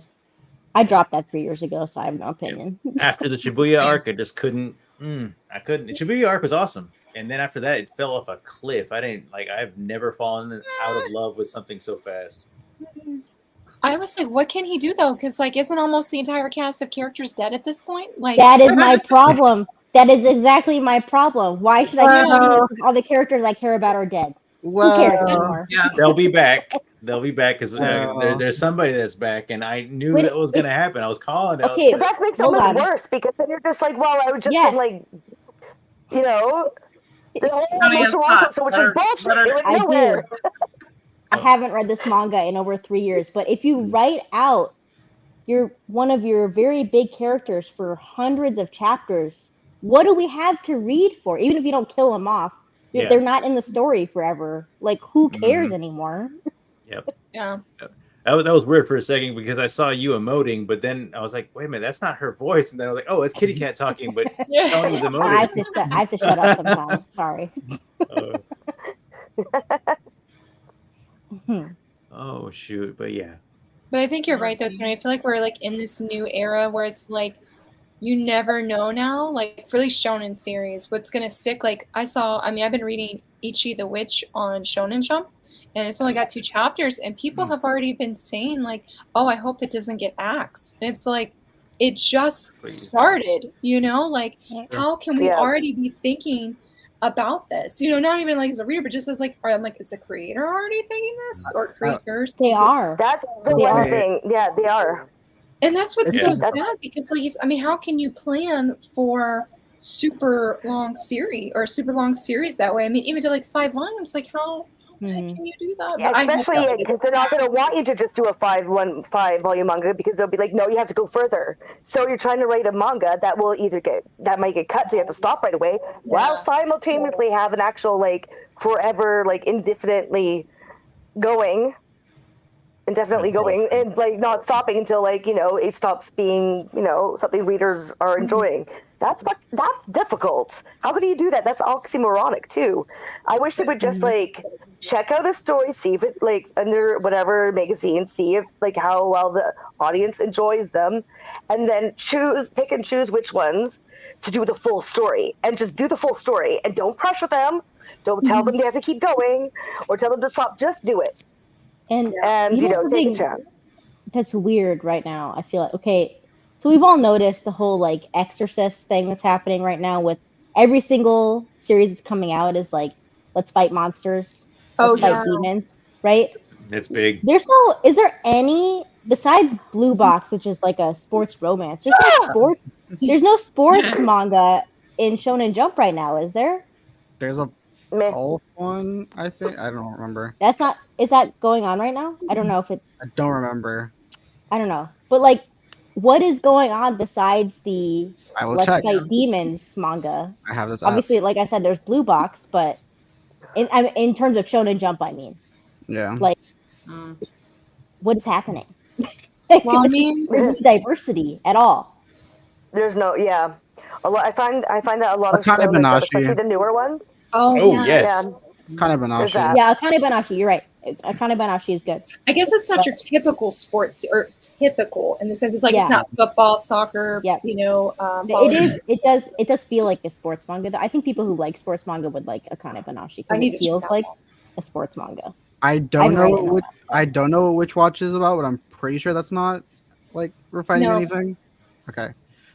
C: I dropped that 3 years ago, so I have no opinion.
B: After the Shibuya arc, I just couldn't. I couldn't. The Shibuya arc was awesome, and then after that, it fell off a cliff. I've never fallen out of love with something so fast.
D: I was like, what can he do though? Because isn't almost the entire cast of characters dead at this point? Like,
C: that is my problem. That is exactly my problem. Why should I keep all the characters I care about are dead? Who cares anymore?
A: Yeah.
B: They'll be back. They'll be back because there's somebody that's back, and I knew that was going to happen. I was calling it.
C: Okay,
G: but that makes it much worse because then you're just like, well, I would just been like, the whole emotional output, so it's like bullshit. It went nowhere.
C: I haven't read this manga in over 3 years, but if you write out one of your very big characters for hundreds of chapters, what do we have to read for? Even if you don't kill them off, they're not in the story forever. Like, who cares anymore?
B: Yep.
D: Yeah.
B: That was weird for a second because I saw you emoting, but then I was like, wait a minute, that's not her voice. And then I was like, oh, it's Kitty Cat talking, but Tony's emoting.
C: I have to shut up sometimes. Sorry.
B: Oh, shoot. But yeah.
D: But I think you're right though, Tony. I feel like we're in this new era where it's like you never know now. Like for these shonen series, what's gonna stick? Like I've been reading Ichi the Witch on Shonen Jump, and it's only got 2 chapters, and people have already been saying like, "Oh, I hope it doesn't get axed." And it's like, it just started. Like how can we already be thinking about this? Not even like as a reader, but just as I'm like, is the creator already thinking this, or creators?
C: They are.
G: That's the one thing. Yeah, they are.
D: And that's what's so sad because, how can you plan for super long series that way? I mean, even to 5 volumes, like how can you do that?
G: Yeah, especially because they're not going to want you to just do a 5-volume manga because they'll be like, no, you have to go further. So you're trying to write a manga that will that might get cut, so you have to stop right away, while simultaneously have an actual forever indefinitely going. And not stopping until it stops being something readers are enjoying. That's difficult. How could you do that? That's oxymoronic too. I wish they would just check out a story, see if it under whatever magazine, see if how well the audience enjoys them, and then pick and choose which ones to do the full story, and just do the full story, and don't pressure them. Don't tell them they have to keep going or tell them to stop. Just do it.
C: And
G: take a chance.
C: That's weird right now. I feel like, okay, so we've all noticed the whole Exorcist thing that's happening right now with every single series that's coming out is let's fight monsters, let's fight demons, right?
B: It's big.
C: Is there any besides Blue Box, which is a sports romance? There's no sports manga in Shonen Jump right now, is there?
H: There's a golf one, I think. I don't remember.
C: Is that going on right now? I don't know if it.
H: I don't remember.
C: I don't know, but what is going on besides the Let's
H: check.
C: Fight Demons manga?
H: I have this.
C: Obviously, like I said, there's Blue Box, but in terms of Shonen Jump, I mean,
H: yeah,
C: what is happening?
D: Well, I mean,
C: there's no diversity at all.
G: There's no, I find that a lot of
H: Akane Banashi,
G: especially the newer one.
D: Oh
B: yes.
H: Akane Banashi.
C: Yeah, Akane Banashi. You're right. Akane Banashi is good.
D: I guess it's not your typical sports, or typical in the sense it's it's not football, soccer.
C: Yeah. It does feel like a sports manga. I think people who like sports manga would like Akane Banashi because it feels like a sports manga.
H: I don't
C: I've read
H: know
C: it.
H: what I don't know what Witch Watch is about, but I'm pretty sure that's not like we're fighting
D: No.
H: anything. Okay,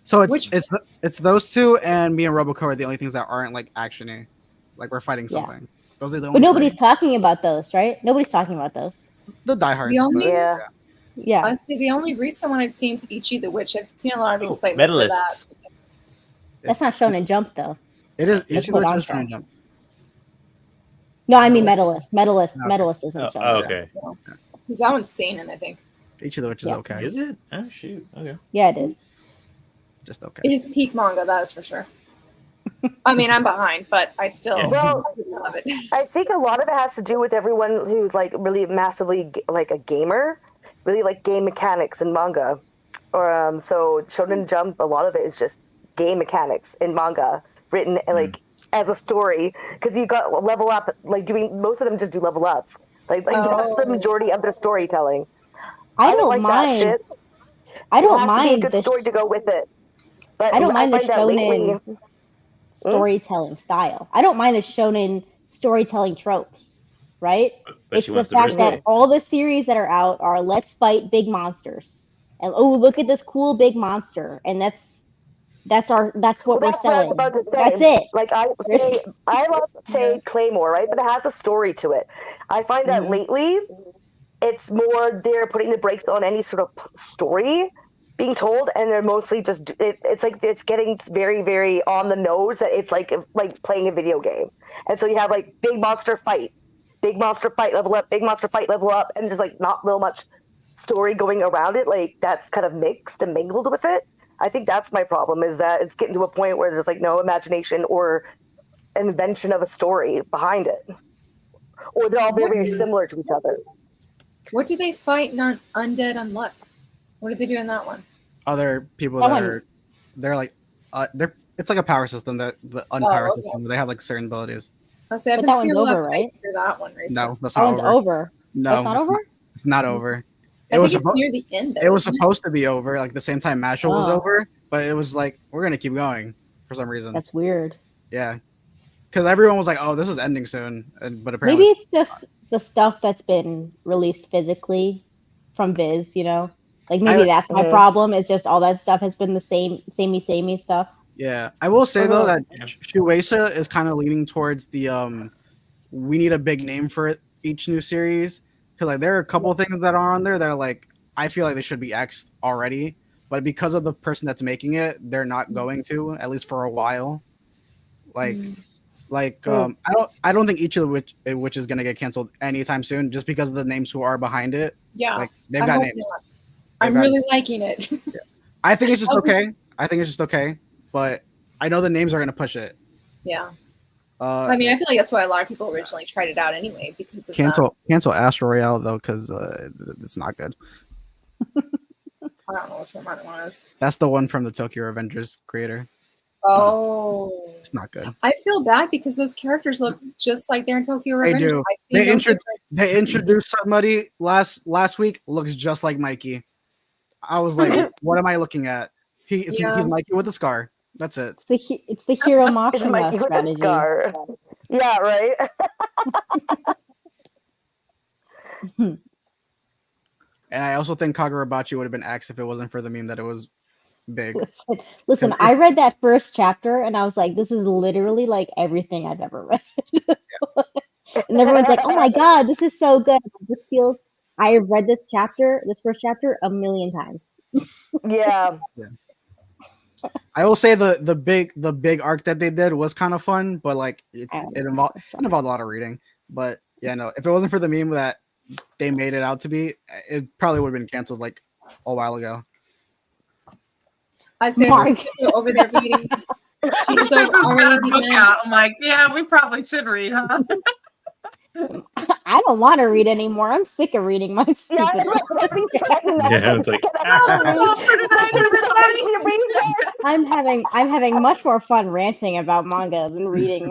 H: so
D: Which-
H: it's those two and me and Roboco are the only things that aren't like actiony, like we're fighting
C: Yeah.
H: something. Those are the
C: But
H: only
C: nobody's
H: three.
C: talking about those, right? Nobody's talking about those.
H: The diehards.
D: The only-
H: but,
G: Yeah.
C: Yeah.
D: Honestly, the only recent one I've seen is Ichi the Witch. I've seen a lot of
B: Oh,
D: excitement for that.
B: medalist.
C: That's not Shonen Jump though.
H: It is.
C: That's
H: Each
C: what
H: of
C: I'm
H: is
C: saying.
H: Shonen Jump.
C: No, I mean Medalist. Medalist
H: Okay.
C: isn't
B: Oh,
C: Shonen Jump.
B: okay.
D: Because that one's seinen, I think.
H: Each of which is
C: Yeah.
H: okay.
B: Is it? Oh shoot. Okay.
C: Yeah, it is.
H: Just okay.
D: It is peak manga, that is for sure. I mean, I'm behind, but I still
B: Yeah.
G: Well,
D: love it.
G: I think a lot of it has to do with everyone who's like really massively like a gamer, really like game mechanics in manga. Or so Shonen Jump, a lot of it is just game mechanics in manga written like as a story because you got level up like doing most of them just do level ups like that's the majority of their storytelling.
C: I don't
G: like
C: mind.
G: that shit.
C: I don't
G: It has
C: mind
G: to be a good
C: the
G: story to go with it. But
C: I don't mind the
G: find that lately,
C: shonen storytelling style. I don't mind the shonen storytelling tropes, right?
B: But
C: It's
B: she
C: the
B: wants
C: fact that
B: diversity.
C: all the series that are out are let's fight big monsters. And oh, look at this cool big monster. And that's what
G: Well,
C: we're
G: that's what I was
C: selling.
G: about to say.
C: That's it.
G: Like I love say Claymore, right? But it has a story to it. I find that lately, it's more they're putting the brakes on any sort of story being told, and they're mostly just it's like it's getting very very on the nose that it's like playing a video game. And so you have like big monster fight level up, big monster fight level up, and just like not real much story going around it. Like that's kind of mixed and mingled with it. I think that's my problem is that it's getting to a point where there's like no imagination or invention of a story behind it, or they're all very, very similar to each other.
D: What do they fight on Undead Unluck? What do they do in that one?
H: Other people
C: That
H: that
C: one-
H: are they're like it's like a power system that the unpower system. They have like certain abilities.
D: I say I've
C: But
D: been
C: that
D: seeing a
C: one's
D: lot
C: over,
D: of
C: right?
D: hype for that one recently.
H: No, that's
C: That
H: not
C: one's
H: over.
C: over.
H: No,
C: That's not over?
H: It's not over.
D: I
H: It was
D: think it's near the end. Though,
H: it was
D: isn't
H: supposed to be over like the same time Mashal was
C: Oh.
H: over, but it was like we're gonna keep going for some reason.
C: That's weird.
H: Yeah, because everyone was like, "Oh, this is ending soon," but apparently,
C: Maybe it's just the stuff that's been released physically from Viz, you know? Like maybe that's my problem. Is just all that stuff has been the samey stuff.
H: yeah. I will say though that
B: Yeah.
H: Shueisha is kind of leaning towards the we need a big name for it each new series because like there are a couple things that are on there that are like I feel like they should be X'd already, but because of the person that's making it, they're not going to at least for a while. Like. I don't think each of the which is gonna get canceled anytime soon, just because of the names who are behind it.
D: Yeah,
H: Like they've
D: I'm
H: got
D: hoping
H: names.
D: not. I'm
H: got-
D: really liking it.
H: I think it's just
D: Okay.
H: okay. But I know the names are gonna push it.
D: Yeah,
H: I
D: I mean, I feel like that's why a lot of people originally tried it out anyway because of
H: cancel Astro Royale though, because it's not good.
D: that. I don't know which one that was.
H: That's the one from the Tokyo Avengers creator.
D: Oh,
H: It's not good.
D: I feel bad because those characters look just like they're in Tokyo
H: They
D: Revengers.
H: do.
D: I see
H: They
D: no
H: intro-
D: difference.
H: They introduced somebody last week looks just like Mikey. I was like, what am I looking at? He's Mikey with a scar. That's it.
C: It's the Hero
G: It's
C: Machina
G: Mikey with a
C: strategy.
G: scar. Yeah, right.
H: And I also think Kagurabachi would have been X if it wasn't for the meme that it was big.
C: Listen,
H: 'Cause
C: I
H: it's-
C: read that first chapter and I was like, this is literally like everything I've ever read. And everyone's like, oh my god, this is so good. This feels I have read this first chapter a million times.
G: Yeah.
H: I will say the big arc that they did was kind of fun, but like it involved a lot of reading. But yeah, no, if it wasn't for the meme that they made it out to be, it probably would have been canceled like a while ago.
D: I see
C: Mark.
D: over there reading. She's
A: Got
D: already
A: a book
D: began.
A: out. I'm like, yeah, we probably should read, huh?
C: I don't want to read anymore. I'm sick of reading my
G: Yeah,
C: stupid.
B: Yeah, it's like
C: I'm having much more fun ranting about manga than reading.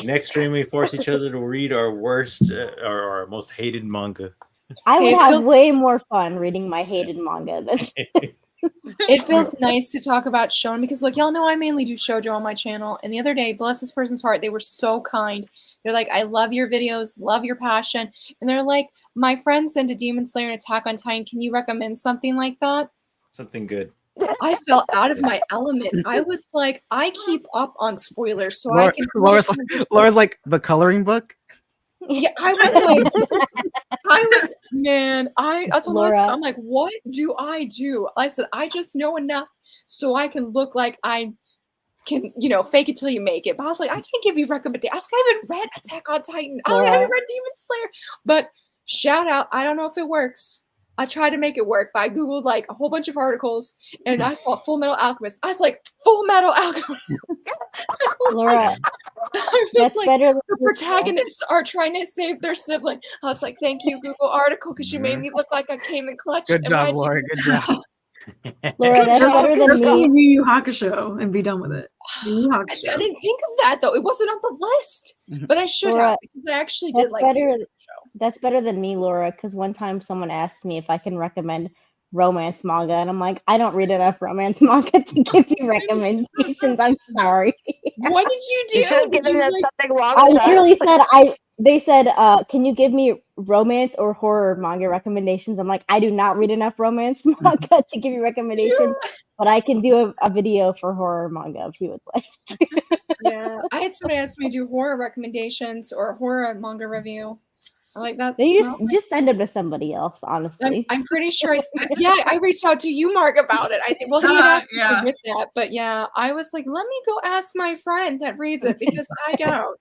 B: next stream we force each other to read our worst or our most hated manga.
C: I would
D: It
C: have
D: feels-
C: way more fun reading my hated manga than
D: It feels nice to talk about shonen because, like, y'all know I mainly do shoujo on my channel. And the other day, bless this person's heart, they were so kind. They're like, I love your videos, love your passion. And they're like, my friend's into Demon Slayer and Attack on Titan. Can you recommend something like that?
B: Something good.
D: I felt out of my element. I was like, I keep up on spoilers so I can.
H: Laura's like the coloring book.
D: Yeah, I was like, man, I told
C: Laura.
D: myself, I'm like, what do? I said, I just know enough so I can look like I can, fake it till you make it. But I was like, I can't give you recommendations. I haven't read Attack on Titan. I haven't read Demon Slayer. But shout out, I don't know if it works. I tried to make it work, but I Googled like a whole bunch of articles and I saw Full Metal Alchemist. I was like, Full Metal Alchemist.
C: Laura, that's
D: like,
C: better.
D: The protagonists are trying to save their sibling. I was like, thank you, Google article, because you made me look like I came in clutch.
H: Good job, Laura. Good job.
C: Laura, that's
E: Just
C: better than
E: see
C: me.
E: Yu Yu Hakusho and be done with it. Yu Yu
D: I
E: Hakusho.
D: didn't think of that though. It wasn't on the list, but I should
C: Laura,
D: have because I actually
C: That's
D: did like
C: better.
D: the show.
C: That's better than me, Laura. Because one time someone asked me if I can recommend romance manga, and I'm like, I don't read enough romance manga to give you recommendations. I'm sorry.
D: What did you do?
G: You should have given them something wrong.
C: I
G: with us.
C: literally said They said, can you give me romance or horror manga recommendations? I'm like, I do not read enough romance manga to give you recommendations, but I can do a video for horror manga if you would like.
D: Yeah, I had somebody ask me to do horror recommendations or a horror manga review. I like that.
C: Then you just send them to somebody else, honestly.
D: I'm pretty sure I reached out to you, Mark, about it. I think he had asked me with that, but yeah, I was like, let me go ask my friend that reads it because I don't.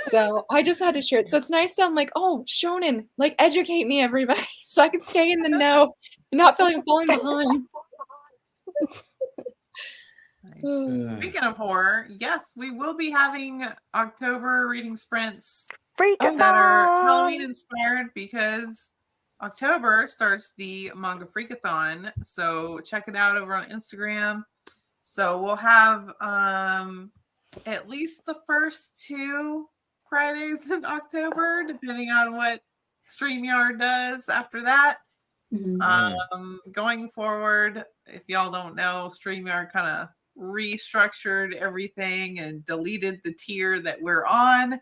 D: So I just had to share it. So it's nice that I'm like, oh, shonen, like educate me, everybody, so I can stay in the know and not feel like I'm falling behind.
A: Speaking of horror, yes, we will be having October reading sprints
G: Freakathon!
A: that are Halloween inspired because October starts the Manga Freakathon. So check it out over on Instagram. So we'll have at least the first 2 Fridays in October, depending on what StreamYard does after that. Going forward, if y'all don't know, StreamYard kind of restructured everything and deleted the tier that we're on.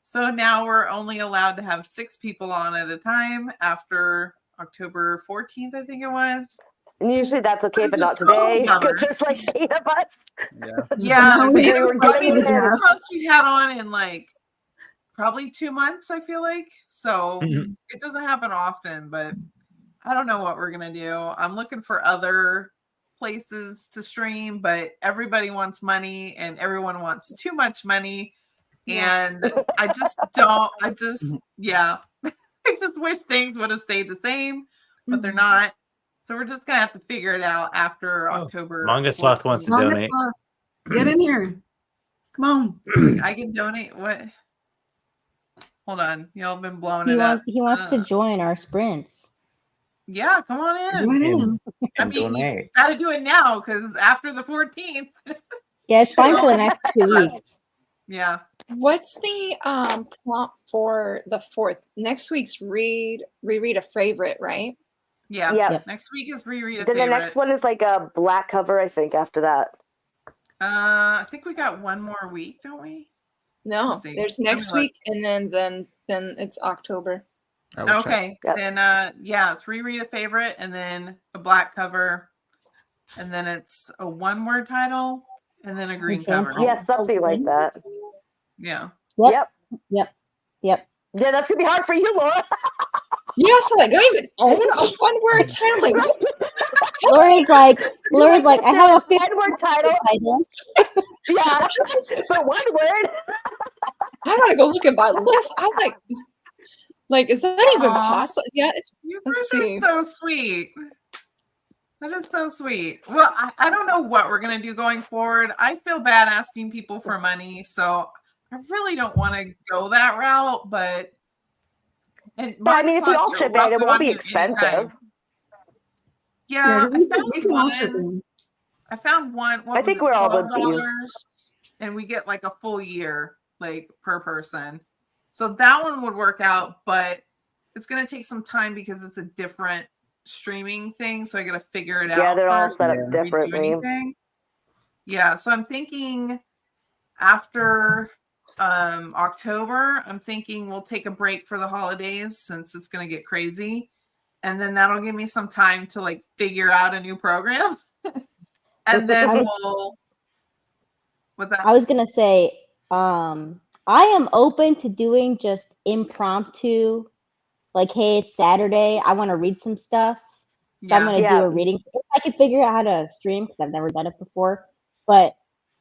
A: So now we're only allowed to have 6 people on at a time after October 14th, I think it was.
G: And usually that's okay, but not today because there's like 8 of us.
A: Yeah,
G: It's
A: the most we had on in like probably 2 months, I feel like. So it doesn't happen often, but I don't know what we're gonna do. I'm looking for other places to stream, but everybody wants money and everyone wants too much money. And I just I just wish things would have stayed the same, but they're not. So we're just gonna have to figure it out after October.
B: Manga Sloth wants to donate.
E: Sloth. Get in here. Come on.
A: I can donate. What? Hold on. Y'all have been blowing it up.
C: He wants to join our sprints.
A: Yeah, come on in.
E: Join in.
A: I mean, you gotta do it now because after the 14th.
C: Yeah, it's fine for the next 2 weeks.
A: Yeah.
D: What's the prompt for the 4th? Next week's reread a favorite, right?
A: Yeah.
G: Yep.
A: Next week is reread a
G: Then
A: favorite.
G: the next one is like a black cover, I think, after that.
A: I think we got one more week, don't we?
D: No, there's next week and then it's October.
A: Okay. Then it's reread a favorite and then a black cover and then it's a 1-word title and then a green cover.
G: Yeah, something like that.
A: Yeah.
C: Yep.
G: Yeah, that's gonna be hard for you, Laura.
D: Yeah, so like, I don't even own a 1-word title. Like,
C: Laura's like, I have a
G: 1-word title. Yeah, but 1 word.
D: I gotta go look at my list. I'm like, is that even possible? Yeah, let's see.
A: So sweet. That is so sweet. Well, I don't know what we're gonna do going forward. I feel bad asking people for money, so I really don't want to go that route. But
G: I mean, if we all chip in, it won't be expensive.
A: Yeah,
E: we can all chip in.
A: I found one.
G: I think we're all
A: $12, and we get like a full year, like per person. So that one would work out, but it's gonna take some time because it's a different streaming thing, so I got to figure it out.
G: Yeah, they're all
A: first
G: set up
A: before we do
G: differently.
A: anything. Yeah, so I'm thinking after October, I'm thinking we'll take a break for the holidays since it's going to get crazy. And then that'll give me some time to like figure out a new program. And then we'll what's that?
C: I was gonna say, I am open to doing just impromptu, like, hey, it's Saturday, I want to read some stuff, so I'm gonna do a reading. If I could figure out how to stream, because I've never done it before, but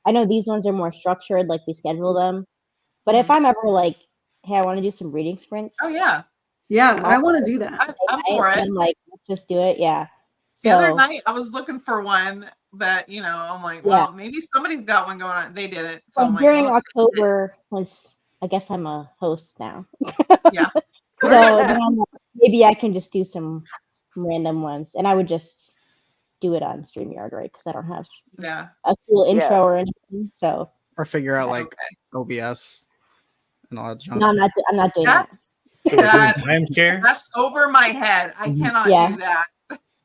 C: I know these ones are more structured, like we schedule them. But if I'm ever like, hey, I want to do some reading sprints.
A: Oh yeah.
E: Yeah, I want to do that.
A: I'm for it.
C: I'm like, let's just do it. Yeah.
A: The other night I was looking for one that, you know, I'm like, well, maybe somebody's got one going on. They did it. So I'm
C: during
A: like,
C: October, once I guess I'm a host now.
A: Yeah.
C: So then I'm like, maybe I can just do some random ones, and I would just do it on StreamYard, right? Because I don't have a cool intro or anything. So
H: or figure out like OBS and all that junk.
C: no, I'm not doing that.
A: That's over my head. I cannot do that.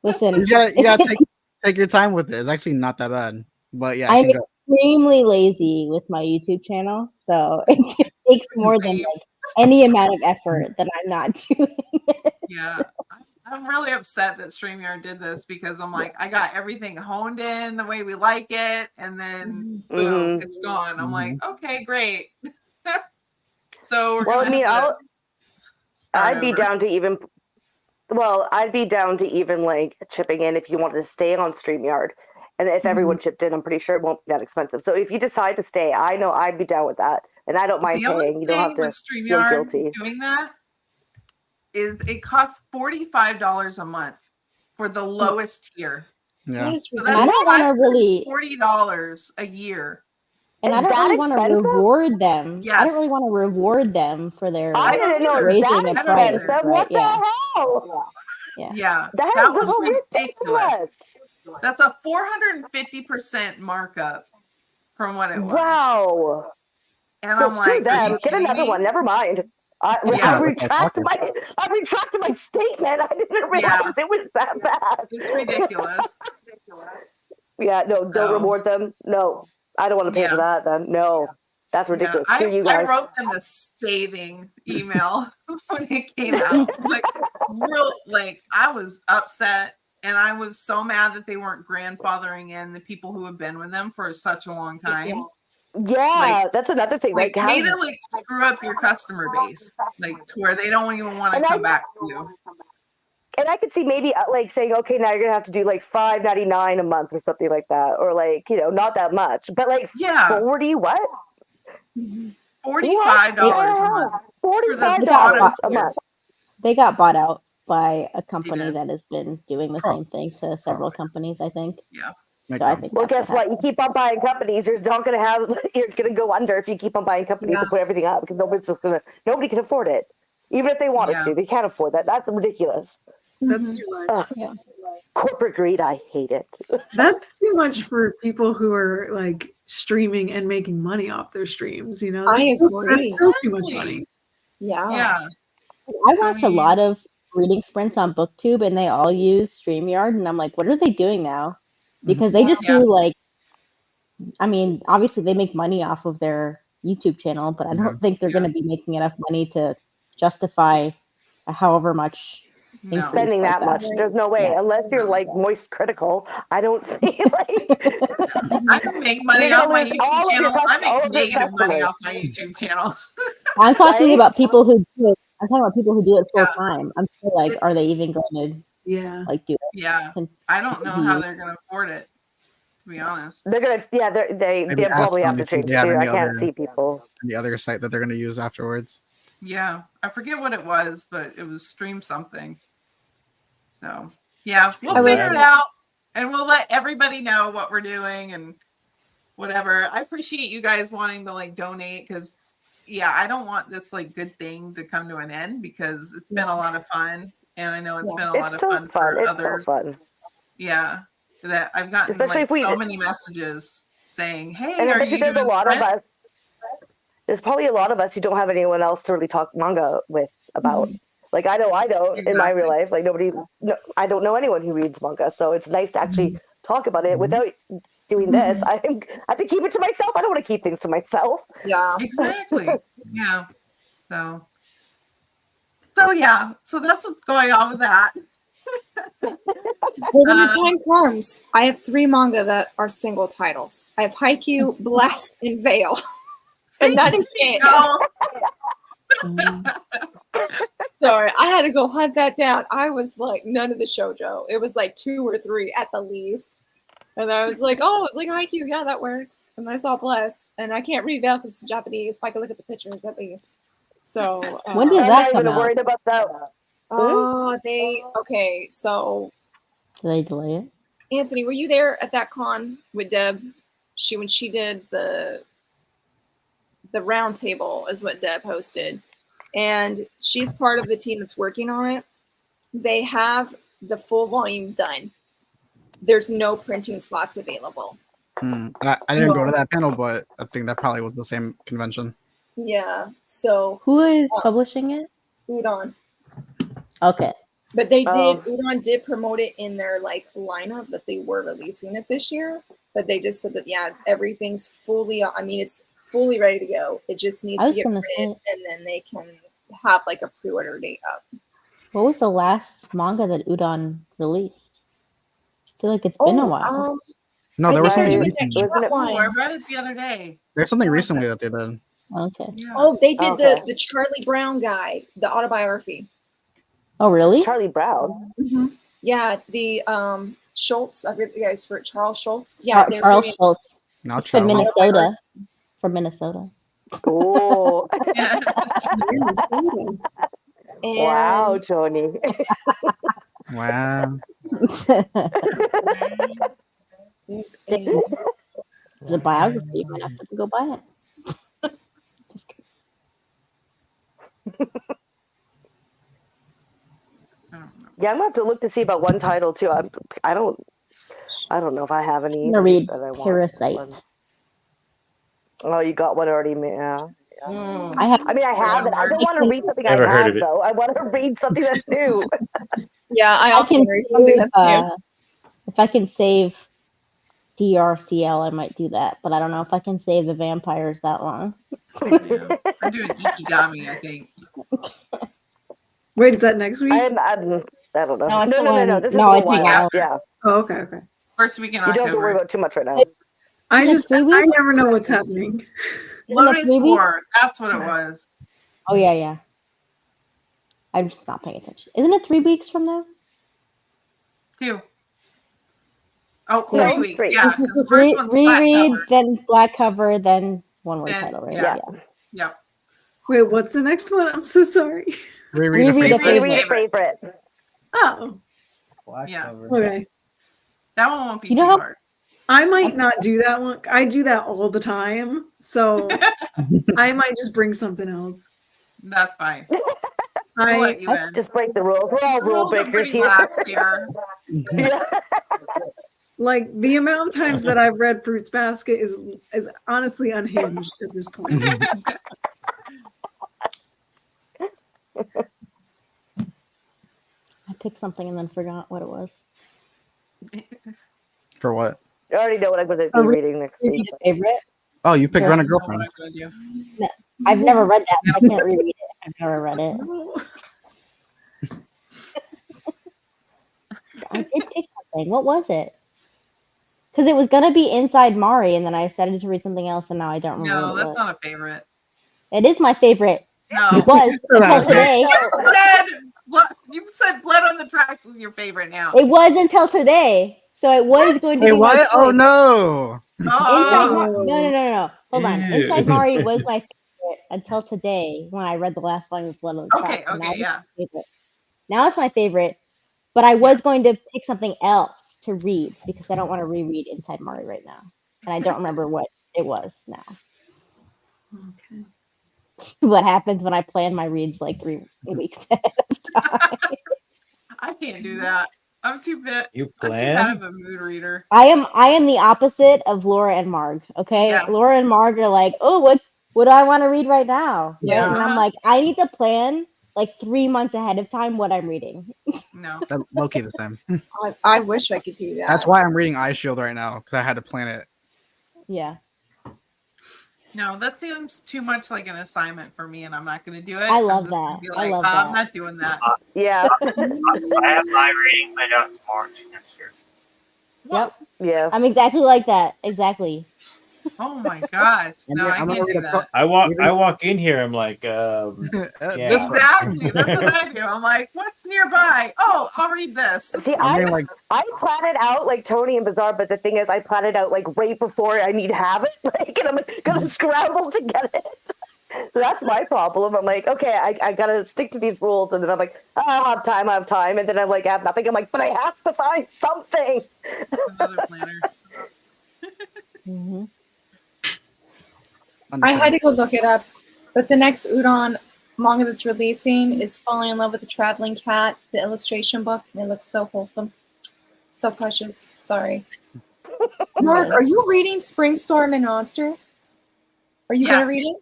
C: Listen,
H: you gotta take your time with it. It's actually not that bad. But yeah,
C: I'm extremely lazy with my YouTube channel, so it takes more than like any amount of effort that I'm not doing.
A: Yeah. I'm really upset that StreamYard did this because I'm like, I got everything honed in the way we like it, and then boom, it's gone. I'm like, okay, great. So we're gonna
G: I'd be down to even like chipping in if you wanted to stay on StreamYard. And if everyone chipped in, I'm pretty sure it won't be that expensive. So if you decide to stay, I know I'd be down with that. And I don't mind paying. You don't have to feel guilty.
A: Doing that is it costs $45 a month for the lowest tier.
H: Yeah.
A: So
C: and I don't want to really
A: $40 a year.
C: And I don't really want to reward them.
A: Yes.
C: I don't really want to reward them for their
G: I didn't know
C: raising the price.
G: Right? What the hell?
A: Yeah.
G: That was ridiculous.
A: That's a 450% markup from what it was.
G: Wow.
A: And I'm like,
G: get another one. Never mind. I retracted my statement. I didn't realize it was that bad.
A: It's ridiculous.
G: Yeah, no, don't reward them. No, I don't want to pay for that then. No, that's ridiculous. Screw you guys.
A: I wrote them a scathing email when it came out. I was upset, and I was so mad that they weren't grandfathering in the people who have been with them for such a long time.
G: Yeah, that's another thing.
A: Like, way to screw up your customer base, like to where they don't even want to come back to you.
G: And I could see maybe like saying, okay, now you're gonna have to do like $5.99 a month or something like that, or like, you know, not that much, but like 40 what?
A: $45 a month.
G: $45 a month.
C: They got bought out by a company that has been doing the same thing to several companies, I think.
A: Yeah.
C: So I think
G: well, guess what? You keep on buying companies. You're not going to have. You're going to go under if you keep on buying companies and put everything up because nobody can afford it, even if they wanted to. They can't afford that. That's ridiculous.
E: That's too much.
G: Corporate greed. I hate it.
E: That's too much for people who are like streaming and making money off their streams. You know, that's still too much money.
A: Yeah.
C: I watch a lot of reading sprints on BookTube, and they all use StreamYard, and I'm like, what are they doing now? Because they just do like, I mean, obviously they make money off of their YouTube channel, but I don't think they're going to be making enough money to justify however much
G: spending that much. There's no way, unless you're like Moist Critical. I don't see like.
A: I can make money off my YouTube channel. I make negative money off my YouTube channel.
C: I'm talking about people who do it. I'm talking about people who do it full time. I'm still like, are they even going to like do it?
A: Yeah, I don't know how they're going to afford it. To be honest,
G: they're gonna. Yeah, they probably have to change too. I can't see people.
H: The other site that they're going to use afterwards.
A: Yeah, I forget what it was, but it was Stream something. So yeah, we'll figure it out, and we'll let everybody know what we're doing and whatever. I appreciate you guys wanting to like donate because, I don't want this like good thing to come to an end because it's been a lot of fun, and I know it's been a lot of fun for others. Yeah, that I've gotten so many messages saying, "Hey,
G: and
A: are you
G: there's a lot of us. There's probably a lot of us who don't have anyone else to really talk manga with about. Like I know in my real
A: Exactly.
G: life, like nobody, no, I don't know anyone who reads manga, so it's nice to actually talk about it without doing this. I have to keep it to myself. I don't want to keep things to myself.
D: Yeah.
A: Exactly. Yeah. So yeah. So that's what's going on with that.
D: Well, when the time comes, I have 3 manga that are single titles. I have Haikyuu, Blast, and Veil. And that is it. Sorry, I had to go hunt that down. I was like, none of the shoujo. It was like 2 or 3 at the least. And I was like, oh, it's like Haikyuu. Yeah, that works. And I saw Bless. And I can't read Veil because it's Japanese, but I can look at the pictures at least. So
C: When does
G: I'm
C: that
G: not
C: come
G: even
C: out?
G: worried about that.
D: oh, okay. So
C: Did they delay it?
D: Anthony, were you there at that con with Deb? When she did the round table is what Deb hosted. And she's part of the team that's working on it. They have the full volume done. There's no printing slots available.
H: I didn't go to that panel, but I think that probably was the same convention.
D: Yeah. So
C: Who is publishing it?
D: Udon.
C: Okay.
D: But they did Udon did promote it in their like lineup that they were releasing it this year. But they just said that everything's fully it's fully ready to go. It just needs to get printed and then they can have like a pre-order date up.
C: What was the last manga that Udon released? I feel like it's been a while.
H: No, there was something
A: recently.
H: recently.
A: I read it the other day.
H: There's something recently that they did.
C: Okay.
A: Yeah.
D: Oh, they did the Charlie Brown guy, the autobiography.
C: Oh, really?
G: Charlie Brown.
D: Mm-hmm. Yeah, the Schultz. I forget the guy's for Charles Schultz. Yeah,
C: Charles Schultz.
H: Now
C: from Minnesota. From Minnesota.
G: Oh. Wow, Tony.
H: Wow.
C: There's a biography. You might have to go buy it. Just kidding.
G: Yeah, I'm gonna have to look to see about one title too. I don't know if I have any.
C: I'm gonna read
G: that I want.
C: Parasite.
G: Oh, you got one already, yeah.
C: I have
G: it. I don't want to read something
B: Never
G: I
B: heard
G: have
B: of it.
G: though. I want to read something that's new.
D: Yeah, I often read something that's new.
C: If I can save DRCL, I might do that, but I don't know if I can save the vampires that long.
A: I'm doing Ikigami, I think.
E: Wait, is that next week?
G: I don't know.
C: No,
G: No. This is
C: no,
G: a
C: it's
G: while. Yeah.
E: Oh, okay.
A: First week in
G: You
A: October.
G: don't have to worry about too much right now.
E: I never know what's happening.
A: Lotus 4, that's what it was.
C: Oh yeah. I'm just not paying attention. Isn't it 3 weeks from now?
A: 2. Oh,
C: No,
A: 3 weeks.
G: 3.
A: Yeah, because the first one's black
C: reread,
A: cover.
C: then black cover, then one word
A: Then-
C: title, right?
A: yeah. Yep.
E: Wait, what's the next one? I'm so sorry.
H: Reread a
C: Reread a
H: favorite.
G: Read a favorite.
E: Oh,
H: Black
A: Yeah.
H: cover.
E: okay.
A: That one won't be
C: You know
A: too
C: how-
A: hard.
E: I might not do that one. I do that all the time. So I might just bring something else.
A: That's fine. We'll let you in.
G: Just break the rules. We're all
A: The
G: rule
A: rules are
G: breakers
A: pretty
G: here.
A: lax here.
G: Yeah.
E: Like the amount of times that I've read Fruits Basket is honestly unhinged at this point.
C: I picked something and then forgot what it was.
H: For what?
G: I already know what I'm going to be reading next week.
C: Reread a favorite.
H: Oh, you picked
C: Yeah.
H: Run a
A: What
H: Girlfriend.
A: I'm gonna do.
C: No, I've never read that. I can't reread it. I've never read it. I did pick something. What was it? Because it was gonna be Inside Mari, and then I decided to read something else, and now I don't remember.
A: No,
C: what it
A: that's
C: was.
A: not a favorite.
C: It is my favorite.
A: No.
C: It was until today.
A: You said Blood on the Tracks is your favorite now.
C: It was until today. So it was going to
H: Wait,
C: be my
H: what? Oh
C: choice.
H: no!
C: Inside
A: Oh,
C: no. Hold on.
B: Ew.
C: Inside Mari was my favorite until today when I read the last volume of Blood on the
A: okay,
C: Tracks. and now
A: okay,
C: it's
A: yeah.
C: my favorite. Now it's my favorite, but I was going to pick something else to read because I don't want to reread Inside Mari right now, and I don't remember what it was now.
E: Okay.
C: What happens when I plan my reads like 3 weeks ahead of time?
A: I can't do that. I'm too bad.
B: You
A: I'm too bad
B: plan?
A: of a mood reader.
C: I am the opposite of Laura and Marg. Okay,
A: Yes.
C: Laura and Marg are like, oh, what do I want to read right now? Right?
D: Yeah.
C: And I'm like, I need to plan like 3 months ahead of time what I'm reading.
A: No.
H: Low key the same.
D: I wish I could do that.
H: That's why I'm reading Eye Shield right now because I had to plan it.
C: Yeah.
A: No, that seems too much like an assignment for me, and I'm not going to do it.
C: I love
A: I'm just gonna
C: that.
A: be
C: I love
A: I'm
C: that.
A: not doing that.
G: Yeah.
F: I have my reading planned out to March next year.
C: Yep.
G: Yeah.
C: I'm exactly like that. Exactly.
A: Oh my gosh! No, I
H: I'm gonna
A: can't
H: read
A: do
H: a
A: that.
B: I walk in here. I'm like, yeah.
A: Exactly. That's what I do. I'm like, what's nearby? Oh, I'll read this.
G: See,
H: I'm reading like
G: I plan it out like Tony and Bizarre, but the thing is, I plan it out like right before I need to have it, like, and I'm gonna scramble to get it. So that's my problem. I'm like, okay, I gotta stick to these rules, and then I'm like, I have time, and then I'm like, I have nothing. I'm like, but I have to find something.
A: Another planner.
C: Mm-hmm.
D: I had to go look it up, but the next Udon manga that's releasing is Falling in Love with a Traveling Cat, the illustration book. And it looks so wholesome, so precious. Sorry, Mark, are you reading Spring Storm and Monster? Are you gonna read it?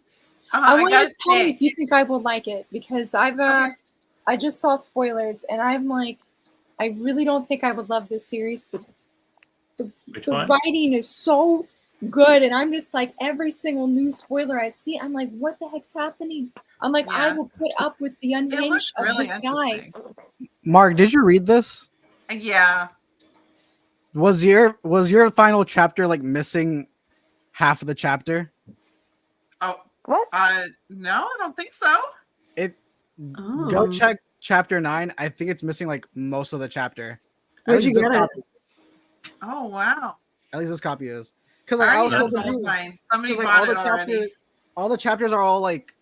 D: I want you to tell me if you think I will like it, because I just saw spoilers and I'm like, I really don't think I would love this series, but the writing is so good, and I'm just like, every single new spoiler I see, I'm like, what the heck's happening? I'm like, I will put up with the unhinged of
A: really
D: this guy.
H: Mark, did you read this?
A: Yeah.
H: Was your final chapter like missing half of the chapter?
A: Oh,
G: what?
A: No, I don't think so.
H: Go check chapter 9. I think it's missing like most of the chapter.
E: Where'd you get it?
A: Oh wow.
H: At least this copy is. Because like, I was so confused.
A: Somebody
H: Like,
A: bought it already.
H: All the chapters are all like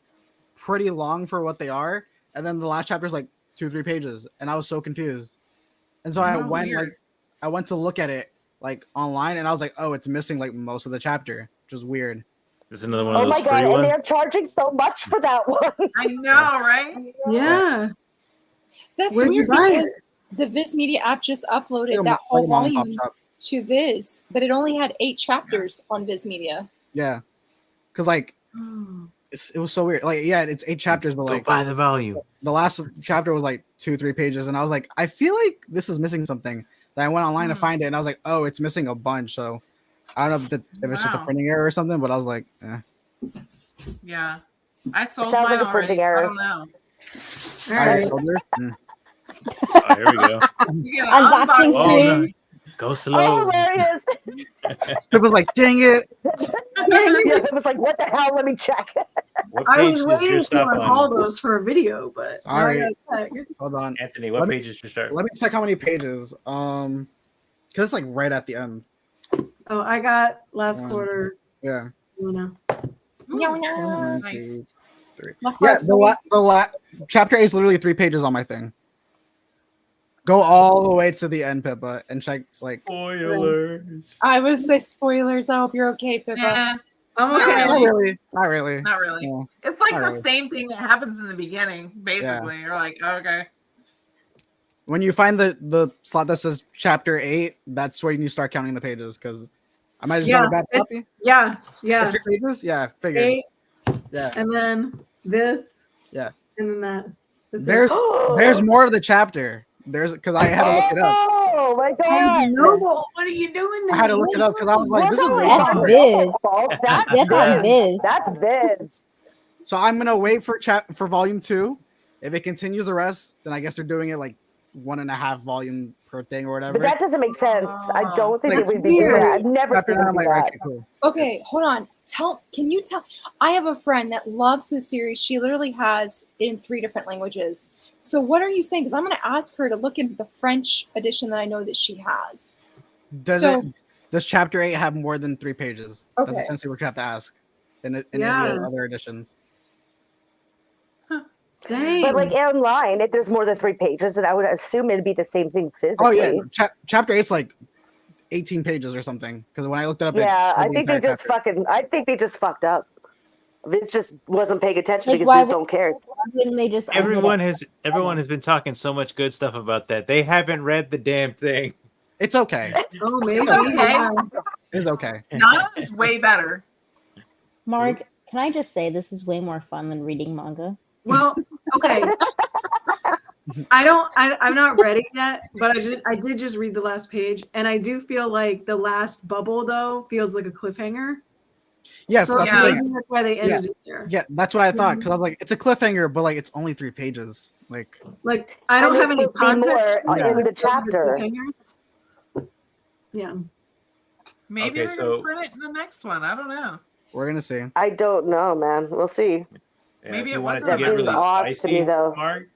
H: pretty long for what they are, and then the last chapter is like 2-3 pages, and I was so confused. And so I went to look at it like online, and I was like, oh, it's missing like most of the chapter, which is weird.
B: This is another one of those
G: my
B: free
G: god!
B: ones.
G: And they're charging so much for that one.
A: I know, right?
E: Yeah.
D: That's
E: Where'd you
D: weird
E: buy
D: because the Viz Media app just uploaded that whole volume to Viz, but it only had 8 chapters on Viz Media.
H: Yeah, because like it was so weird. Like, yeah, it's 8 chapters, but like
B: buy the volume.
H: The last chapter was like 2-3 pages, and I was like, I feel like this is missing something. Then I went online to find it, and I was like, oh, it's missing a bunch. So I don't know if it's just a printing error or something, but I was like, eh.
A: Yeah, I sold
G: Sounds
A: mine
G: like a printing
A: already.
G: error.
A: I don't know.
E: All right.
B: Oh, here we go.
C: Unboxing
B: Oh, no. Go slow.
G: Oh, there he is.
H: It was like, dang it.
G: It was like, what the hell? Let me check.
B: What
E: I
B: page
E: was
B: is
E: waiting
B: your
E: to
B: stop
E: unhaul
B: on?
E: those for a video, but
H: Sorry. Hold on.
B: Anthony, what page is your start?
H: Let me check how many pages. Because it's like right at the end.
E: Oh, I got last quarter.
H: Yeah.
E: No.
H: One,
A: Nice.
H: 2, 3. Yeah, the chapter 8 is literally 3 pages on my thing. Go all the way to the end, Pippa, and check like
B: spoilers.
D: I would say spoilers. I hope you're okay, Pippa.
A: Yeah.
E: I'm okay.
H: Not really.
A: Not really.
H: Yeah.
A: It's like
H: Not
A: the
H: really.
A: same thing that happens in the beginning, basically. You're like, okay.
H: When you find the slot that says chapter 8, that's when you start counting the pages, because I might just got a bad copy.
E: Yeah.
H: It's 3 pages? Yeah, figured.
E: 8.
H: Yeah.
E: And then this.
H: Yeah.
E: And then that.
H: There's more of the chapter. Because I had to look it up.
G: Oh my god!
E: Noble, what are you doing?
H: I had to look it up because I was like, this is way
C: That's
H: before.
C: Viz. That's on Viz.
G: That's Viz.
H: So I'm gonna wait for volume 2. If it continues the rest, then I guess they're doing it like 1.5 volume per thing or whatever.
G: But that doesn't make sense. I don't think
H: Like,
G: it would be
D: weird.
G: that. I've never
H: Chapter
G: seen
H: 9, I'm like,
G: that.
H: okay, cool.
D: Okay, hold on. Can you tell? I have a friend that loves this series. She literally has it in 3 different languages. So what are you saying? Because I'm going to ask her to look into the French edition that I know that she has.
H: Does chapter 8 have more than 3 pages?
D: Okay.
H: That's essentially what you have to ask in any of the other editions.
E: Dang.
G: But like online, if there's more than 3 pages, then I would assume it'd be the same thing physically.
H: Oh yeah, chapter 8's like 18 pages or something. Because when I looked it up,
G: Yeah, I
H: the
G: think they
H: entire
G: just
H: chapter.
G: I think they just fucked up. Vince just wasn't paying attention
C: Like,
G: because
C: why
G: Vince don't care.
C: Wouldn't they just
B: Everyone has been talking so much good stuff about that. They haven't read the damn thing.
H: It's okay.
E: Oh, maybe.
A: It's okay.
E: Yeah.
H: It's okay.
A: Nana is way better.
C: Mark, can I just say this is way more fun than reading manga?
E: Well, Okay. I'm not ready yet, but I did just read the last page, and I do feel like the last bubble though feels like a cliffhanger.
H: Yes,
E: So
H: that's the
E: maybe
H: thing.
E: that's why they ended it there.
H: Yeah, that's what I thought because I'm like, it's a cliffhanger, but like it's only 3 pages. Like
E: I don't
G: And
E: have
G: it's
E: any
G: supposed to be
E: context
G: more
E: for it,
G: in the
E: but it's just a
G: chapter.
E: cliffhanger. Yeah.
A: Maybe
B: Okay,
A: they're
B: so-
A: gonna print it in the next one. I don't know.
H: we're gonna see.
G: I don't know, man. We'll see.
B: Yeah,
A: Maybe
B: if
A: it
B: you want it
A: wasn't
B: to
A: a
B: get
G: That seems
B: really
G: odd to
B: spicy,
G: me, though.
B: Mark.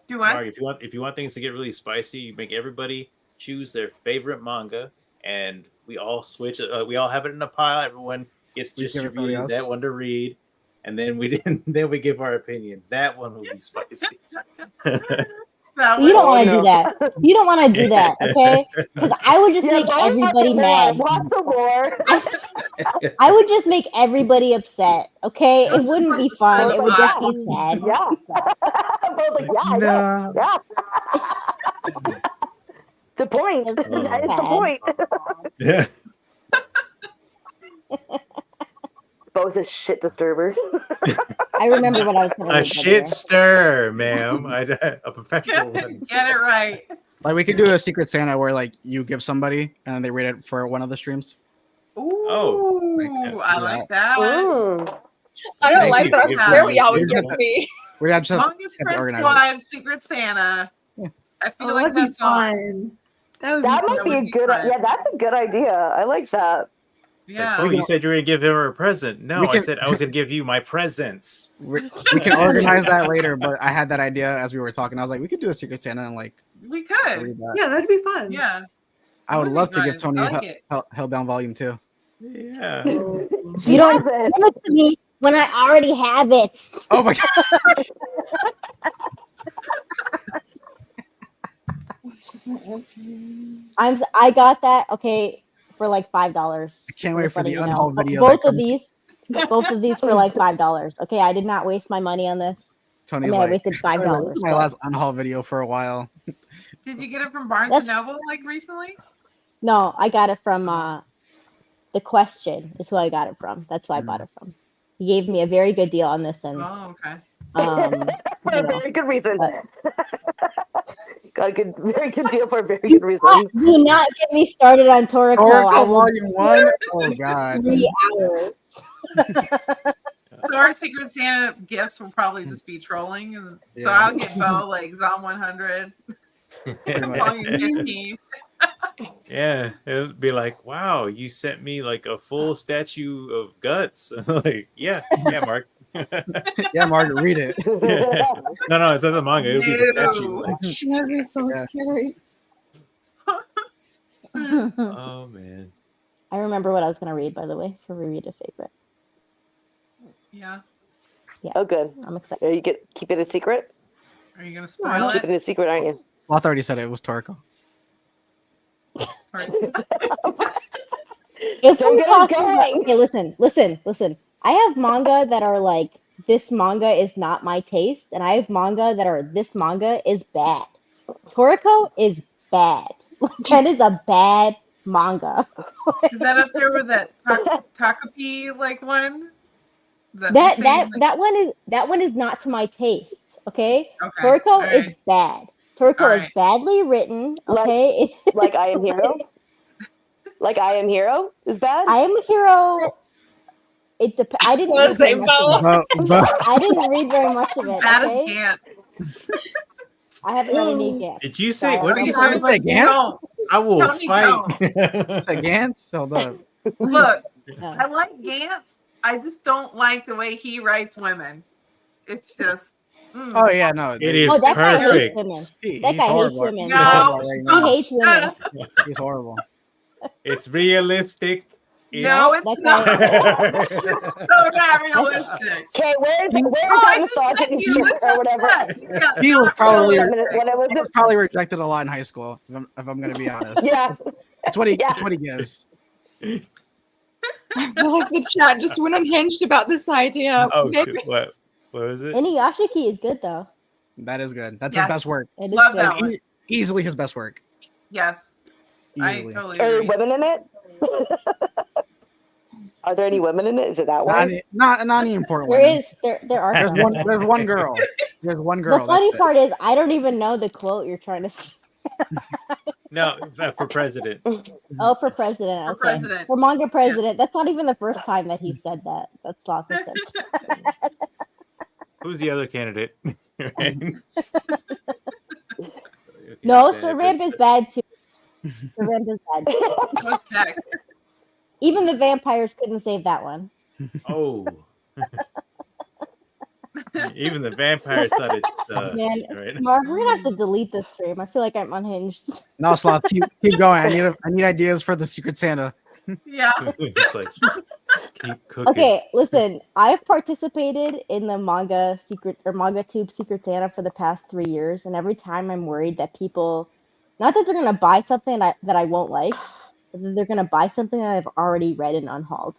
A: Do what?
B: Mark, if you want things to get really spicy, you make everybody choose their favorite manga, and we all switch. We all have it in a pile. Everyone gets
H: We give it to somebody
B: distributed
H: else?
B: that one to read, and then then we give our opinions. That one will be spicy.
A: That
C: You
A: would-
C: don't want to
G: no.
C: do that. You don't want to do that, okay? Because I would just make
G: don't
C: everybody
G: watch the
C: mad.
G: more. Watch the more.
C: I would just make everybody upset, okay?
A: You're
C: It wouldn't be
A: supposed to
C: fun.
A: say
C: It would just be
G: that.
C: sad.
G: Yeah. I was like, yeah,
H: No.
G: yeah. The point. That is the
C: Sad.
G: point.
B: Yeah.
G: Bo's a shit disturber.
C: I remember what I was going to
B: A shit stir, ma'am. A professional one.
A: Get it right.
H: Like we could do a Secret Santa where like you give somebody and then they read it for one of the streams.
A: Ooh,
B: Like,
A: I like that.
G: Mm.
D: I don't
H: Thank
D: like
H: you.
D: that. I'm
A: Yeah.
D: scared what y'all would
H: Yeah.
D: give me.
H: We have to
A: Longest
H: have to
A: Print
H: organize it.
A: Squad, Secret Santa.
H: Yeah.
A: I feel
E: Oh,
A: like
E: that'd be
A: that's on.
E: fun. That would
G: That
E: be
G: might
A: That
G: be
A: would
G: a
A: be
G: good.
A: fun.
G: Yeah, that's a good idea. I like that.
B: It's
A: Yeah.
B: like, oh, you said you were gonna give him a present. No,
H: We
B: I
H: can-
B: said I was gonna give you my presents.
H: We can organize that later, but I had that idea as we were talking. I was like, we could do a Secret Santa and like
A: We could.
H: read that.
E: Yeah, that'd be fun.
A: Yeah.
H: I would
A: That'd be
H: love to give
A: fun.
H: Tony
A: I like it.
H: Hellbound Volume 2.
B: Yeah.
G: She
C: You don't
G: has it.
C: give it to me when I already have it.
H: Oh my god!
D: She's not answering.
C: I got that, okay, for like $5.
H: I can't wait for the
C: Letting you know.
H: unhauled video.
C: Both
H: that
C: of
H: comes-
C: these for like $5. Okay, I did not waste my money on this.
H: Tony's
C: I mean,
H: like,
C: I wasted
H: "Tony,
C: $5.
H: this is my last unhauled video for a while.
A: Did you get it from Barnes
C: That's-
A: and Noble like recently?
C: No, I got it from The Question is who I got it from. That's who I
H: Mm.
C: bought it from. He gave me a very good deal on this, and
A: Oh, okay.
G: For a
C: you know,
G: very good reason.
C: but-
G: Got a good, very good deal for a very good reason.
C: do not get me started on Toriko. I
H: Oracle
C: will
H: Volume 1? Oh god.
C: 3 hours.
A: So our Secret Santa gifts will probably just be trolling, and so
H: Yeah.
A: I'll get Bo like Zom 100,
H: Pretty much.
A: Volume 15.
B: Yeah, it'll be like, wow, you sent me like a full statue of guts. Like, yeah, Mark.
H: Yeah, Margaret, read it.
B: No, it's not the manga. It'll be the statue.
A: No.
B: Like,
D: That'd be so
H: Yeah.
D: scary.
B: oh man.
C: I remember what I was going to read, by the way, for reread a favorite.
A: Yeah.
G: Oh, good.
C: I'm excited.
G: Yeah, you keep it a secret.
A: Are you gonna spoil
G: Keep
A: it?
G: it a secret, aren't you?
H: Sloth already said it was Toriko.
A: Or-
C: If
G: Don't
C: we're
G: get it
C: talking about,
G: going.
C: okay, listen. I have manga that are like, this manga is not my taste, and I have manga that are, this manga is bad. Toriko is bad. That is a bad manga.
A: Is that up there with that Takapi like one? Is that
C: That
A: the same?
C: that one is not to my taste. Okay,
A: Okay,
C: Toriko
A: all
C: is
A: right.
C: bad. Toriko
A: All
C: is
A: right.
C: badly written. Okay,
G: Like I Am Hero? Like I Am Hero is bad?
C: I Am a Hero. I didn't
D: What
C: read
D: was
C: very
D: it,
C: much of
D: Bo?
C: it.
H: But
C: I didn't read very much of it.
A: Bad as
C: Okay?
A: Gant.
C: I haven't read any yet.
B: Did you say?
C: So
B: What did
C: I'm
B: you
C: sorry.
B: say?
H: say Gantz?
A: No,
B: I will
A: Tony,
B: fight.
H: Gantz? Hold up.
A: look,
C: Yeah.
A: I like Gantz. I just don't like the way he writes women. It's just.
H: Oh yeah, no.
B: It is
C: Oh, that guy hates
B: perfect.
C: women.
H: He's
C: That guy hates
H: horrible.
C: women.
H: He's
A: No.
H: horrible right
C: He
H: now.
C: hates
A: Shut
C: women.
A: up.
H: He's horrible.
B: It's realistic.
A: No,
B: It's-
A: it's
C: That
A: not.
C: guy-
A: It's so not realistic.
G: Okay, where's
A: Oh,
G: that
A: I just met
G: misogyny
A: you.
G: shit
A: It's
G: or whatever?
A: upset. Yeah,
H: He was
A: not
H: probably-
A: realistic.
G: What was
H: He was
G: it?
H: probably rejected a lot in high school. If I'm gonna be honest,
G: Yeah.
H: it's what he
G: Yeah.
H: it's what he gives.
D: I feel like the chat just went unhinged about this idea.
B: Oh,
D: Maybe-
B: what was it?
C: Inuyashiki is good though.
H: That is good. That's
A: Yes.
H: his best work.
C: It is
A: Love
C: good.
A: that
H: Like,
A: one.
H: easily his best work.
A: Yes, I
H: Easily.
A: totally
G: Are there
A: agree.
G: women in it? Are there any women in it? Is it that
H: Not
G: way?
H: any, not any important
C: There
H: women.
C: is there are
H: There's
C: some.
H: one. There's one girl. There's one girl.
C: The funny
H: that's it.
C: part is, I don't even know the quote you're trying to say.
B: No, for president.
C: Oh, for president.
A: For
C: Okay.
A: president.
C: For manga president. That's not even the first time that he said that. That's Sloth has said.
B: Who's the other candidate?
C: No, Sir Ramp is bad too. Sir Ramp is bad.
A: What's next?
C: Even the vampires couldn't save that one.
B: Oh. Even the vampires thought it sucked.
C: Man,
B: Right?
C: Mark, we're gonna have to delete this stream. I feel like I'm unhinged.
H: No, Sloth, keep going. I need ideas for the Secret Santa.
A: Yeah.
B: It's like keep cooking.
C: Okay, listen. I've participated in the manga tube Secret Santa for the past 3 years, and every time I'm worried that people, not that they're gonna buy something that I won't like, but that they're gonna buy something that I've already read and unhauled.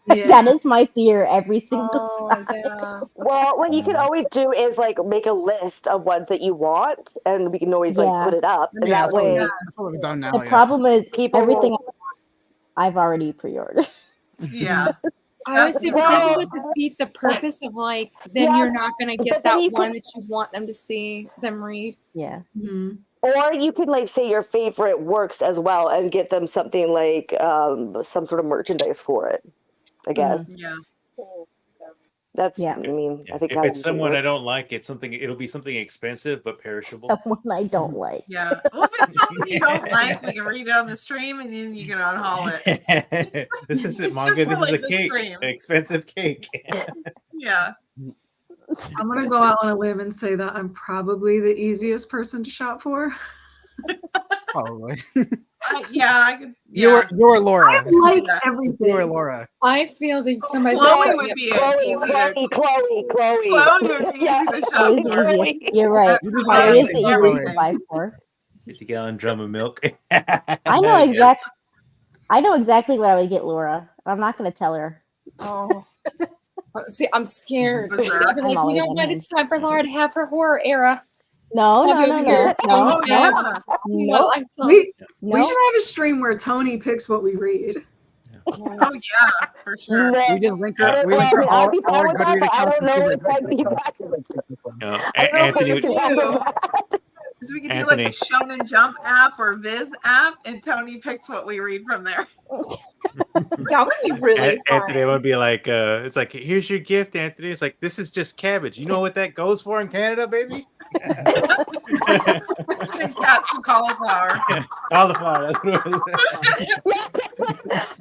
E: Yeah.
C: That is my fear every single time.
D: Yeah.
G: Well, what you can always do is like make a list of ones that you want, and we can always like
C: Yeah.
G: put it up, and
H: Yeah,
G: that way
H: that's what we've done now.
C: The problem is
G: people
C: everything
G: will-
C: I've already pre-ordered.
A: Yeah.
D: I always say, but
G: Well-
D: doesn't it defeat the purpose of like, then
G: Yeah,
D: you're not gonna
G: but
D: get
G: then
D: that
G: you
D: one that you want them to see them read.
C: Yeah.
E: Mhm.
G: Or you could like say your favorite works as well, and get them something like some sort of merchandise for it. I guess
A: Yeah.
G: that's.
C: Yeah.
G: I mean, I think
B: If
G: that
B: it's
G: would
B: someone I
G: work.
B: don't like, it'll be something expensive but perishable.
C: Someone I don't like.
A: Yeah. Well, if it's something you don't like, we can read it on the stream and then you can unhaul it.
B: This isn't
A: It's
B: manga.
A: just
B: This
A: for,
B: is
A: like,
B: a
A: the
B: cake,
A: stream.
B: an expensive cake.
A: Yeah.
E: I'm gonna go out on a limb and say that I'm probably the easiest person to shop for.
H: Probably.
A: Yeah, I could.
H: You're
A: Yeah.
H: Laura.
E: I like
A: Yeah.
E: everything.
H: You're Laura.
D: I feel that somebody's
A: Chloe
D: gonna
A: would
D: get-
A: be
G: Chloe,
A: easy to.
G: Chloe.
A: Chloe would be
G: Yeah.
A: easy to shop
C: Chloe's the
A: for.
C: easiest. You're right.
H: You just
C: Chloe
H: buy
C: is the
H: everything,
C: easiest
H: Chloe.
C: to buy for.
B: 50-gallon drum of milk.
C: I know exactly what I would get Laura. I'm not gonna tell her.
D: Oh. See, I'm scared.
A: Berserk.
D: I'd be like,
C: I'm
D: you know
C: always
D: what?
C: unhinged.
D: It's time for Laura to have her horror era.
C: No, no,
D: I'll be
C: no,
D: over
C: no,
D: here.
C: no,
A: Oh,
C: no,
A: yeah.
C: no.
D: I'm so-
E: We
H: No.
E: should have a stream where Tony picks what we read.
A: Oh, yeah, for sure.
G: No.
H: We just link
G: I
H: her.
G: don't-
H: We link
G: well,
H: her
G: I'd
H: all
G: be fine
H: our
G: with that,
H: Goodreads
G: but I
H: accounts
G: don't know
H: and
G: if I'd be
H: favorite
G: back.
B: No,
G: I don't know if
B: Anthony.
G: I can handle that.
A: So we could do
B: Anthony.
A: like a Shonen Jump app or Viz app, and Tony picks what we read from there.
D: That would be really
B: Anthony
D: fun.
B: would be like, it's like, here's your gift, Anthony. It's like, this is just cabbage. You know what that goes for in Canada, baby?
A: And got some cauliflower.
B: Cauliflower. That's what it is.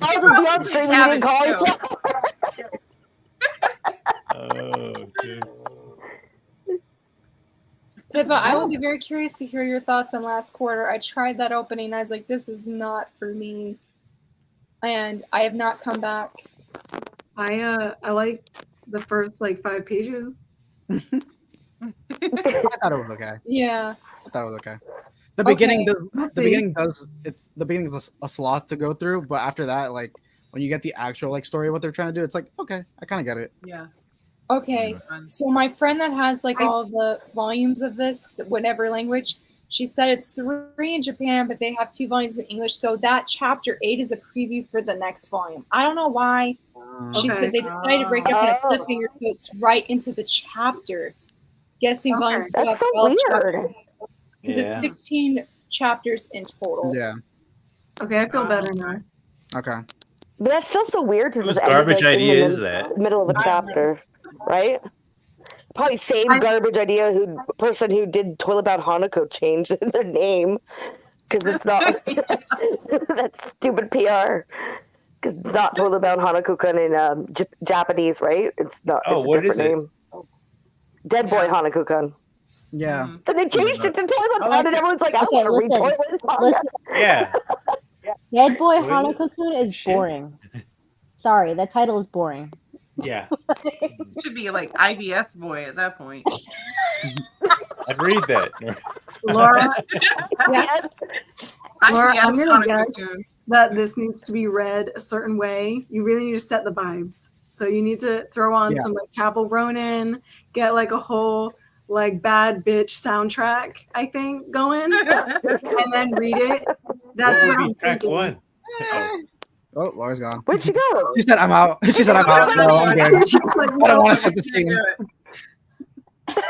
G: I'll just be on stream eating
A: Cabbage,
G: cauliflower.
B: Oh, dude.
D: Pippa, I will be very curious to hear your thoughts on last quarter. I tried that opening. And I was like, this is not for me. And I have not come back.
E: I like the first like 5 pages.
H: I thought it was okay.
D: Yeah.
H: I thought it was okay. The beginning,
D: Okay.
H: does, the beginning does it's the beginning is a sloth to go through, but after that, like when you get the actual like story of what they're trying to do, it's like okay, I kind of get it.
A: Yeah.
D: Okay. So my friend that has like all the volumes of this, whatever language, she said it's 3 in Japan, but they have 2 volumes in English. So that chapter 8 is a preview for the next volume. I don't know why. She
E: Okay.
D: said they decided to break it up in a cliffhanger, so it's right into the chapter. Guessing
E: Okay.
D: volumes
G: That's so weird.
D: because it's 16 chapters in total.
H: Yeah.
E: Okay, I feel better now.
H: Okay.
G: But that's still so weird to
B: Whose
G: just end it,
B: garbage
G: like, in
B: idea
G: the
B: is that?
G: middle of a chapter, right? Probably same garbage idea person who did Toilet Bound Hanako changed their name because it's not that's stupid PR. Because it's not Toilet Bound Hanako-kun in Japanese, right? It's not.
B: Oh,
G: it's a
B: what
G: different
B: is it?
G: name. Dead Boy Hanako-kun.
H: Yeah.
A: Mhm.
G: And they changed it to Toilet Bound, and everyone's like, I
C: Okay,
G: want to read
C: listen,
G: Toilet Bound.
C: listen.
B: Yeah.
C: Dead Boy
B: Really?
C: Hanako-kun is
B: Shit.
C: boring. Sorry, that title is boring.
B: Yeah.
A: Should be like IBS boy at that point.
B: I'd read that.
E: Laura,
G: Yes.
E: Laura,
A: IBS
E: I'm gonna
A: on a
E: guess
A: cartoon.
E: that this needs to be read a certain way. You really need to set the vibes. So you need to throw on
H: Yeah.
E: some like Chapel Ronin, get like a whole like bad bitch soundtrack, I think, going, and then read it. That's what I'm
B: Track
E: thinking.
B: 1. Oh.
H: Oh, Laura's gone.
G: Where'd she go?
H: She said I'm out. She said I'm out. No, I'm good.
E: She's like,
H: I don't
E: no.
H: want to set the
A: You
H: scene.
A: do it.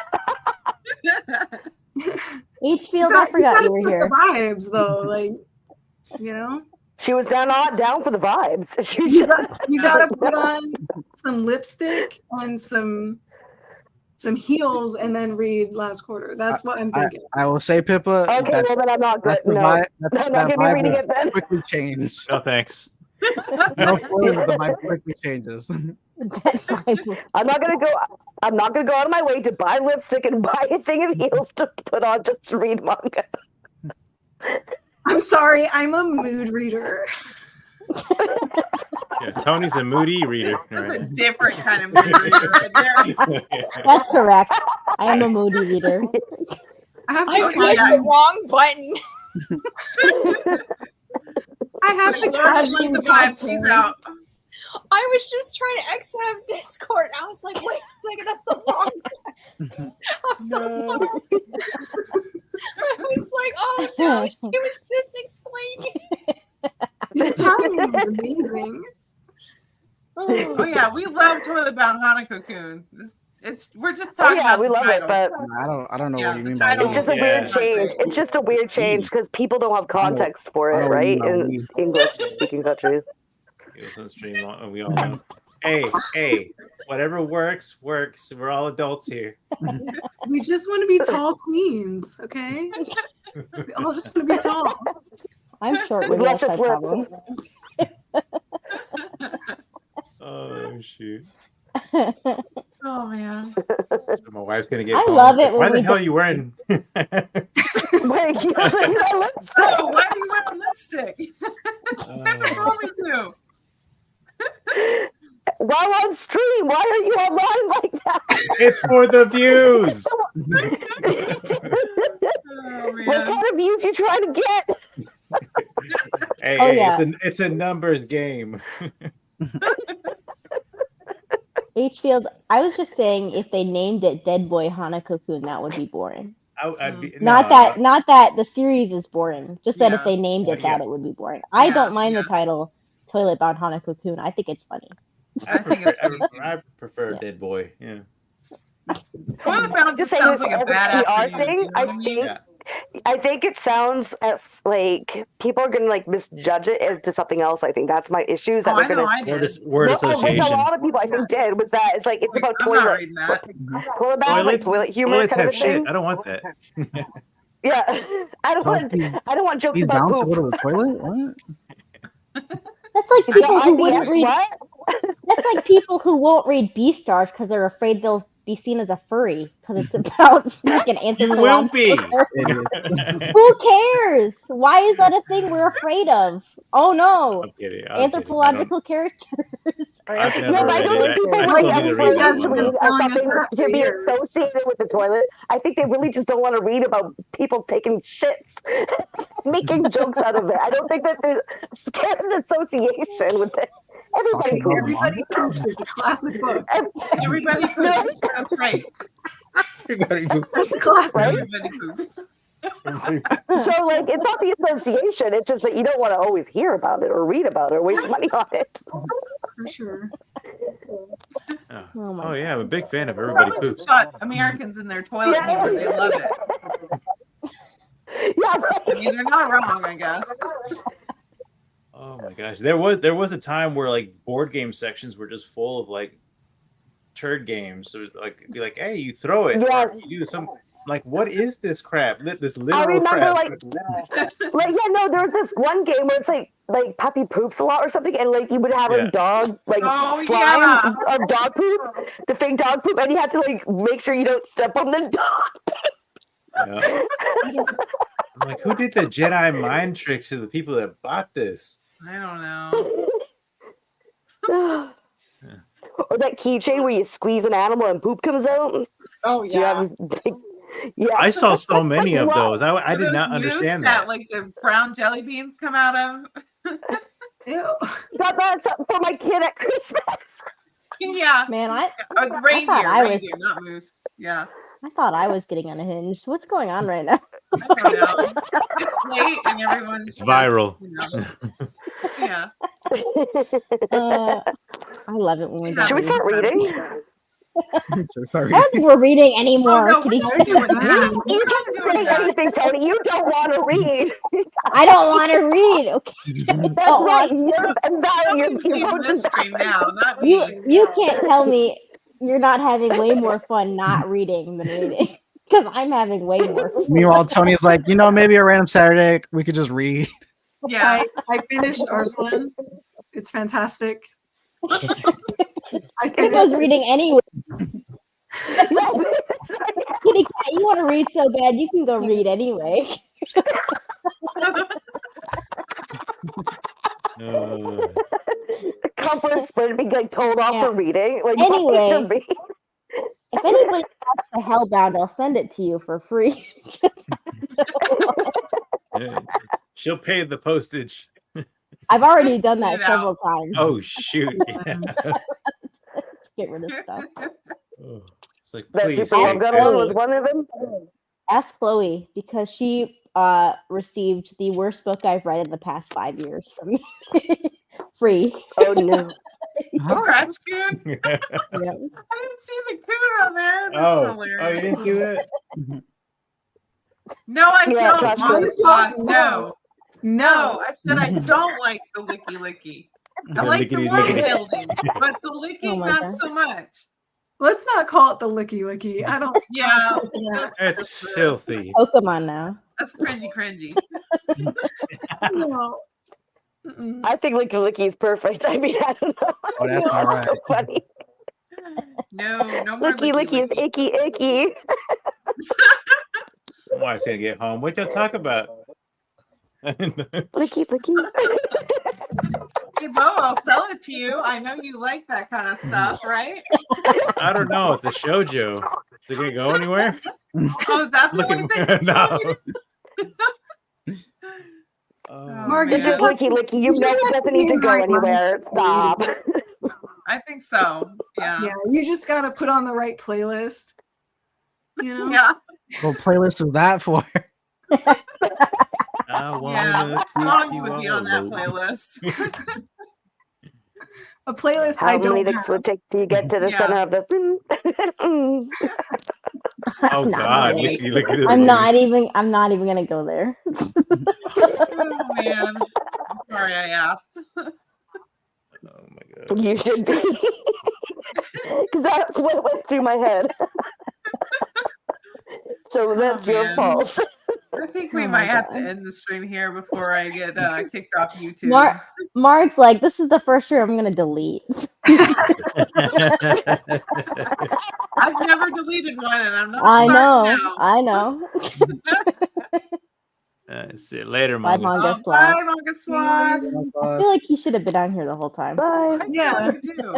C: H-Field, I forgot you were
E: The
C: here.
E: vibes, though, like, you know,
G: She was not down for the vibes.
E: you gotta put on some lipstick and some heels, and then read last quarter. That's what I'm thinking.
H: I will say, Pippa.
G: Okay, well then I'm not good.
H: That's the
G: No,
H: vibe.
G: I'm not gonna be reading it then.
H: Quickly change.
B: No thanks.
H: No spoilers, but the vibe quickly changes.
G: I'm not gonna go out of my way to buy lipstick and buy a thing of heels to put on just to read manga.
E: I'm sorry, I'm a mood reader.
B: Yeah, Tony's a moody reader.
A: That's a different kind of mood reader right there.
C: That's correct. I am a moody reader.
D: I clicked the wrong button.
E: I have to
A: Casually the vibes. She's out.
D: I was just trying to exit out of Discord. I was like, wait a second, that's the wrong button. I'm so sorry. I was like, oh no, she was just explaining.
E: The timing is amazing.
A: Oh yeah, we love Toilet Bound Hanako-kun. We're just talking about
G: we
A: the
G: love
A: title.
G: it, but
H: I don't know
A: Yeah,
H: what you
A: the
H: mean by
A: title-
G: it's just a weird change. It's just a weird change because people don't have context for
H: I
G: it,
H: don't
G: right?
H: know.
G: In English-speaking countries.
B: It was on stream. We all know. Hey, whatever works. We're all adults here.
E: We just want to be tall queens, okay? We all just want to be tall.
C: I'm short
G: With
C: with that's
G: luscious
C: my
G: lips.
C: problem.
B: Oh shoot!
A: Oh man.
B: So my wife's gonna get.
C: I
B: calls.
C: love it
B: Why
C: when
B: the
C: we
B: hell
C: go-
B: are you wearing?
G: Wait, you was like, my lipstick.
A: Oh, why are you wearing lipstick? That's wrong with you.
G: While on stream, why are you online like that?
B: It's for the views.
A: Oh
G: What
A: man.
G: kind of views you trying to get?
B: Hey,
C: Oh,
B: hey,
C: yeah.
B: it's a numbers game.
C: H-Field, I was just saying if they named it Dead Boy Hanako-kun, that would be boring.
B: I'd be,
C: Not that the series is boring. Just that if
A: Yeah.
C: they named it
B: Yeah.
C: that, it would be boring. I
A: Yeah,
C: don't mind
A: yeah.
C: the title Toilet Bound Hanako-kun. I think it's funny.
A: I think it's funny.
B: I prefer
C: Yeah.
B: Dead Boy. Yeah.
A: Toilet Bound
G: Just
A: just
G: saying,
A: sounds
G: for
A: like a
G: every
A: bad
G: PR
A: afternoon.
G: thing,
A: You know
G: I
A: what I mean?
G: think
B: Yeah.
G: I think it sounds like people are gonna like misjudge it into something else. I think that's my issue. Is that
A: Oh,
G: they're
A: I know
G: gonna
A: I did.
B: Word
G: No,
B: association.
G: which a lot of people I think did was that it's like it's about
A: I'm not
G: toilet
A: reading that.
G: toilet bath, like toilet humor
B: Toilets
G: kind
B: have
G: of a
B: shit.
G: thing.
B: I don't want that.
G: Yeah, I don't
H: So
G: want jokes
H: He's
G: about
H: bound to
G: poop.
H: go to the toilet. What?
C: That's like
G: Yeah,
C: people who
G: IBS,
C: wouldn't read.
G: what?
C: That's like people who won't read Beastars because they're afraid they'll be seen as a furry because it's about fucking
B: You will be.
C: anthropological characters. Who cares? Why is that a thing we're afraid of? Oh no,
B: I'm kidding.
C: anthropological characters. Are
B: I've
C: anthropological
B: never
G: Yeah, but I
B: read
G: don't
B: it.
G: think people
B: I
G: really
B: still need
G: are
B: to
G: afraid
B: read
G: of
B: it.
G: something to be
E: Weird.
G: associated with the toilet. I think they really just don't want to read about people taking shits, making jokes out of it. I don't think that there's a scary association with it. Everybody
H: Talking about
G: poops.
E: Everybody Poops is a classic book.
A: Everybody poops. That's right.
E: That's the classic.
G: Right?
A: Everybody poops.
G: So, like, it's not the association. It's just that you don't want to always hear about it or read about it or waste money on it.
E: For sure.
C: Oh my
B: Oh yeah, I'm a big fan of Everybody
A: Probably
B: Poops.
A: just shot Americans in their toilet
G: Yeah.
A: humor. They love it.
G: Yeah,
A: I
G: right.
A: mean, they're not wrong, I guess.
B: Oh my gosh, there was a time where like board game sections were just full of like turd games. So it was like be like, hey, you throw it, or
G: Yes.
B: you do some like, what is this crap? This
G: I
B: literal
G: remember,
B: crap.
G: like yeah, no, there was this one game where it's like puppy poops a lot or something, and like you would have
B: Yeah.
G: a dog like
A: Oh,
G: slime
A: yeah.
G: of dog poop, the fake dog poop, and you had to like make sure you don't step on the dog.
B: Yeah. I'm like, who did the Jedi mind tricks to the people that bought this?
A: I don't know.
G: Or that keychain where you squeeze an animal and poop comes out.
D: Oh
G: Do you
D: yeah.
G: have, yeah.
B: I saw so many of
G: Wow.
B: those. I did
A: Those
B: not
A: noose
B: understand that.
A: like the brown jelly beans come out of.
E: Ew.
G: Got that for my kid at Christmas.
A: Yeah.
C: Man, I
A: Reindeer,
C: I was-
A: reindeer, not moose. Yeah.
C: thought I was getting unhinged. What's going on right now?
A: I don't know. It's late and everyone's
B: It's viral.
A: You know. Yeah.
C: I love it when we
A: Should
G: Should we
C: don't
G: start
C: read.
G: reading?
C: I don't think we're reading anymore.
A: no,
C: Kitty.
A: we're doing that.
G: You
A: We're
G: don't
A: doing
G: say
A: that.
G: anything, Tony. You don't want to read.
C: I don't want to read. Okay.
G: That's
C: Don't
G: right.
C: want-
G: You're about your
A: Somebody's leaving
G: votes
A: this
G: and
A: stream now, not me.
C: You can't tell me you're not having way more fun not reading than reading. Because I'm having way more fun.
H: Meanwhile, Tony is like, maybe a random Saturday we could just read.
A: Yeah.
E: I finished Arslan. It's fantastic. I
C: I
E: finished
C: was reading anyway. Kitty cat, you want to read so bad, you can go read anyway.
G: come for a sprint, be like told off
C: Yeah.
G: for reading. Like,
C: Anyway.
G: to read.
C: If anybody wants the Hellbound, I'll send it to you for free.
B: She'll pay the postage.
C: I've already done that
A: Get it
C: several times.
B: Oh shoot! Yeah.
C: Get rid of stuff.
B: Oh, it's like
G: That
B: please.
G: Super Love
B: take
G: Gun
B: this.
G: one was one of them.
C: Ask Chloe because she received the worst book I've read in the past 5 years from me. Free.
G: Oh no.
A: Scratch coon.
C: Yep.
A: I didn't see the coon on there. That's
B: Oh,
A: hilarious.
B: you didn't see that?
A: No, I
G: Yeah,
A: don't.
G: trash
A: Mom
G: coon.
A: Slot, no.
E: no.
A: I said I don't like the licky. I
B: The
A: like the
B: lickety
A: world
B: lickety.
A: building, but the licking
C: Oh my
A: not
C: God.
A: so much.
E: Let's not call it the licky. I don't.
A: Yeah,
E: Yeah.
B: That's filthy.
C: Pokemon now.
A: That's cringy.
E: No. Mm-mm.
G: I think Licky Licky is perfect. I mean, I don't know.
H: Oh, that's all right.
G: So funny.
A: No more
G: Licky Licky is icky icky.
B: My wife's gonna get home. What y'all talk about?
G: Licky Licky.
A: Hey, Bo, I'll sell it to you. I know you like that kind of stuff, right?
B: I don't know. It's a shoujo. Is it gonna go anywhere?
A: Oh, is that the
B: Look
A: only thing
B: at
A: you
B: no.
E: Mark,
G: It's
A: man.
G: just Licky Licky. You know it doesn't need to go anywhere. Stop.
A: I think so. Yeah.
E: Yeah, you just gotta put on the right playlist. You know?
A: Yeah.
H: What playlist is that for?
B: I wanna
A: Yeah. What
B: kiss
A: songs
B: you
A: would be
B: all
A: on that
B: over.
A: playlist?
E: A playlist
G: How
E: I
G: many
E: don't
G: licks
E: have.
G: would it take till you get to the
A: Yeah.
G: center of the?
B: Oh
C: I'm not
B: God!
C: gonna-
B: Lickety, lickety,
C: I'm
B: lickety.
C: not even gonna go there.
A: Oh man. I'm sorry I asked.
B: Oh my God!
G: You should be. Because that's what went through my head. So that's your
A: man.
G: fault.
A: I think we
C: Oh my
A: might have to
C: God.
A: end the stream here before I get kicked off YouTube.
C: Mark's like, this is the first year I'm gonna delete.
A: I've never deleted one, and I'm not.
C: I
A: starting
C: know.
A: now.
C: I know.
B: See you later,
C: Bye,
B: Manga.
C: Manga
A: Bye,
C: Slot.
A: Manga Slot.
C: I feel like he should have been on here the whole time.
G: Bye.
E: Yeah.
A: I do.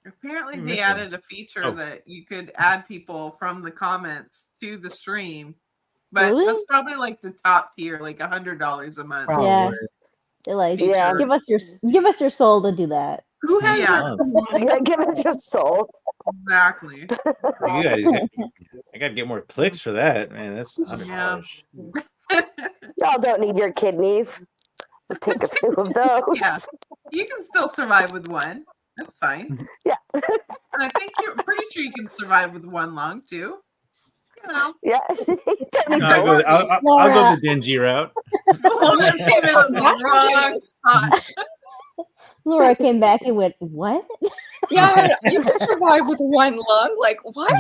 A: Apparently,
B: You
A: they
B: miss
A: added a feature
B: Oh.
A: that you could add people from the comments to the stream, but
C: Really?
A: that's probably like the top tier, like $100 a month.
H: Probably.
C: Yeah. They're like,
G: Yeah.
C: give us your soul to do that.
E: Who has
A: Yeah.
E: that?
G: Yeah, give us your soul.
A: Exactly.
B: You guys, I gotta get more clicks for that, man. That's $100.
G: Y'all don't need your kidneys. We'll take a few of those.
A: Yeah, you can still survive with one. That's fine.
G: Yeah.
A: And I think you're pretty sure you can survive with one lung too. You know,
G: Yeah.
B: No, I'll go the dingy route.
A: Laura came in on the wrong spot.
C: Laura came back and went, what?
D: Yeah, you can survive with one lung. Like what?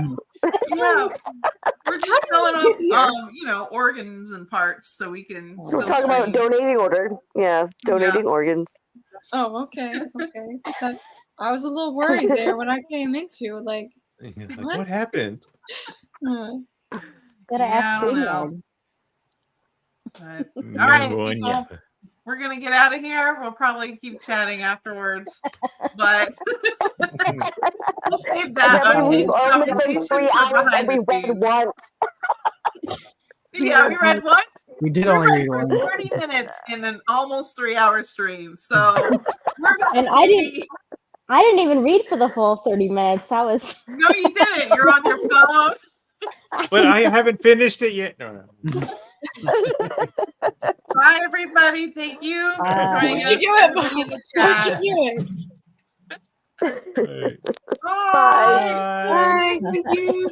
A: Yeah, we're just
D: How did
A: selling
D: we get here?
A: off, organs and parts so we can.
G: We're
A: still
G: talking about
A: stream.
G: donating order. Yeah, donating organs.
D: Oh, okay. I was a little worried there when I came into like.
B: Like,
D: What?
B: what happened?
D: Uh,
C: Gotta ask
A: I don't know.
C: StreamYard.
A: But, all right,
B: Number one,
A: people.
B: yeah.
A: We're gonna get out of here. We'll probably keep chatting afterwards, but we'll save that.
G: I mean, we've
A: unhinged
G: only
A: conversation
G: been 3
A: for
G: hours
A: behind
G: and we
A: the
G: read
A: scenes.
G: once.
A: Yeah, we read once.
H: We did
A: We
H: only
A: read
H: read
A: for
H: one.
A: 30 minutes in an almost 3-hour stream. So we're gonna
C: And I
A: maybe-
C: I didn't even read for the full 30 minutes. I was
A: No, you didn't. You're on your phone.
B: But I haven't finished it yet. No.
A: Bye, everybody. Thank you. for
C: Bye.
A: joining
D: What'd you
A: us.
D: do it,
A: Everybody in the
D: What'd
A: chat.
D: you do it?
B: All right.
G: Bye.
D: Bye. Thank you.